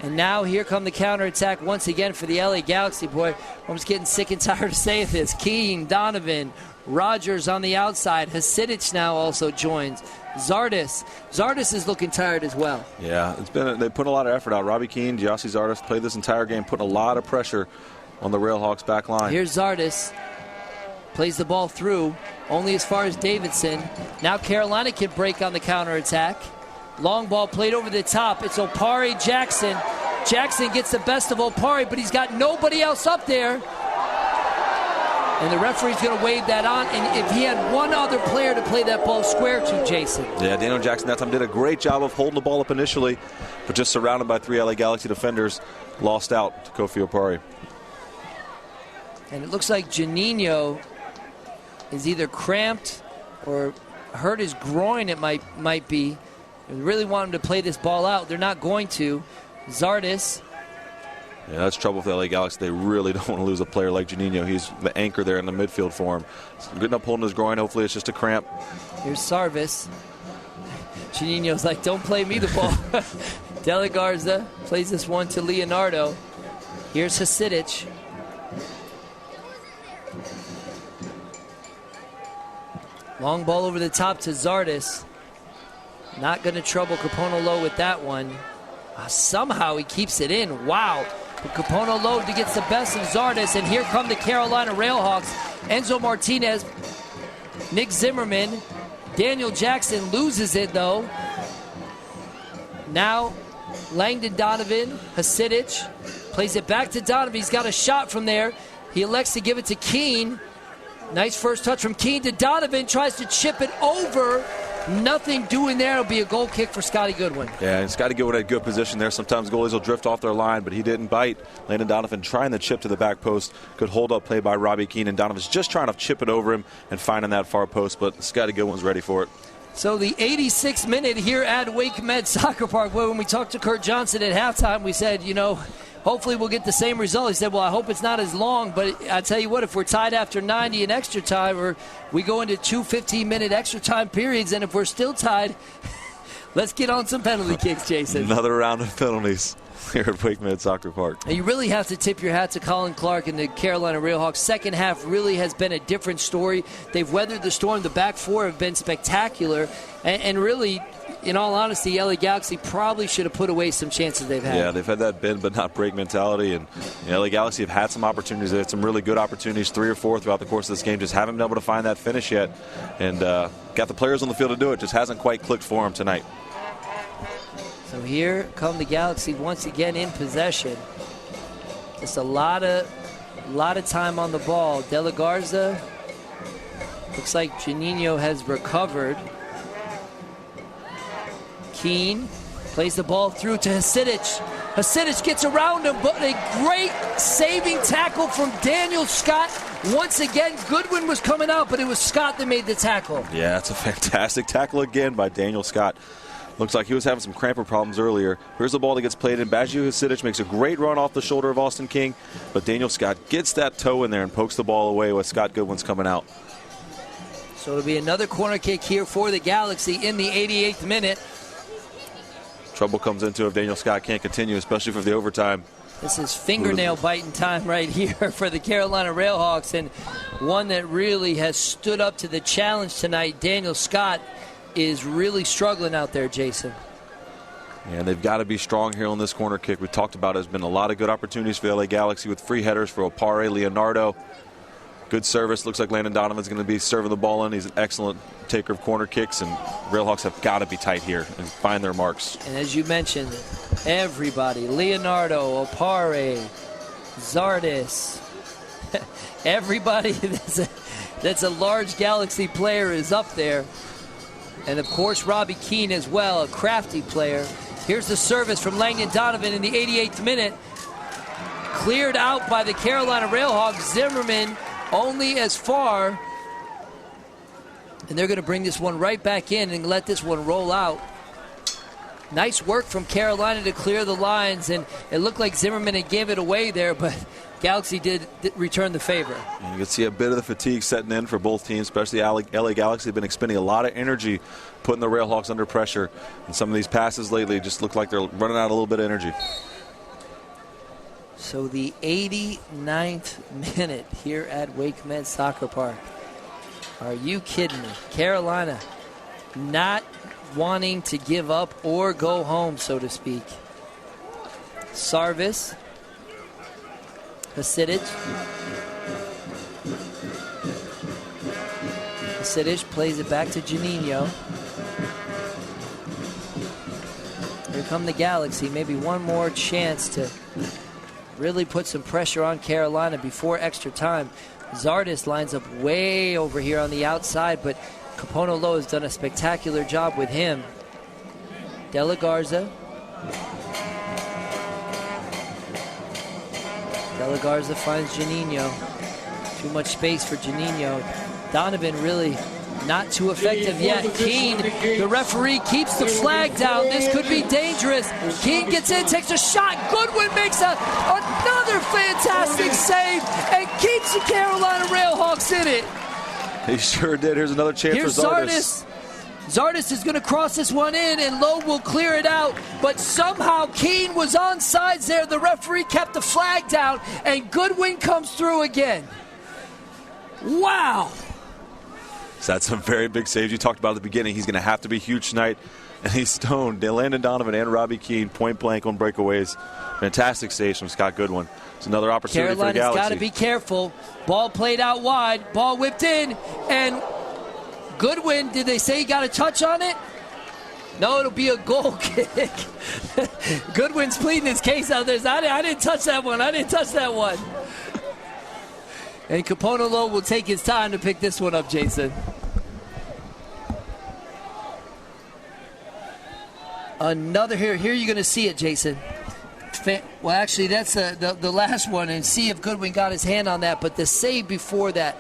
And now here come the counterattack once again for the LA Galaxy. Boy, I'm just getting sick and tired of saying this. Keene, Donovan, Rogers on the outside. Hasidic now also joins. Zardes is looking tired as well. Yeah, they put a lot of effort out. Robbie Keane, Giassi Zardes played this entire game, putting a lot of pressure on the Railhawks back line. Here's Zardes. Plays the ball through, only as far as Davidson. Now Carolina can break on the counterattack. Long ball played over the top. It's Opare Jackson. Jackson gets the best of Opare, but he's got nobody else up there. And the referee's going to wave that on. And if he had one other player to play that ball square to, Jason. Yeah, Daniel Jackson that time did a great job of holding the ball up initially, but just surrounded by 3 LA Galaxy defenders, lost out to Kofi Opare. And it looks like Janino is either cramped or hurt his groin, it might be. They really want him to play this ball out. They're not going to. Zardes. Yeah, that's trouble for the LA Galaxy. They really don't want to lose a player like Janino. He's the anchor there in the midfield for him. Good enough holding his groin. Hopefully it's just a cramp. Here's Sarvis. Janino's like, don't play me the ball. De La Garza plays this one to Leonardo. Here's Hasidic. Long ball over the top to Zardes. Not going to trouble Capono Low with that one. Somehow he keeps it in. Wow. But Capono Low gets the best of Zardes, and here come the Carolina Railhawks. Enzo Martinez, Nick Zimmerman, Daniel Jackson loses it though. Now Langdon Donovan, Hasidic, plays it back to Donovan. He's got a shot from there. He elects to give it to Keene. Nice first touch from Keene to Donovan. Tries to chip it over. Nothing doing there. It'll be a goal kick for Scotty Goodwin. Yeah, and Scotty Goodwin had good position there. Sometimes goalies will drift off their line, but he didn't bite. Landon Donovan trying the chip to the back post. Good hold-up play by Robbie Keene, and Donovan's just trying to chip it over him and finding that far post, but Scotty Goodwin's ready for it. So the 86th minute here at Wake Med Soccer Park. Well, when we talked to Kurt Johnson at halftime, we said, hopefully we'll get the same result. He said, well, I hope it's not as long, but I tell you what, if we're tied after 90 in extra time, or we go into 2 15-minute extra time periods, and if we're still tied, let's get on some penalty kicks, Jason. Another round of penalties here at Wake Med Soccer Park. And you really have to tip your hat to Colin Clark and the Carolina Railhawks. Second half really has been a different story. They've weathered the storm. The back four have been spectacular. And really, in all honesty, LA Galaxy probably should have put away some chances they've had. Yeah, they've had that bend but not break mentality. And LA Galaxy have had some opportunities. They had some really good opportunities, 3 or 4 throughout the course of this game. Just haven't been able to find that finish yet. And got the players on the field to do it. Just hasn't quite clicked for them tonight. So here come the Galaxy once again in possession. Just a lot of time on the ball. De La Garza, looks like Janino has recovered. Keene plays the ball through to Hasidic. Hasidic gets around him, but a great saving tackle from Daniel Scott. Once again, Goodwin was coming out, but it was Scott that made the tackle. Yeah, it's a fantastic tackle again by Daniel Scott. Looks like he was having some cramper problems earlier. Here's the ball that gets played in. Bajiu Hasidic makes a great run off the shoulder of Austin King, but Daniel Scott gets that toe in there and pokes the ball away with Scott Goodwin's coming out. So it'll be another corner kick here for the Galaxy in the 88th minute. Trouble comes into if Daniel Scott can't continue, especially for the overtime. This is fingernail biting time right here for the Carolina Railhawks, and one that really has stood up to the challenge tonight. Daniel Scott is really struggling out there, Jason. And they've got to be strong here on this corner kick. We talked about it. There's been a lot of good opportunities for the LA Galaxy with free headers for Opare, Leonardo. Good service. Looks like Landon Donovan's going to be serving the ball in. He's an excellent taker of corner kicks, and Railhawks have got to be tight here and find their marks. And as you mentioned, everybody, Leonardo, Opare, Zardes, everybody that's a large Galaxy player is up there. And, of course, Robbie Keene as well, a crafty player. Here's the service from Langdon Donovan in the 88th minute. Cleared out by the Carolina Railhawks. Zimmerman only as far. And they're going to bring this one right back in and let this one roll out. Nice work from Carolina to clear the lines. And it looked like Zimmerman had gave it away there, but Galaxy did return the favor. And you can see a bit of the fatigue setting in for both teams, especially LA Galaxy have been expending a lot of energy putting the Railhawks under pressure. And some of these passes lately just look like they're running out a little bit of energy. So the 89th minute here at Wake Med Soccer Park. Are you kidding me? Carolina not wanting to give up or go home, so to speak. Sarvis. Hasidic. Hasidic plays it back to Janino. Here come the Galaxy. Maybe one more chance to really put some pressure on Carolina before extra time. Zardes lines up way over here on the outside, but Capono Low has done a spectacular job with him. De La Garza. De La Garza finds Janino. Too much space for Janino. Donovan really not too effective yet. Keene, the referee, keeps the flag down. This could be dangerous. Keene gets in, takes a shot. Goodwin makes another fantastic save and keeps the Carolina Railhawks in it. He sure did. Here's another chance Here's for Zardes. Zardes is going to cross this one in, and Lowe will clear it out. But somehow Keene was on sides there. The referee kept the flag down, and Goodwin comes through again. Wow. So that's some very big saves. You talked about at the beginning. He's going to have to be huge tonight. And he's stoned Landon Donovan and Robbie Keene point blank on breakaways. Fantastic saves from Scott Goodwin. It's another opportunity for the Galaxy. Carolina's got to be careful. Ball played out wide. Ball whipped in. And Goodwin, did they say he got a touch on it? No, it'll be a goal kick. Goodwin's pleading his case out there. I didn't touch that one. I didn't touch that one. And Capono Lowe will take his time to pick this one up, Jason. Another here you're going to see it, Jason. Well, actually, that's the last one, and see if Goodwin got his hand on that. But the save before that,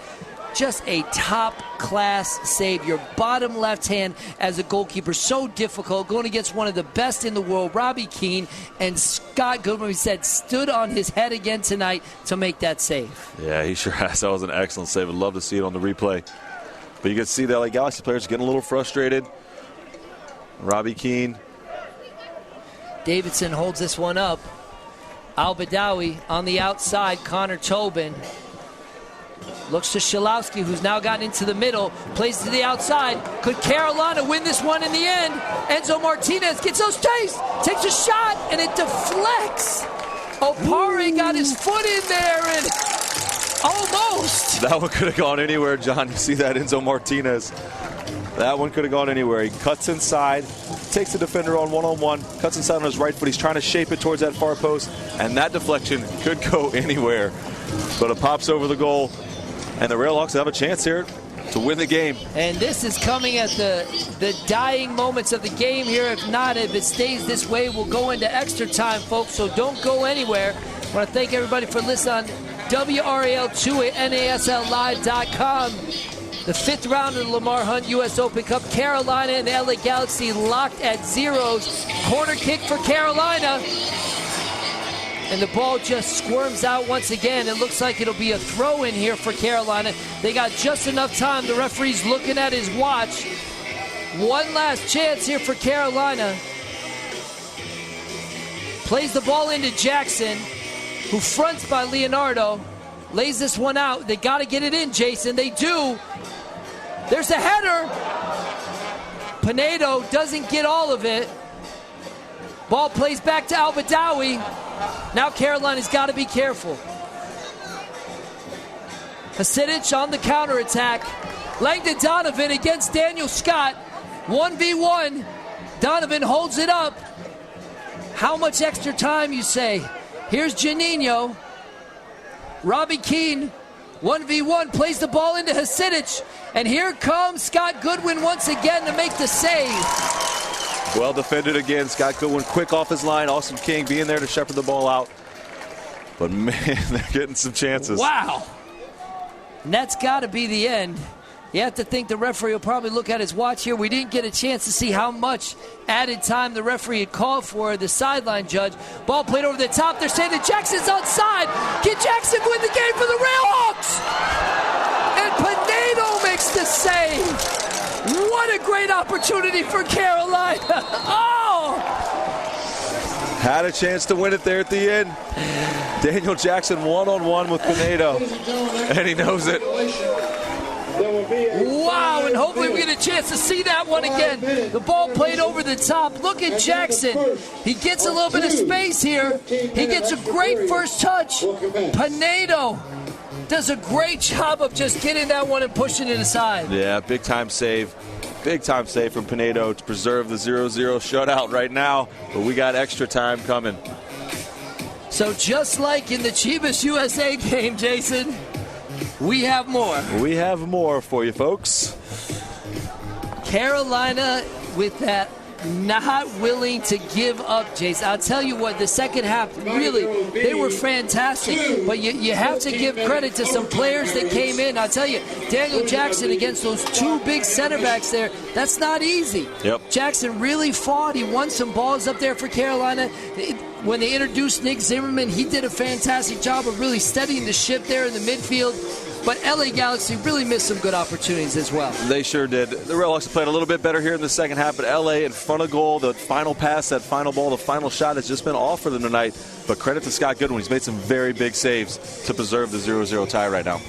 just a top-class save. Your bottom left hand as a goalkeeper, so difficult, going against one of the best in the world, Robbie Keene, and Scott Goodwin, we said, stood on his head again tonight to make that save. Yeah, he sure has. That was an excellent save. I'd love to see it on the replay. But you can see the LA Galaxy players getting a little frustrated. Robbie Keene. Davidson holds this one up. Al-Badawi on the outside. Connor Tobin looks to Shalowski, who's now gotten into the middle, plays to the outside. Could Carolina win this one in the end? Enzo Martinez gets those taste, takes a shot, and it deflects. Opare got his foot in there, and almost. That one could have gone anywhere, John. You see that, Enzo Martinez. That one could have gone anywhere. He cuts inside, takes the defender on one-on-one, cuts inside on his right foot. He's trying to shape it towards that far post, and that deflection could go anywhere. But it pops over the goal, and the Railhawks have a chance here to win the game. And this is coming at the dying moments of the game here. If not, if it stays this way, we'll go into extra time, folks, so don't go anywhere. I want to thank everybody for listening on WRAL2 at NASLlive.com. The fifth round of the Lamar Hunt U.S. Open Cup. Carolina and the LA Galaxy locked at zeros. Corner kick for Carolina. And the ball just squirms out once again. It looks like it'll be a throw in here for Carolina. They got just enough time. The referee's looking at his watch. One last chance here for Carolina. Plays the ball into Jackson, who fronts by Leonardo. Lays this one out. They got to get it in, Jason. They do. There's a header. Pinedo doesn't get all of it. Ball plays back to Al-Badawi. Now Carolina's got to be careful. Hasidic on the counterattack. Langdon Donovan against Daniel Scott. 1v1. Donovan holds it up. How much extra time, you say? Here's Janino. Robbie Keene, 1v1, plays the ball into Hasidic. And here comes Scott Goodwin once again to make the save. Well defended again. Scott Goodwin quick off his line. Austin King being there to shepherd the ball out. But, man, they're getting some chances. Wow. And that's got to be the end. You have to think the referee will probably look at his watch here. We didn't get a chance to see how much added time the referee had called for, the sideline judge. Ball played over the top. They're saying that Jackson's onside. Can Jackson win the game for the Railhawks? And Pinedo makes the save. What a great opportunity for Carolina. Oh! Had a chance to win it there at the end. Daniel Jackson one-on-one with Pinedo, and he knows it. Wow, and hopefully we get a chance to see that one again. The ball played over the top. Look at Jackson. He gets a little bit of space here. He gets a great first touch. Pinedo does a great job of just getting that one and pushing it aside. Yeah, big-time save. Big-time save from Pinedo to preserve the 0-0 shutout right now. But we got extra time coming. So just like in the Chivas USA game, Jason, we have more. We have more for you, folks. Carolina with that not willing to give up, Jason. I'll tell you what, the second half, really, they were fantastic. But you have to give credit to some players that came in. I'll tell you, Daniel Jackson against those two big center backs there, that's not easy. Yep. Jackson really fought. He won some balls up there for Carolina. When they introduced Nick Zimmerman, he did a fantastic job of really steadying the ship there in the midfield. But LA Galaxy really missed some good opportunities as well. They sure did. The Railhawks played a little bit better here in the second half, but LA in front of goal, the final pass, that final ball, the final shot has just been off for them tonight. But credit to Scott Goodwin. He's made some very big saves to preserve the 0-0 tie right now.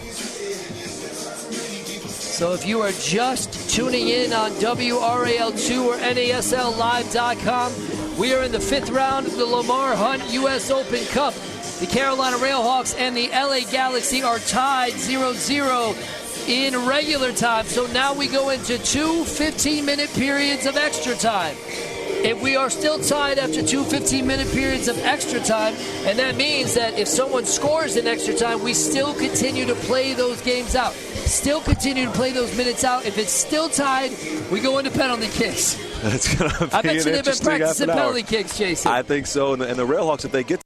So if you are just tuning in on WRAL2 or NASLlive.com, we are in the 5th round of the Lamar Hunt U.S. Open Cup. The Carolina Railhawks and the LA Galaxy are tied 0-0 in regular time. So now we go into two 15-minute periods of extra time. If we are still tied after two 15-minute periods of extra time, and that means that if someone scores in extra time, we still continue to play those games out. Still continue to play those minutes out. If it's still tied, we go into penalty kicks. That's going to be I bet you they've been practicing penalty hour. kicks, Jason. I think so. And the Railhawks, if they get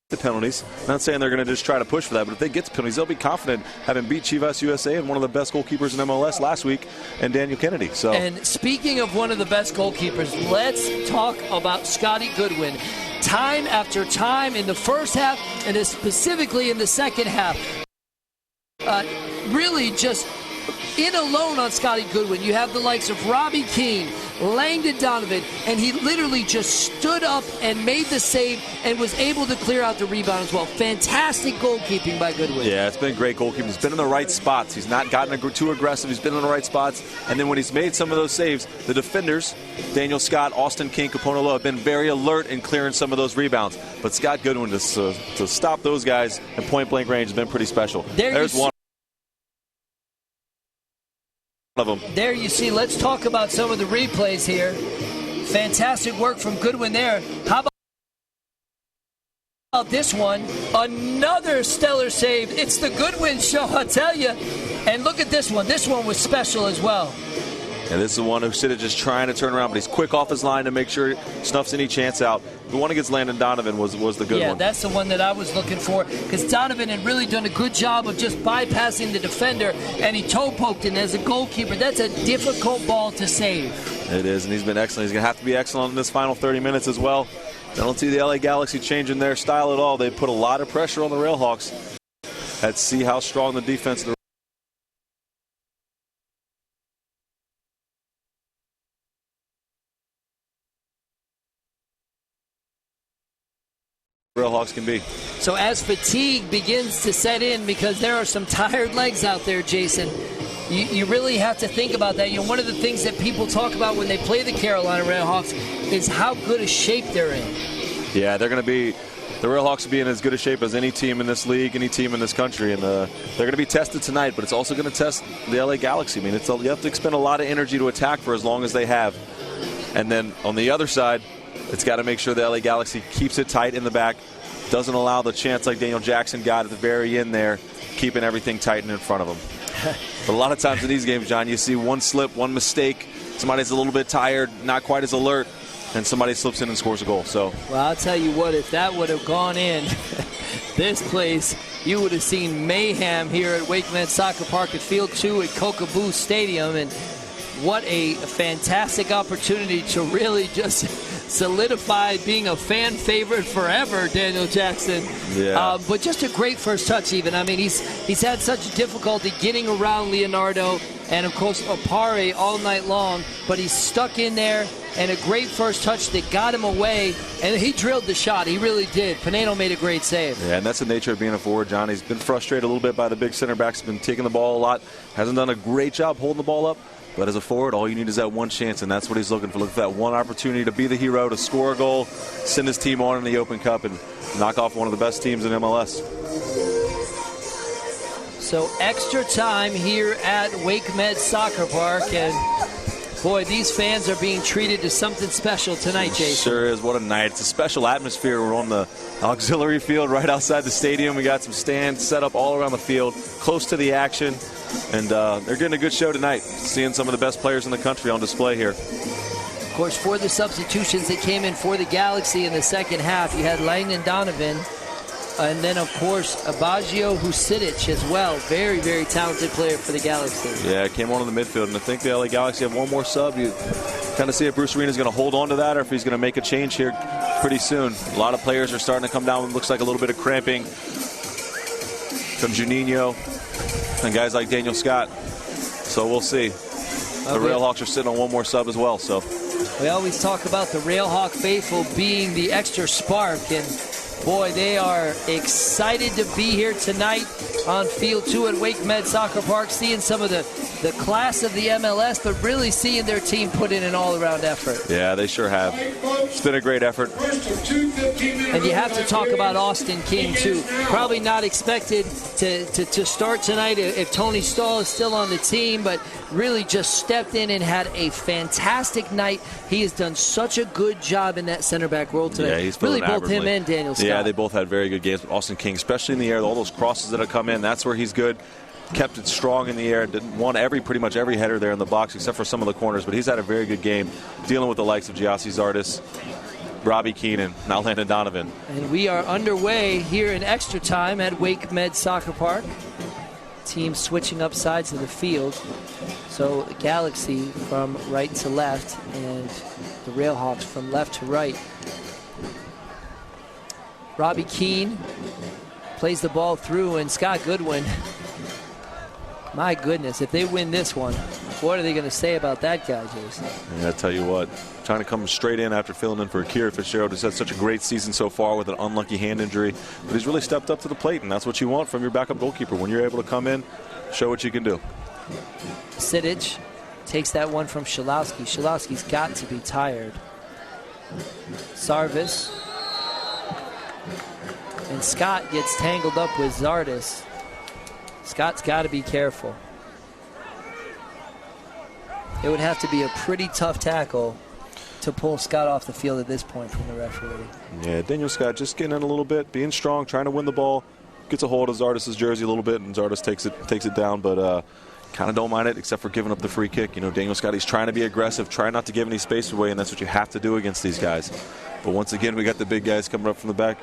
the penalties, not saying they're going to just try to push for that, but if they get the penalties, they'll be confident having beat Chivas USA and one of the best goalkeepers in MLS last week, and Daniel Kennedy. So, and speaking of one of the best goalkeepers, let's talk about Scotty Goodwin. Time after time in the first half, and specifically in the second half, really just in alone on Scotty Goodwin. You have the likes of Robbie Keane, Langdon Donovan, and he literally just stood up and made the save and was able to clear out the rebound as well. Fantastic goalkeeping by Goodwin. Yeah, it's been great goalkeeping. He's been in the right spots. He's not gotten too aggressive. He's been in the right spots. And then when he's made some of those saves, the defenders, Daniel Scott, Austin King, Capone Lowe, have been very alert in clearing some of those rebounds. But Scott Goodwin, to stop those guys in point-blank range has been pretty special. There's one of them. There you see. Let's talk about some of the replays here. Fantastic work from Goodwin there. How about this one? Another stellar save. It's the Goodwin show, I'll tell you. And look at this one. This one was special as well. And this is the one who Sid is just trying to turn around, but he's quick off his line to make sure he snuffs any chance out. The one against Landon Donovan was the good one. Yeah, that's the one that I was looking for, because Donovan had really done a good job of just bypassing the defender, and he toe-poked it. And as a goalkeeper, that's a difficult ball to save. It is, and he's been excellent. He's going to have to be excellent in this final 30 minutes as well. I don't see the LA Galaxy changing their style at all. They put a lot of pressure on the Railhawks. Let's see how strong the defense of the Railhawks can be. So as fatigue begins to set in, because there are some tired legs out there, Jason, you really have to think about that. You know, one of the things that people talk about when they play the Carolina Railhawks is how good a shape they're in. Yeah, the Railhawks will be in as good a shape as any team in this league, any team in this country, and they're going to be tested tonight, but it's also going to test the LA Galaxy. I mean, you have to expend a lot of energy to attack for as long as they have. And then on the other side, it's got to make sure the LA Galaxy keeps it tight in the back, doesn't allow the chance like Daniel Jackson got at the very end there, keeping everything tight and in front of him. But a lot of times in these games, John, you see one slip, one mistake, somebody's a little bit tired, not quite as alert, and somebody slips in and scores a goal. So, well, I'll tell you what, if that would have gone in, this place, you would have seen mayhem here at WakeMed Soccer Park at Field 2 at Kokobu Stadium, and what a fantastic opportunity to really just solidify being a fan favorite forever, Daniel Jackson. Yeah. But just a great first touch even. I mean, he's had such difficulty getting around Leonardo and, of course, Opare all night long, but he's stuck in there, and a great first touch that got him away, and he drilled the shot. He really did. Pinedo made a great save. Yeah, and that's the nature of being a forward, John. He's been frustrated a little bit by the big center backs. He's been taking the ball a lot. Hasn't done a great job holding the ball up. But as a forward, all you need is that one chance, and that's what he's looking for. Look for that one opportunity to be the hero, to score a goal, send his team on in the Open Cup, and knock off one of the best teams in MLS. So extra time here at WakeMed Soccer Park, and boy, these fans are being treated to something special tonight, Jason. Sure is. What a night. It's a special atmosphere. We're on the auxiliary field right outside the stadium. We got some stands set up all around the field, close to the action. And they're getting a good show tonight, seeing some of the best players in the country on display here. course, for the substitutions that came in for the Galaxy in the second half, you had Langdon Donovan, and then, of course, Abagio Husidic as well. Very, very talented player for the Galaxy. Yeah, came on in the midfield, and I think the LA Galaxy have one more sub. You kind of see if Bruce Arena's going to hold on to that or if he's going to make a change here pretty soon. A lot of players are starting to come down. It looks like a little bit of cramping from Juninho and guys like Daniel Scott. So we'll see. The Railhawks are sitting on one more sub as well. So we always talk about the Railhawk faithful being the extra spark, and boy, they are excited to be here tonight on Field 2 at Wake Med Soccer Park, seeing some of the class of the MLS, but really seeing their team put in an all-around effort. Yeah, they sure have. It's been a great effort. And you have to talk about Austin King, too. Probably not expected to start tonight if Tony Stahl is still on the team, but really just stepped in and had a fantastic night. He has done such a good job in that center back role today. Yeah, he's really both him and Daniel Scott. Yeah, they both had very good games. But Austin King, especially in the air, all those crosses that have come in, that's where he's good. Kept it strong in the air. Won pretty much every header there in the box except for some of the corners. But he's had a very good game dealing with the likes of Giassi Zardes, Robbie Keenan, now Landon Donovan. And we are underway here in extra time at Wake Med Soccer Park. Teams switching up sides of the field. So the Galaxy from right to left and the Railhawks from left to right. Robbie Keane plays the ball through, and Scott Goodwin, my goodness, if they win this one, what are they going to say about that guy, Jason? Yeah, I tell you what, trying to come straight in after filling in for Akira Fitzgerald, who's had such a great season so far with an unlucky hand injury, but he's really stepped up to the plate, and that's what you want from your backup goalkeeper. When you're able to come in, show what you can do. Sidic takes that one from Shalowski. Shalowski's got to be tired. Sarvis. And Scott gets tangled up with Zardes. Scott's got to be careful. It would have to be a pretty tough tackle to pull Scott off the field at this point from the referee. Yeah, Daniel Scott just getting in a little bit, being strong, trying to win the ball. Gets a hold of Zardes' jersey a little bit, and Zardes takes it down, but kind of don't mind it except for giving up the free kick. You know, Daniel Scott, he's trying to be aggressive, trying not to give any space away, and that's what you have to do against these guys. But once again, we got the big guys coming up from the back.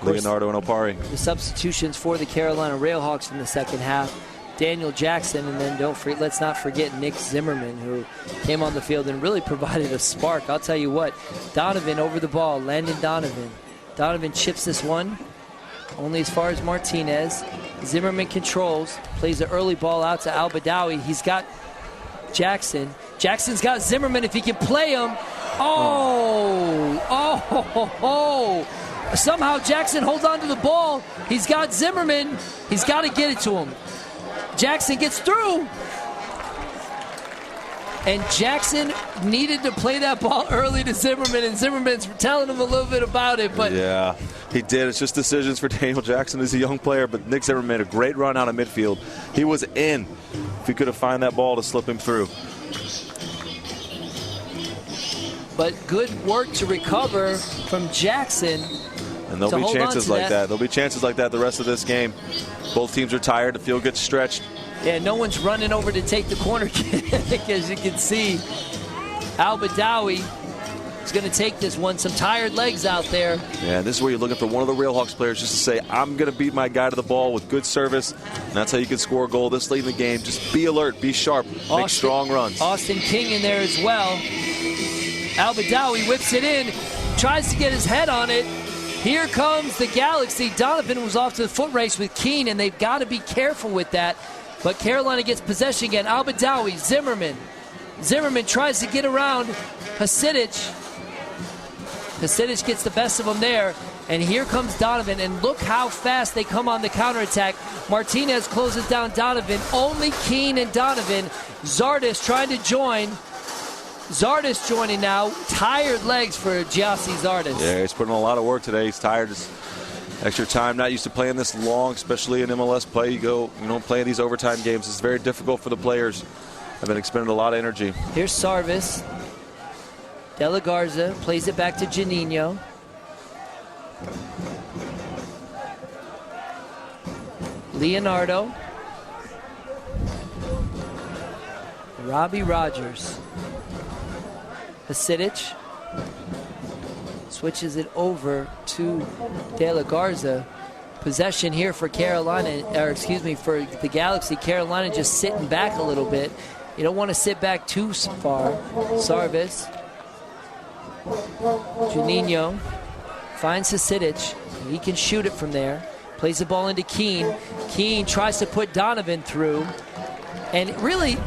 Leonardo and Opari. The substitutions for the Carolina Railhawks in the second half. Daniel Jackson, and then let's not forget Nick Zimmerman, who came on the field and really provided a spark. I'll tell you what, Donovan over the ball, Landon Donovan. Donovan chips this one, only as far as Martinez. Zimmerman controls, plays the early ball out to Al-Badawi. He's got Jackson. Jackson's got Zimmerman if he can play him. Oh. Somehow Jackson holds on to the ball. He's got Zimmerman. He's got to get it to him. Jackson gets through. And Jackson needed to play that ball early to Zimmerman, and Zimmerman's telling him a little bit about it. But yeah, he did. It's just decisions for Daniel Jackson. He's a young player, but Nick Zimmerman made a great run out of midfield. He was in if he could have found that ball to slip him through. But good work to recover from Jackson. And there'll be chances like that. There'll be chances like that the rest of this game. Both teams are tired. The field gets stretched. Yeah, no one's running over to take the corner kick, as you can see. Al-Badawi is going to take this one. Some tired legs out there. Yeah, this is where you're looking for one of the Railhawks players just to say, I'm going to beat my guy to the ball with good service. And that's how you can score a goal this late in the game. Just be alert, be sharp, make strong runs. Austin King in there as well. Al-Badawi whips it in, tries to get his head on it. Here comes the Galaxy. Donovan was off to the foot race with Keane, and they've got to be careful with that. But Carolina gets possession again. Al-Badawi, Zimmerman. Zimmerman tries to get around Hasidic. Hasidic gets the best of him there. And here comes Donovan, and look how fast they come on the counterattack. Martinez closes down Donovan. Only Keane and Donovan. Zardes trying to join. Zardes joining now. Tired legs for Giassi Zardes. Yeah, he's putting in a lot of work today. He's tired. It's extra time. Not used to playing this long, especially in MLS play. Playing these overtime games. It's very difficult for the players. I've been expending a lot of energy. Here's Sarvis. De La Garza plays it back to Juninho. Leonardo. Robbie Rogers. Hasidic switches it over to De La Garza. Possession here for Carolina, for the Galaxy. Carolina just sitting back a little bit. You don't want to sit back too far. Sarvis. Juninho finds Hasidic. He can shoot it from there. Plays the ball into Keene. Keene tries to put Donovan through. And really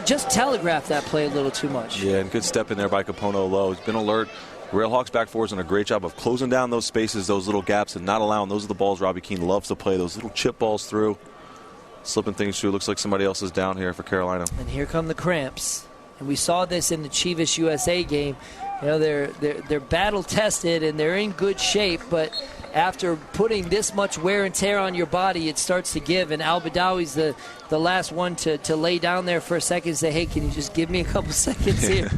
just telegraphed that play a little too much. Yeah, and good step in there by Capono low. He's been alert. Railhawks back four has done a great job of closing down those spaces, those little gaps, and not allowing. Those are the balls Robbie Keane loves to play, those little chip balls through. Slipping things through. Looks like somebody else is down here for Carolina. And here come the cramps. And we saw this in the Chivas USA game. You know, they're battle tested and they're in good shape, but after putting this much wear and tear on your body, it starts to give. And Al-Badawi's the last one to lay down there for a second and say, hey, can you just give me a couple seconds here?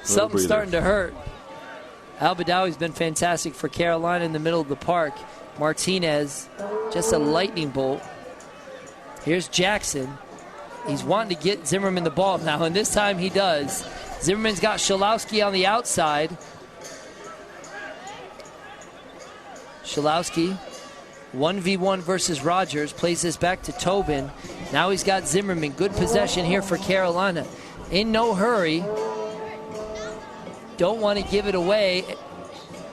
Something's starting to hurt. Al-Badawi's been fantastic for Carolina in the middle of the park. Martinez, just a lightning bolt. Here's Jackson. He's wanting to get Zimmerman the ball now, and this time he does. Zimmerman's got Schalowski on the outside. Schalowski, 1v1 versus Rogers, plays this back to Tobin. Now he's got Zimmerman. Good possession here for Carolina. In no hurry. Don't want to give it away,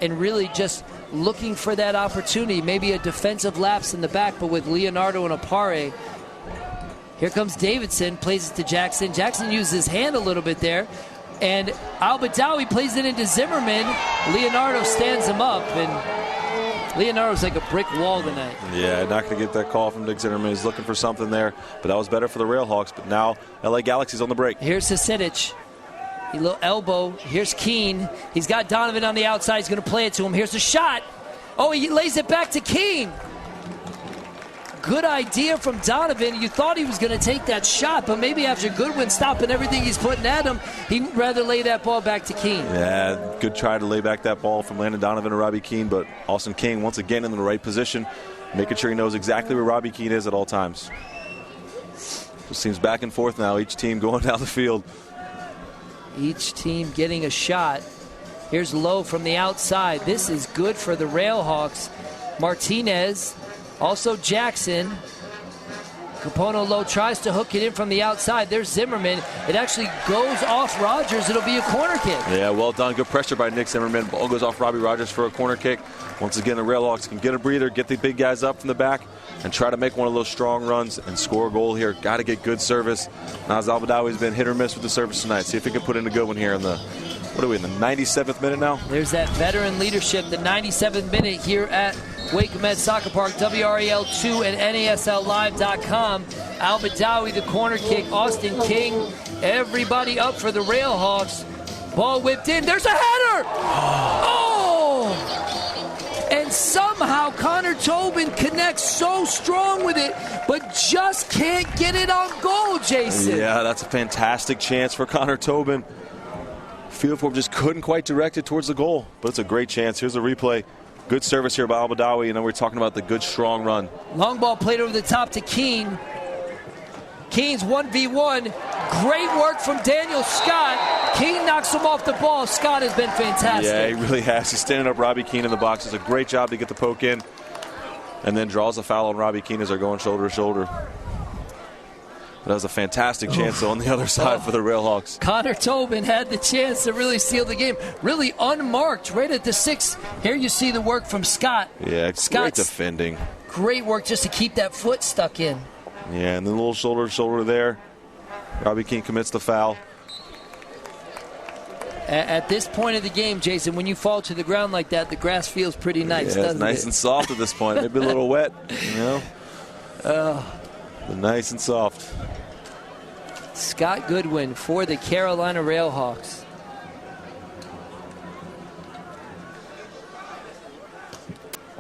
and really just looking for that opportunity. Maybe a defensive lapse in the back, but with Leonardo and Apare. Here comes Davidson, plays it to Jackson. Jackson uses his hand a little bit there, and Al-Badawi plays it into Zimmerman. Leonardo stands him up, and Leonardo's like a brick wall tonight. Yeah, not going to get that call from Nick Zimmerman. He's looking for something there, but that was better for the Railhawks. But now LA Galaxy's on the break. Here's Hasidic. A little elbow. Here's Keene. He's got Donovan on the outside. He's going to play it to him. Here's the shot. Oh, he lays it back to Keene. Good idea from Donovan. You thought he was going to take that shot, but maybe after Goodwin stopping everything he's putting at him, he'd rather lay that ball back to Keene. Yeah, good try to lay back that ball from Landon Donovan to Robbie Keane, but Austin King once again in the right position, making sure he knows exactly where Robbie Keane is at all times. Just seems back and forth now, each team going down the field. Each team getting a shot. Here's Lowe from the outside. This is good for the Railhawks. Martinez, also Jackson. Capono Lowe tries to hook it in from the outside. There's Zimmerman. It actually goes off Rogers. It'll be a corner kick. Yeah, well done. Good pressure by Nick Zimmerman. Ball goes off Robbie Rogers for a corner kick. Once again, the Railhawks can get a breather, get the big guys up from the back, and try to make one of those strong runs and score a goal here. Got to get good service. Naz Al-Badawi's been hit or miss with the service tonight. See if he can put in a good one here in the, what are we, in the 97th minute now? There's that veteran leadership, the 97th minute here at Wake Med Soccer Park, WRAL2 and NASLlive.com. Al-Badawi, the corner kick. Austin King, everybody up for the Railhawks. Ball whipped in. There's a header! Oh! And somehow Connor Tobin connects so strong with it, but just can't get it on goal, Jason. Yeah, that's a fantastic chance for Connor Tobin. Field form just couldn't quite direct it towards the goal, but it's a great chance. Here's the replay. Good service here by Al-Badawi, and then we're talking about the good, strong run. Long ball played over the top to Keene. Keene's 1v1. Great work from Daniel Scott. Keene knocks him off the ball. Scott has been fantastic. Yeah, he really has. He's standing up Robbie Keane in the box. It's a great job to get the poke in, and then draws a foul on Robbie Keane as they're going shoulder to shoulder. That was a fantastic chance on the other side for the Railhawks. Connor Tobin had the chance to really seal the game. Really unmarked right at the 6. Here you see the work from Scott. Yeah, Scott's great defending. Great work just to keep that foot stuck in. Yeah, and then a little shoulder to shoulder there. Robbie Keane commits the foul. At this point of the game, Jason, when you fall to the ground like that, the grass feels pretty nice, yeah, doesn't it's nice it? and soft at this point. Maybe a little wet, you know. But nice and soft. Scott Goodwin for the Carolina Railhawks.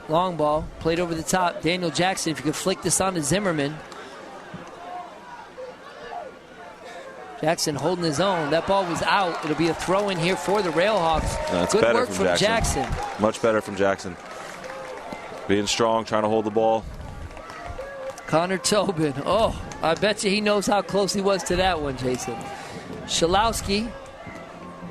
Long ball, played over the top. Daniel Jackson, if you could flick this on to Zimmerman. Jackson holding his own. That ball was out. It'll be a throw in here for the Railhawks. That's good better work from Jackson. Much better from Jackson. Being strong, trying to hold the ball. Connor Tobin. Oh, I bet you he knows how close he was to that one, Jason. Schalowski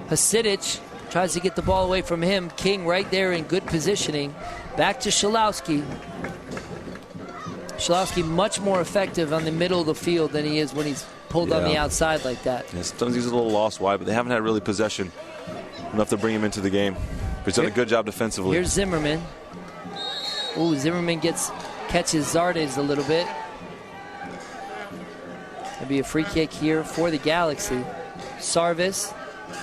Hasidic tries to get the ball away from him. King right there in good positioning. Back to Schalowski. Schalowski much more effective on the middle of the field than he is when he's pulled on the outside like that. Yeah, sometimes he's a little lost wide, but they haven't had really possession enough to bring him into the game. But he's done a good job defensively. Here's Zimmerman. Ooh, Zimmerman catches Zardes a little bit. There'll be a free kick here for the Galaxy. Sarvis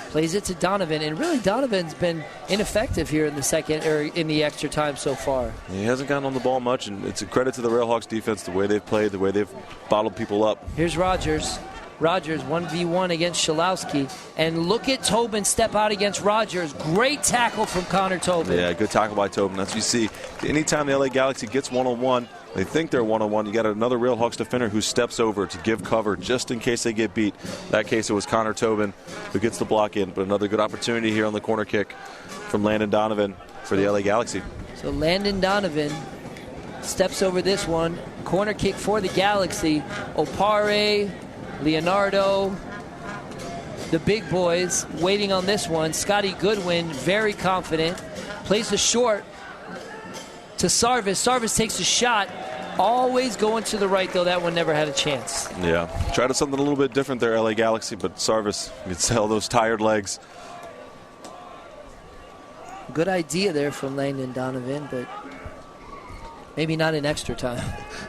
plays it to Donovan, and really Donovan's been ineffective here in the second or in the extra time so far. He hasn't gotten on the ball much, and it's a credit to the Railhawks defense, the way they've played, the way they've bottled people up. Here's Rogers. Rogers 1v1 against Schalowski, and look at Tobin step out against Rogers. Great tackle from Connor Tobin. Yeah, good tackle by Tobin. That's what you see. Anytime the LA Galaxy gets one-on-one, they think they're one-on-one. You got another Railhawks defender who steps over to give cover just in case they get beat. In that case, it was Connor Tobin who gets the block in. But another good opportunity here on the corner kick from Landon Donovan for the LA Galaxy. So Landon Donovan steps over this one. Corner kick for the Galaxy. Opare, Leonardo, the big boys waiting on this one. Scotty Goodwin, very confident. Plays the short to Sarvis. Sarvis takes a shot. Always going to the right, though. That one never had a chance. Yeah. Tried something a little bit different there, LA Galaxy, but Sarvis, you could tell those tired legs. Good idea there from Landon Donovan, but maybe not in extra time.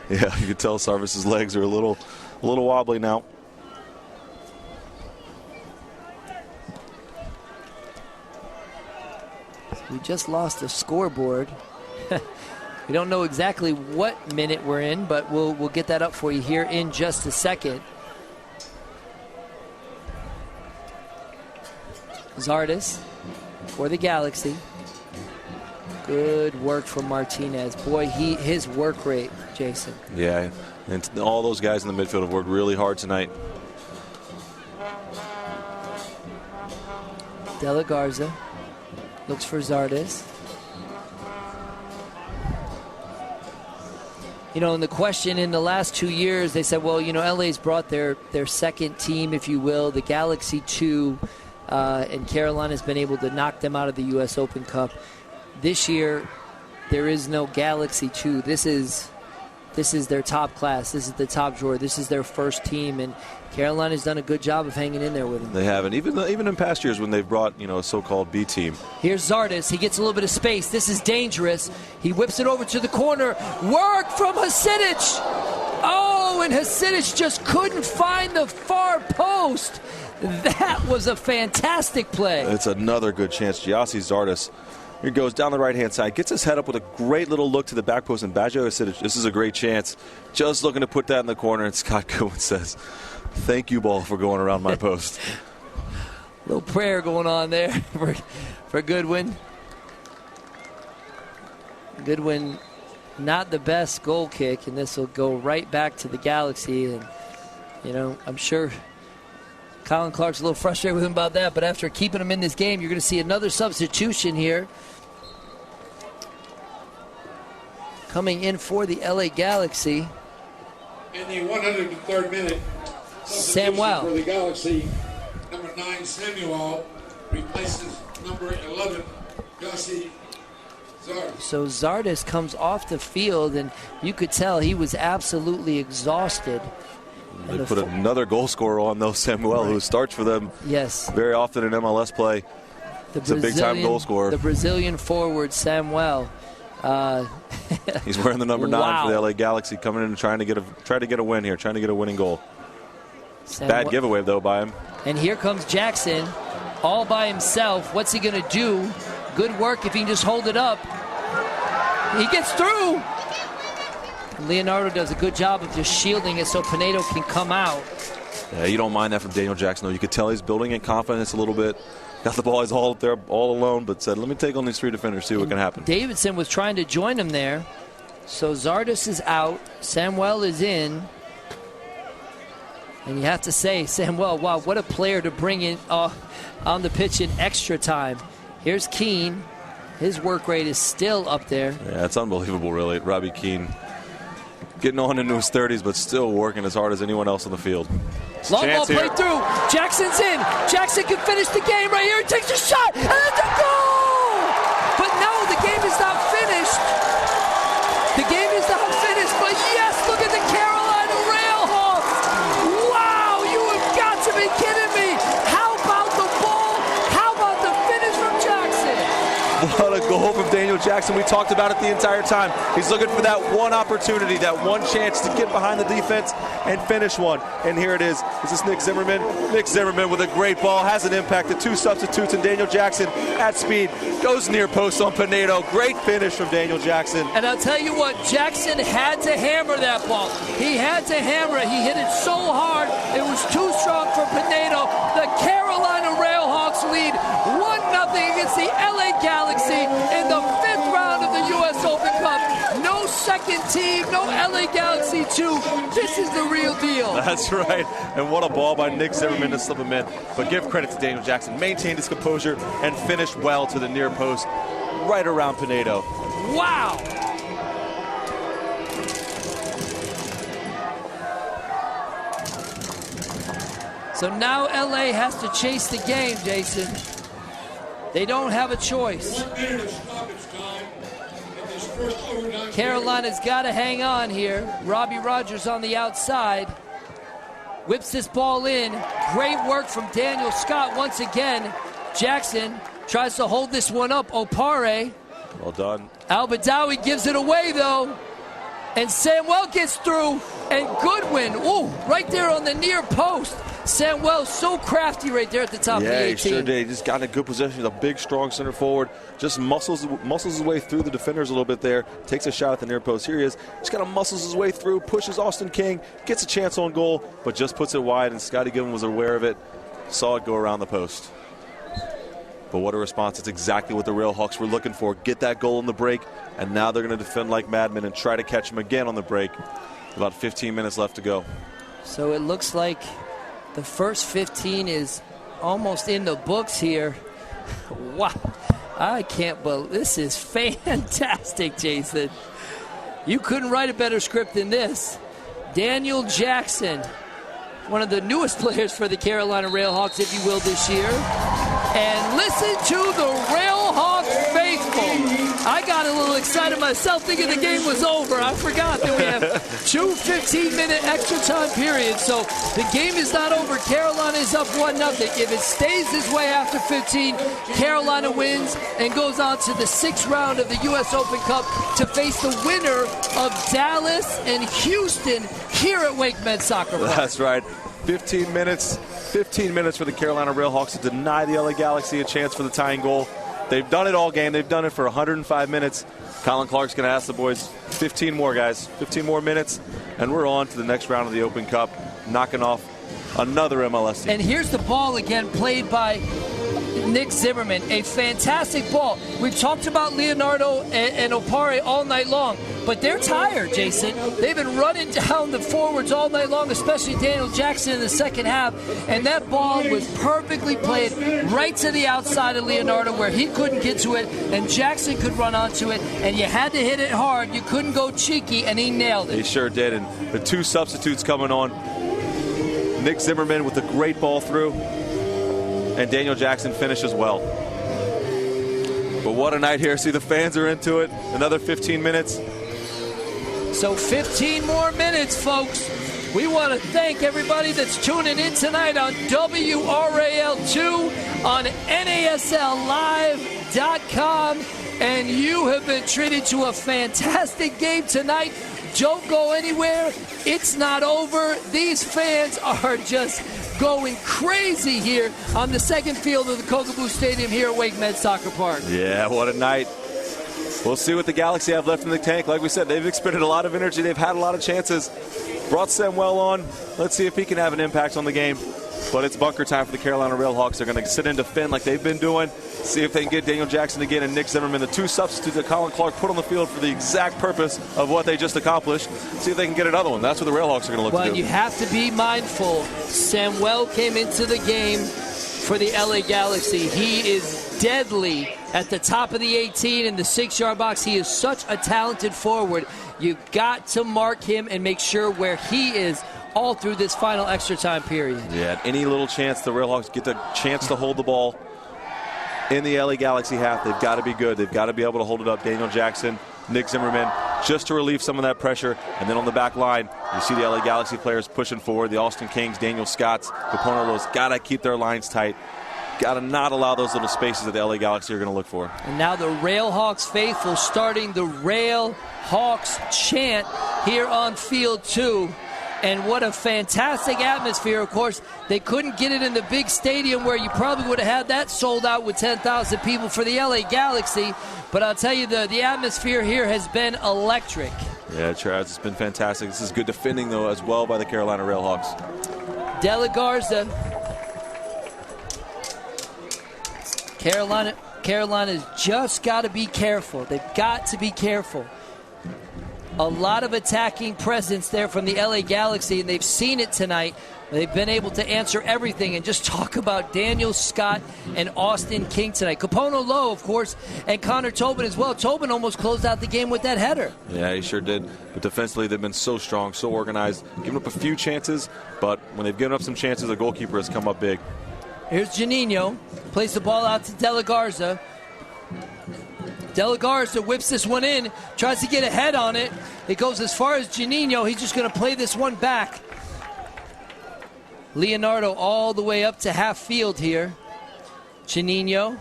Yeah, you could tell Sarvis's legs are a little wobbly now. We just lost the scoreboard. We don't know exactly what minute we're in, but we'll get that up for you here in just a second. Zardes for the Galaxy. Good work from Martinez. Boy, his work rate, Jason. Yeah, and all those guys in the midfield have worked really hard tonight. De La Garza looks for Zardes. You know, and the question in the last 2 years, they said, well, you know, LA's brought their second team, if you will, the Galaxy 2, and Carolina's been able to knock them out of the U.S. Open Cup. This year, there is no Galaxy 2. This is their top class. This is the top drawer. This is their first team, and Carolina's done a good job of hanging in there with them. They haven't, even in past years when they've brought, you know, a so-called B team. Here's Zardes. He gets a little bit of space. This is dangerous. He whips it over to the corner. Work from Hasidic. Oh, and Hasidic just couldn't find the far post. That was a fantastic play. It's another good chance. Giassi Zardes. Here goes down the right-hand side. Gets his head up with a great little look to the back post. And Baggio Hasidic, this is a great chance. Just looking to put that in the corner. And Scott Goodwin says, thank you, ball, for going around my post. Little prayer going on there for Goodwin. Goodwin, not the best goal kick, and this will go right back to the Galaxy. And, you know, I'm sure Colin Clark's a little frustrated with him about that, but after keeping him in this game, you're going to see another substitution here. Coming in for the LA Galaxy. In the 103rd minute, Samuel. For the Galaxy, number 9, Samuel, replaces number 11, Giassi Zardes. So Zardes comes off the field, and you could tell he was absolutely exhausted. They put another goal scorer on, though, Samuel, who starts for them very often in MLS play. It's a big-time goal scorer. The Brazilian forward, Samuel. He's wearing the number 9 for the LA Galaxy, coming in and trying to get a win here, trying to get a winning goal. Bad giveaway, though, by him. And here comes Jackson, all by himself. What's he going to do? Good work if he can just hold it up. He gets through. And Leonardo does a good job of just shielding it so Pinedo can come out. Yeah, you don't mind that from Daniel Jackson, though. You could tell he's building in confidence a little bit. Got the ball, he's all up there, all alone, but said, let me take on these 3 defenders, see what can happen. Davidson was trying to join him there. So Zardes is out. Samuel is in. And you have to say, Samuel, wow, what a player to bring in on the pitch in extra time. Here's Keane. His work rate is still up there. Yeah, it's unbelievable, really. Robbie Keane getting on into his 30s, but still working as hard as anyone else on the field. Long ball played through. Jackson's in. Jackson can finish the game right here. He takes a shot, and it's a goal! But no, the game is not finished. The game is not finished, but yes, look at the Carolina Railhawks. Wow, you have got to be kidding me. How about the ball? How about the finish from Jackson? What a goal from Daniel Jackson. We talked about it the entire time. He's looking for that one opportunity, that one chance to get behind the defense and finish one. And here it is. Is this Nick Zimmerman? Nick Zimmerman with a great ball, has an impact. The two substitutes, and Daniel Jackson at speed goes near post on Pinedo. Great finish from Daniel Jackson. And I'll tell you what, Jackson had to hammer that ball. He had to hammer it. He hit it so hard, it was too strong for Pinedo. The Carolina Railhawks lead 1-0 against the LA Galaxy in the 5th round of the U.S. Open Cup. No second team, no LA Galaxy 2. This is the real deal. That's right. And what a ball by Nick Zimmerman to slip him in. But give credit to Daniel Jackson. Maintained his composure and finished well to the near post, right around Pinedo. Wow. So now LA has to chase the game, Jason. They don't have a choice. Carolina's got to hang on here. Robbie Rogers on the outside. Whips this ball in. Great work from Daniel Scott once again. Jackson tries to hold this one up. Opare. Well done. Al-Badawi gives it away, though. And Samuel gets through. And Goodwin, ooh, right there on the near post. Samuel so crafty right there at the top of the 18. Yeah, he sure did. He just got in a good position. He's a big, strong center forward. Just muscles his way through the defenders a little bit there. Takes a shot at the near post. Here he is. Just kind of muscles his way through, pushes Austin King, gets a chance on goal, but just puts it wide, and Scotty Goodwin was aware of it. Saw it go around the post. But what a response. It's exactly what the Railhawks were looking for. Get that goal in the break, and now they're going to defend like madmen and try to catch him again on the break. About 15 minutes left to go. So it looks like the first 15 is almost in the books here. Wow. I can't believe this is fantastic, Jason. You couldn't write a better script than this. Daniel Jackson, one of the newest players for the Carolina Railhawks, if you will, this year. And listen to the Railhawk faithful. I got a little excited myself thinking the game was over. I forgot that we have 2 15-minute extra time periods. So the game is not over. Carolina is up 1-0. If it stays this way after 15, Carolina wins and goes on to the 6th round of the U.S. Open Cup to face the winner of Dallas and Houston here at Wake Med Soccer Park. That's right. 15 minutes for the Carolina Railhawks to deny the LA Galaxy a chance for the tying goal. They've done it all game. They've done it for 105 minutes. Colin Clark's going to ask the boys, 15 more, guys. 15 more minutes, and we're on to the next round of the Open Cup, knocking off another MLS team. And here's the ball again, played by Nick Zimmerman. A fantastic ball. We've talked about Leonardo and Opare all night long, but they're tired, Jason. They've been running down the forwards all night long, especially Daniel Jackson in the second half, and that ball was perfectly played right to the outside of Leonardo where he couldn't get to it, and Jackson could run onto it, and you had to hit it hard. You couldn't go cheeky, and he nailed it. He sure did, and the two substitutes coming on. Nick Zimmerman with a great ball through, and Daniel Jackson finishes well. But what a night here. See, the fans are into it. Another 15 minutes. So 15 more minutes, folks. We want to thank everybody that's tuning in tonight on WRAL2 on NASLlive.com. And you have been treated to a fantastic game tonight. Don't go anywhere. It's not over. These fans are just going crazy here on the second field of the Kokobu Stadium here at Wake Med Soccer Park. Yeah, what a night. We'll see what the Galaxy have left in the tank. Like we said, they've expended a lot of energy. They've had a lot of chances. Brought Samuel on. Let's see if he can have an impact on the game. But it's bunker time for the Carolina Railhawks. They're going to sit and defend like they've been doing. See if they can get Daniel Jackson again and Nick Zimmerman, the two substitutes that Colin Clark put on the field for the exact purpose of what they just accomplished. See if they can get another one. That's what the Railhawks are going to look to do. Well, you have to be mindful. Samuel came into the game for the LA Galaxy. He is deadly at the top of the 18 in the 6-yard box. He is such a talented forward. You've got to mark him and make sure where he is all through this final extra time period. Yeah, any little chance the Railhawks get the chance to hold the ball in the LA Galaxy half, they've got to be good. They've got to be able to hold it up. Daniel Jackson, Nick Zimmerman, just to relieve some of that pressure. And then on the back line, you see the LA Galaxy players pushing forward. The Austin Kings, Daniel Scotts, Caponelos, got to keep their lines tight. Got to not allow those little spaces that the LA Galaxy are going to look for. And now the Railhawks faithful starting the Railhawks chant here on Field 2. And what a fantastic atmosphere. Of course, they couldn't get it in the big stadium where you probably would have had that sold out with 10,000 people for the LA Galaxy. But I'll tell you, the atmosphere here has been electric. Yeah, Charles, it's been fantastic. This is good defending, though, as well by the Carolina Railhawks. De La Garza. Carolina's just got to be careful. They've got to be careful. A lot of attacking presence there from the LA Galaxy, and they've seen it tonight. They've been able to answer everything. And just talk about Daniel Scott and Austin King tonight. Capono Lowe, of course, and Connor Tobin as well. Tobin almost closed out the game with that header. Yeah, he sure did. But defensively, they've been so strong, so organized. Giving up a few chances, but when they've given up some chances, the goalkeeper has come up big. Here's Janino. Plays the ball out to De La Garza. De La Garza whips this one in, tries to get ahead on it. It goes as far as Janino. He's just going to play this one back. Leonardo all the way up to half field here. Janino.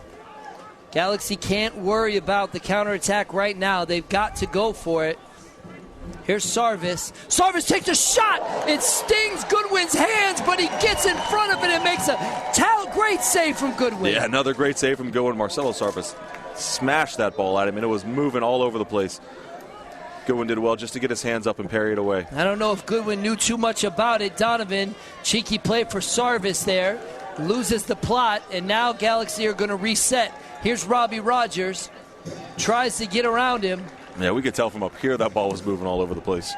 Galaxy can't worry about the counterattack right now. They've got to go for it. Here's Sarvis. Sarvis takes a shot. It stings Goodwin's hands, but he gets in front of it and makes a great save from Goodwin. Yeah, another great save from Goodwin. Marcelo Sarvis smashed that ball at him, and it was moving all over the place. Goodwin did well just to get his hands up and parry it away. I don't know if Goodwin knew too much about it. Donovan, cheeky play for Sarvis there. Loses the plot, and now Galaxy are going to reset. Here's Robbie Rogers. Tries to get around him. Yeah, we could tell from up here that ball was moving all over the place.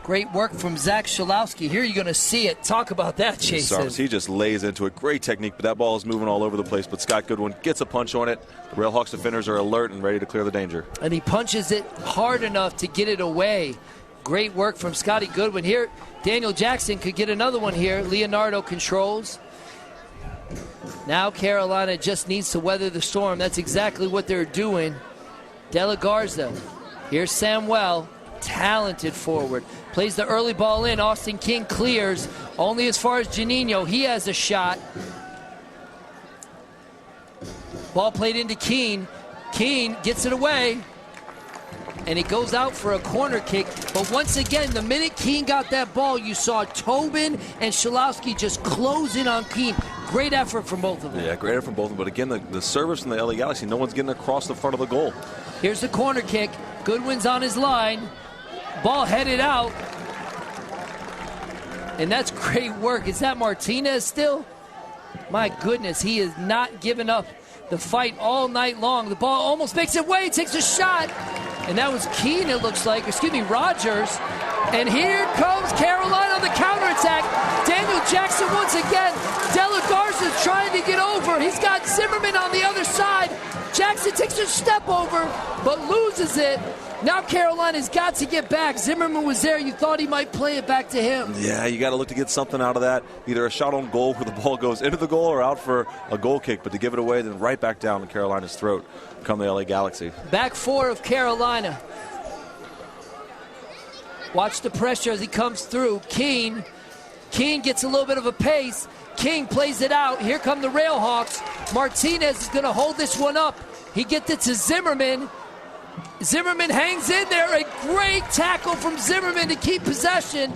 Great work from Zach Shalowski. Here you're going to see it. Talk about that, Jason. Sarvis, he just lays into it. Great technique, but that ball is moving all over the place. But Scott Goodwin gets a punch on it. The Railhawks defenders are alert and ready to clear the danger. And he punches it hard enough to get it away. Great work from Scotty Goodwin. Here, Daniel Jackson could get another one here. Leonardo controls. Now Carolina just needs to weather the storm. That's exactly what they're doing. De La Garza. Here's Samuel. Talented forward. Plays the early ball in. Austin King clears. Only as far as Janino. He has a shot. Ball played into Keene. Keene gets it away. And it goes out for a corner kick. But once again, the minute Keene got that ball, you saw Tobin and Shalowski just close in on Keene. Great effort from both of them. Yeah, great effort from both of them. But again, the service from the LA Galaxy, no one's getting across the front of the goal. Here's the corner kick. Goodwin's on his line. Ball headed out. And that's great work. Is that Martinez still? My goodness, he has not given up the fight all night long. The ball almost makes it way, takes a shot. And that was Keene, it looks like. Excuse me, Rogers. And here comes Carolina on the counterattack. Daniel Jackson once again. De La Garza's trying to get over. He's got Zimmerman on the other side. Jackson takes a step over, but loses it. Now Carolina's got to get back. Zimmerman was there. You thought he might play it back to him. Yeah, you got to look to get something out of that. Either a shot on goal where the ball goes into the goal or out for a goal kick. But to give it away, then right back down in Carolina's throat come the LA Galaxy. Back four of Carolina. Watch the pressure as he comes through. Keene gets a little bit of a pace. King plays it out. Here come the Railhawks. Martinez is going to hold this one up. He gets it to Zimmerman. Zimmerman hangs in there. A great tackle from Zimmerman to keep possession.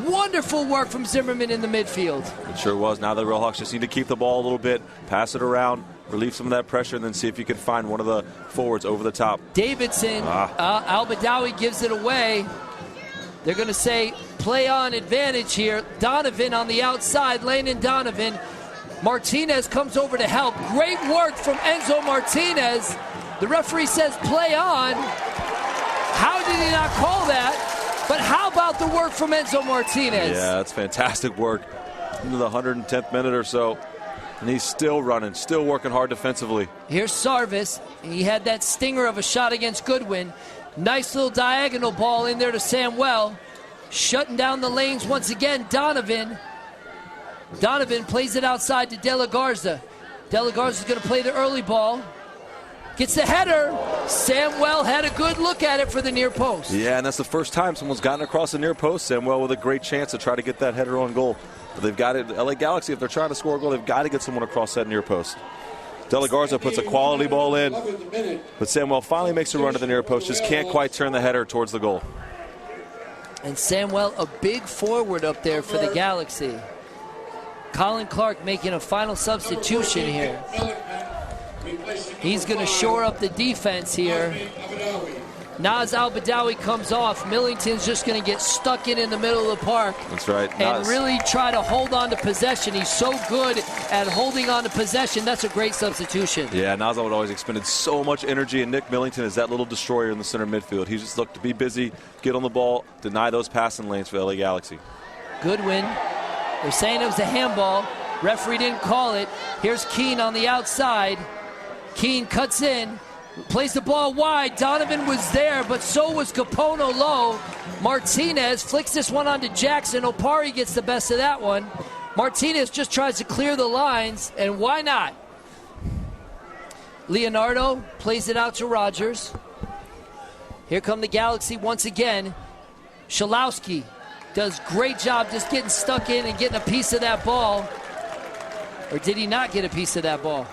Wonderful work from Zimmerman in the midfield. It sure was. Now the Railhawks just need to keep the ball a little bit, pass it around, relieve some of that pressure, and then see if you can find one of the forwards over the top. Davidson, Al-Badawi gives it away. They're going to say play on advantage here. Donovan on the outside, Landon Donovan. Martinez comes over to help. Great work from Enzo Martinez. The referee says play on. How did he not call that? But how about the work from Enzo Martinez? Yeah, that's fantastic work. Into the 110th minute or so. And he's still running, still working hard defensively. Here's Sarvis. He had that stinger of a shot against Goodwin. Nice little diagonal ball in there to Samuel. shutting down the lanes once again. Donovan plays it outside to De La Garza. De La Garza's going to play the early ball. Gets the header. Samuel had a good look at it for the near post. Yeah, and that's the first time someone's gotten across the near post. Samuel with a great chance to try to get that header on goal. But they've got it. LA Galaxy, if they're trying to score a goal, they've got to get someone across that near post. De La Garza puts a quality ball in, but Samuel finally makes a run to the near post. Just can't quite turn the header towards the goal. And Samuel, a big forward up there for the Galaxy. Colin Clark making a final substitution here. He's going to shore up the defense here. Naz Al-Badawi comes off. Millington's just going to get stuck in the middle of the park. That's right. And really try to hold on to possession. He's so good at holding on to possession. That's a great substitution. Yeah, Naz would always expended so much energy, and Nick Millington is that little destroyer in the center midfield. He just looked to be busy, get on the ball, deny those passing lanes for LA Galaxy. Goodwin. They're saying it was a handball. Referee didn't call it. Here's Keane on the outside. Keane cuts in, plays the ball wide. Donovan was there, but so was Capono low. Martinez flicks this one onto Jackson. Opari gets the best of that one. Martinez just tries to clear the lines, and why not? Leonardo plays it out to Rogers. Here come the Galaxy once again. Shalowski does great job just getting stuck in and getting a piece of that ball. Or did he not get a piece of that ball?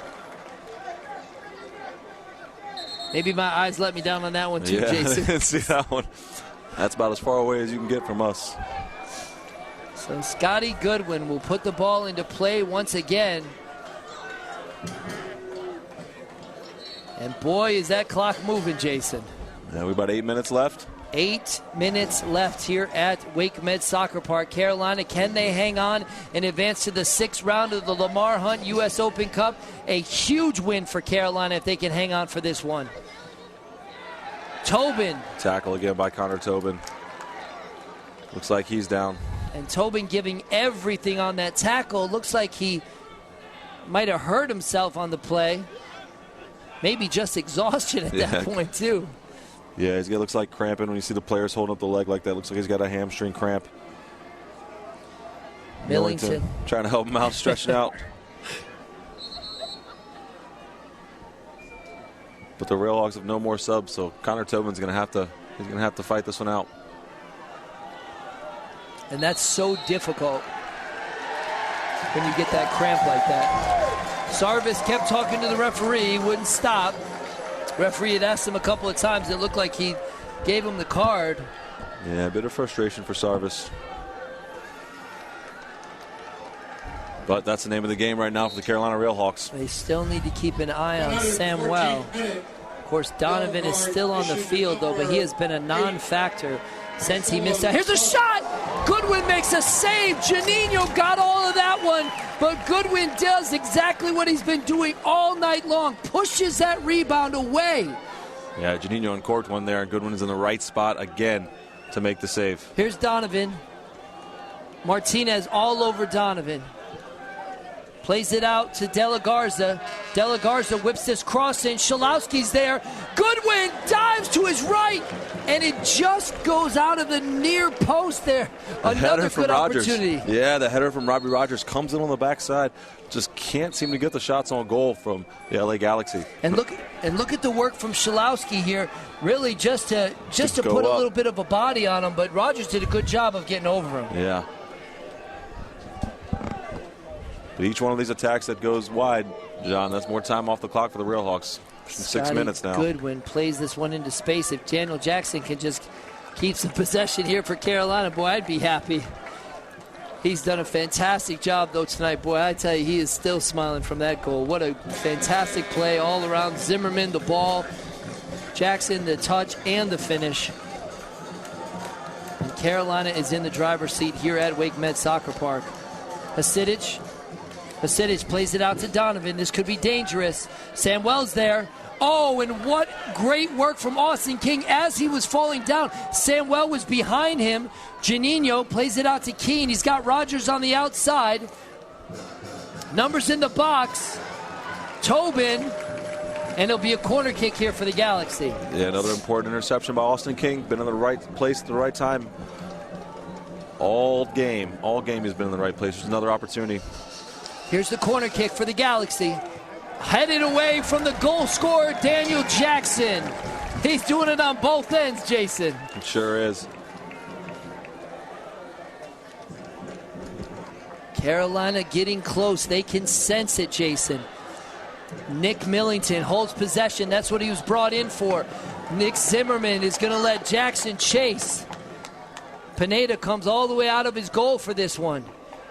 Maybe my eyes let me down on that one too, Jason. I didn't see that one. That's about as far away as you can get from us. So Scotty Goodwin will put the ball into play once again. And boy, is that clock moving, Jason. Yeah, we about 8 minutes left. 8 minutes left here at Wake Med Soccer Park. Carolina, can they hang on and advance to the 6th round of the Lamar Hunt U.S. Open Cup? A huge win for Carolina if they can hang on for this one. Tobin. Tackle again by Connor Tobin. Looks like he's down. And Tobin giving everything on that tackle. Looks like he might have hurt himself on the play. Maybe just exhaustion at that point, too. Yeah, it looks like cramping when you see the players holding up the leg like that. Looks like he's got a hamstring cramp. Millington trying to help him out, stretching out. But the Railhawks have no more subs, so Connor Tobin's going to have to fight this one out. And that's so difficult when you get that cramp like that. Sarvis kept talking to the referee, he wouldn't stop. Referee had asked him a couple of times. It looked like he gave him the card. Yeah, a bit of frustration for Sarvis. But that's the name of the game right now for the Carolina Railhawks. They still need to keep an eye on Samuel. Of course, Donovan is still on the field, though, but he has been a non-factor since he missed out. Here's a shot! Goodwin makes a save. Janino got all of that one, but Goodwin does exactly what he's been doing all night long. Pushes that rebound away. Yeah, Janino uncorked one there, and Goodwin is in the right spot again to make the save. Here's Donovan. Martinez all over Donovan. Plays it out to De La Garza. De La Garza whips this cross in. Shalowski's there. Goodwin dives to his right, and it just goes out of the near post there. Another good opportunity. Yeah, the header from Robbie Rogers comes in on the backside. Just can't seem to get the shots on goal from the LA Galaxy. And look at the work from Shalowski here. Really just to put a little bit of a body on him, but Rogers did a good job of getting over him. Yeah. But each one of these attacks that goes wide, John, that's more time off the clock for the Railhawks. 6 minutes now. Goodwin plays this one into space. If Daniel Jackson can just keep some possession here for Carolina, boy, I'd be happy. He's done a fantastic job, though, tonight. Boy, I tell you, he is still smiling from that goal. What a fantastic play all around. Zimmerman, the ball. Jackson, the touch and the finish. And Carolina is in the driver's seat here at Wake Med Soccer Park. Hasidic plays it out to Donovan. This could be dangerous. Samuel's there. Oh, and what great work from Austin King as he was falling down. Samuel was behind him. Janino plays it out to Keane. He's got Rogers on the outside. Numbers in the box. Tobin. And it'll be a corner kick here for the Galaxy. Yeah, another important interception by Austin King. Been in the right place at the right time. all game he's been in the right place. There's another opportunity. Here's the corner kick for the Galaxy. Headed away from the goal scorer, Daniel Jackson. He's doing it on both ends, Jason. It sure is. Carolina getting close. They can sense it, Jason. Nick Millington holds possession. That's what he was brought in for. Nick Zimmerman is going to let Jackson chase. Pineda comes all the way out of his goal for this one.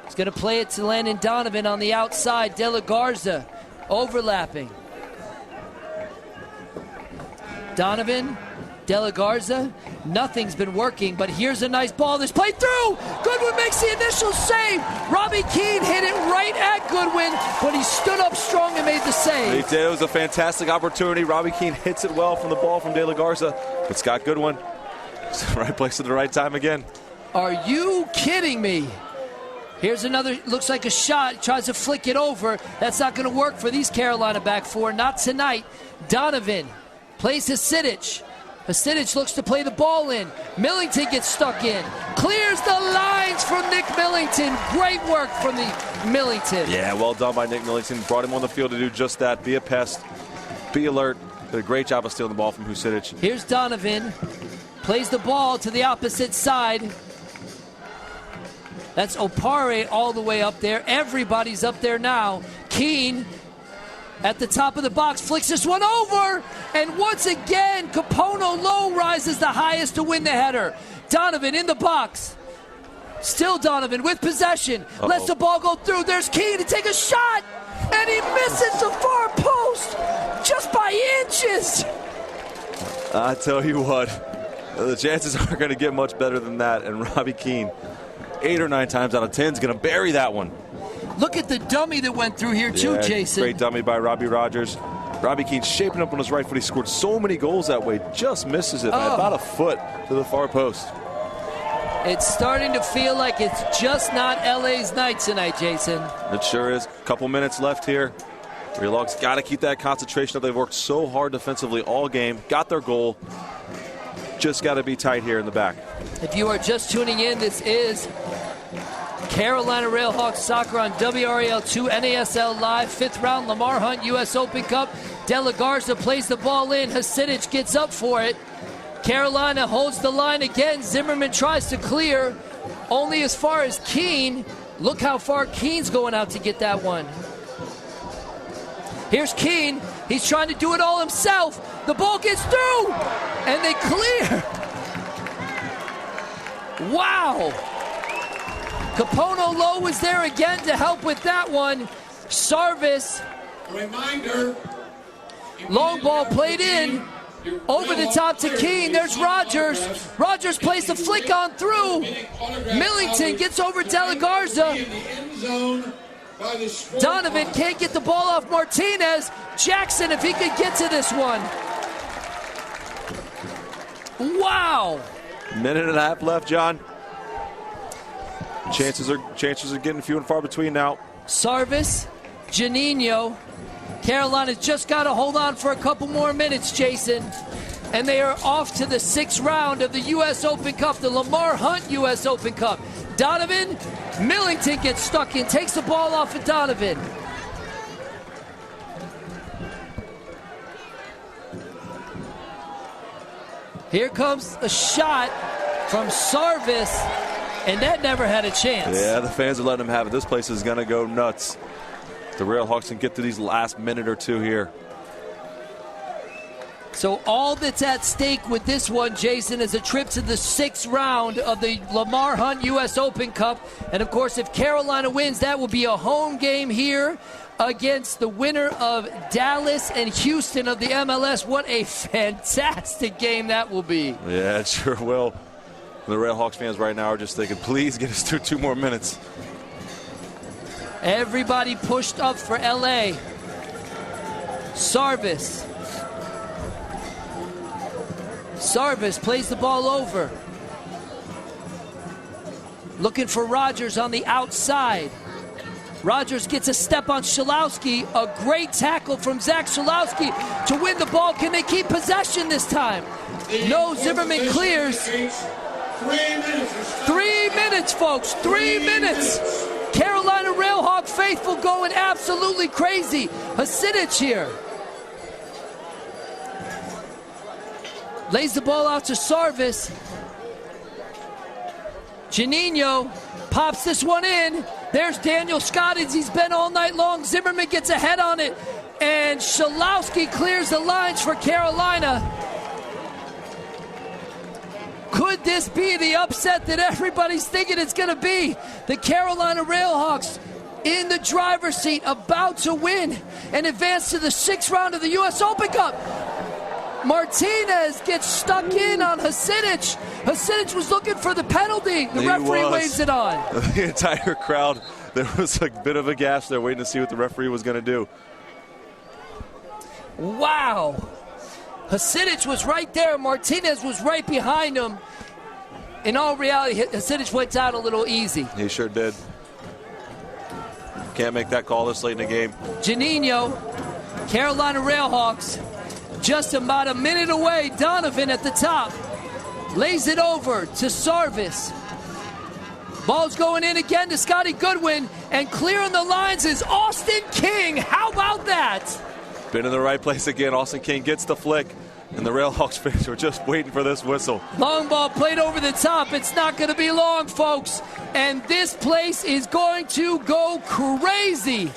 He's going to play it to Landon Donovan on the outside. De La Garza overlapping. Donovan, De La Garza, nothing's been working, but here's a nice ball that's played through. Goodwin makes the initial save. Robbie Keane hit it right at Goodwin, but he stood up strong and made the save. He did. It was a fantastic opportunity. Robbie Keane hits it well from the ball from De La Garza, but Scott Goodwin, right place at the right time again. Are you kidding me? Here's another, looks like a shot, tries to flick it over. That's not going to work for these Carolina back four, not tonight. Donovan plays Hasidic. Hasidic looks to play the ball in. Millington gets stuck in. Clears the lines from Nick Millington. Great work from the Millington. Yeah, well done by Nick Millington. Brought him on the field to do just that. Be a pest. Be alert. Did a great job of stealing the ball from Hasidic. Here's Donovan. Plays the ball to the opposite side. That's Opare all the way up there. Everybody's up there now. Keane at the top of the box flicks this one over. And once again, Capono low rises the highest to win the header. Donovan in the box. Still Donovan with possession. Lets the ball go through. There's Keane to take a shot. And he misses the far post just by inches. I tell you what, the chances aren't going to get much better than that. And Robbie Keane, 8 or 9 times out of 10, is going to bury that one. Look at the dummy that went through here too, Jason. Great dummy by Robbie Rogers. Robbie Keane shaping up on his right foot. He scored so many goals that way. Just misses it by about a foot to the far post. It's starting to feel like it's just not LA's night tonight, Jason. It sure is. Couple minutes left here. Railhawks got to keep that concentration up. They've worked so hard defensively all game. Got their goal. Just got to be tight here in the back. If you are just tuning in, this is Carolina Railhawks soccer on WRAL2 NASL Live. 5th round Lamar Hunt U.S. Open Cup. De La Garza plays the ball in. Hasidic gets up for it. Carolina holds the line again. Zimmerman tries to clear. Only as far as Keane. Look how far Keane's going out to get that one. Here's Keane. He's trying to do it all himself. The ball gets through. And they clear. Wow. Capono Low was there again to help with that one. Sarvis. Reminder. Long ball played in. Over the top to Keane. There's Rogers. Rogers plays the flick on through. Millington gets over De La Garza. Donovan can't get the ball off Martinez. Jackson, if he could get to this one. Wow. Minute and a half left, John. Chances are getting few and far between now. Sarvis, Janino. Carolina's just got to hold on for a couple more minutes, Jason. And they are off to the 6th round of the U.S. Open Cup, the Lamar Hunt U.S. Open Cup. Donovan, Millington gets stuck in, takes the ball off of Donovan. Here comes a shot from Sarvis, and that never had a chance. Yeah, the fans are letting him have it. This place is going to go nuts. The Railhawks can get through these last minute or two here. So all that's at stake with this one, Jason, is a trip to the 6th round of the Lamar Hunt U.S. Open Cup. And, of course, if Carolina wins, that will be a home game here against the winner of Dallas and Houston of the MLS. What a fantastic game that will be. Yeah, it sure will. The Railhawks fans right now are just thinking, please get us through 2 more minutes. Everybody pushed up for LA. Sarvis. Sarvis plays the ball over. Looking for Rogers on the outside. Rogers gets a step on Shalowski. A great tackle from Zach Shalowski to win the ball. Can they keep possession this time? No, Zimmerman clears. 3 minutes, folks. 3 minutes. Carolina Railhawk faithful going absolutely crazy. Hasidic here. Lays the ball out to Sarvis. Janino pops this one in. There's Daniel Scott as he's been all night long. Zimmerman gets ahead on it. And Shalowski clears the lines for Carolina. Could this be the upset that everybody's thinking it's going to be? The Carolina Railhawks in the driver's seat, about to win and advance to the 6th round of the U.S. Open Cup. Martinez gets stuck in on Hasidic. Hasidic was looking for the penalty. The referee waves it on. The entire crowd, there was a bit of a gasp there waiting to see what the referee was going to do. Wow. Hasidic was right there. Martinez was right behind him. In all reality, Hasidic went down a little easy. He sure did. Can't make that call this late in the game. Janino, Carolina Railhawks, just about a minute away. Donovan at the top. Lays it over to Sarvis. Ball's going in again to Scotty Goodwin. And clearing the lines is Austin King. How about that? Been in the right place again. Austin King gets the flick. And the Railhawks fans are just waiting for this whistle. Long ball played over the top. It's not going to be long, folks. And this place is going to go crazy.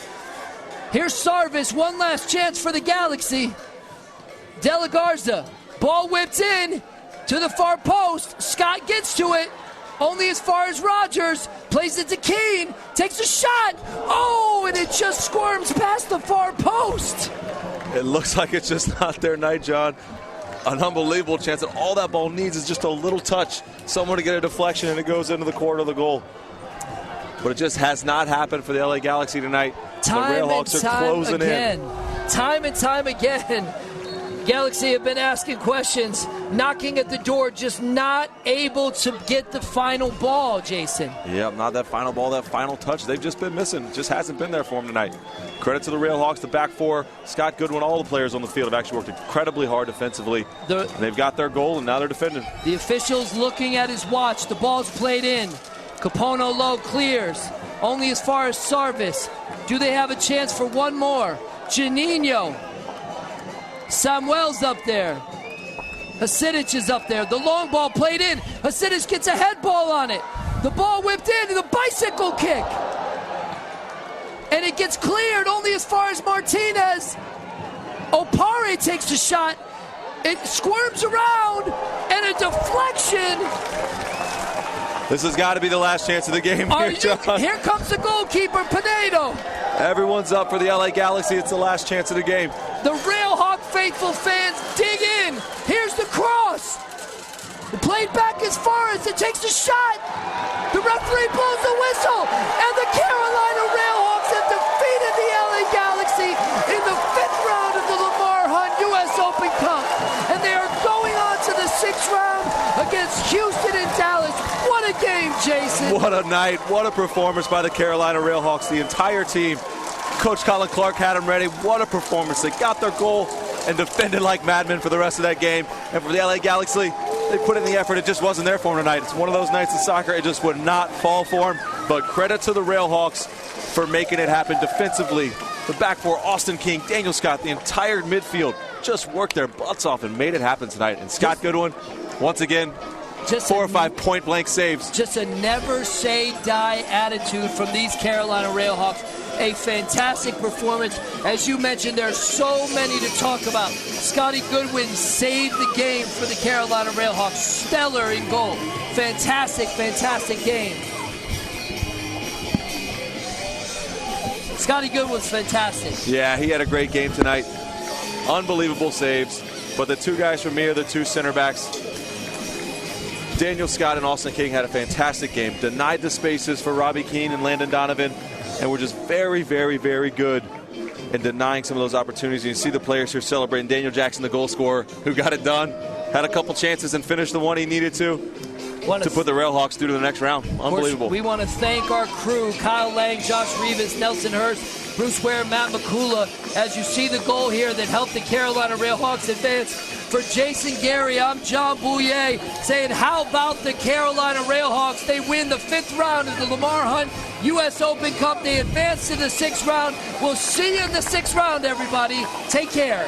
Here's Sarvis. One last chance for the Galaxy. De La Garza. Ball whipped in to the far post. Scott gets to it. Only as far as Rogers. Plays it to Keene. Takes a shot. Oh, and it just squirms past the far post. It looks like it's just not their night, John. An unbelievable chance, and all that ball needs is just a little touch. Someone to get a deflection, and it goes into the corner of the goal. But it just has not happened for the LA Galaxy tonight. Time the Railhawks and are time closing again. in. Time and time again. Galaxy have been asking questions, knocking at the door, just not able to get the final ball, Jason. Yeah, not that final ball, that final touch. They've just been missing. Just hasn't been there for them tonight. Credit to the Railhawks, the back four. Scott Goodwin, all the players on the field have actually worked incredibly hard defensively. And they've got their goal, and now they're defending. The official's looking at his watch. The ball's played in. Capono low clears. Only as far as Sarvis. Do they have a chance for one more? Janino. Samuel's up there. Hasidic is up there. The long ball played in. Hasidic gets a head ball on it. The ball whipped in to the bicycle kick. And it gets cleared only as far as Martinez. Opare takes a shot. It squirms around and a deflection. This has got to be the last chance of the game here, John. Here comes the goalkeeper, Pinedo. Everyone's up for the LA Galaxy. It's the last chance of the game. The Railhawk faithful fans dig in. Here's the cross. Played back as far as it takes a shot. The referee blows the whistle. And the Carolina Railhawks have defeated the LA Galaxy in the 5th round of the Lamar Hunt U.S. Open Cup. And they are going on to the 6th round against Houston and Dallas. What a game, Jason. What a night. What a performance by the Carolina Railhawks. The entire team. Coach Colin Clark had them ready. What a performance. They got their goal and defended like madmen for the rest of that game. And for the LA Galaxy, they put in the effort. It just wasn't there for them tonight. It's one of those nights in soccer. It just would not fall for them. But credit to the Railhawks for making it happen defensively. The back four, Austin King, Daniel Scott, the entire midfield just worked their butts off and made it happen tonight. And Scott Goodwin, once again, just 4 or 5 point-blank saves. Just a never-say-die attitude from these Carolina Railhawks. A fantastic performance. As you mentioned, there are so many to talk about. Scotty Goodwin saved the game for the Carolina Railhawks. Stellar in goal. Fantastic, fantastic game. Scotty Goodwin's fantastic. Yeah, he had a great game tonight. Unbelievable saves. But the two guys for me are the two center backs. Daniel Scott and Austin King had a fantastic game. Denied the spaces for Robbie Keane and Landon Donovan. And were just very, very, very good in denying some of those opportunities. And you see the players here celebrating. Daniel Jackson, the goal scorer, who got it done. Had a couple chances and finished the one he needed to put the Railhawks through to the next round. Unbelievable. We want to thank our crew, Kyle Lang, Josh Rivas, Nelson Hurst, Bruce Ware, Matt McCullough. As you see the goal here that helped the Carolina Railhawks advance For Jason Gary, I'm John Bouye saying, how about the Carolina Railhawks? They win the 5th round of the Lamar Hunt U.S. Open Cup. They advance to the 6th round. We'll see you in the 6th round, everybody. Take care.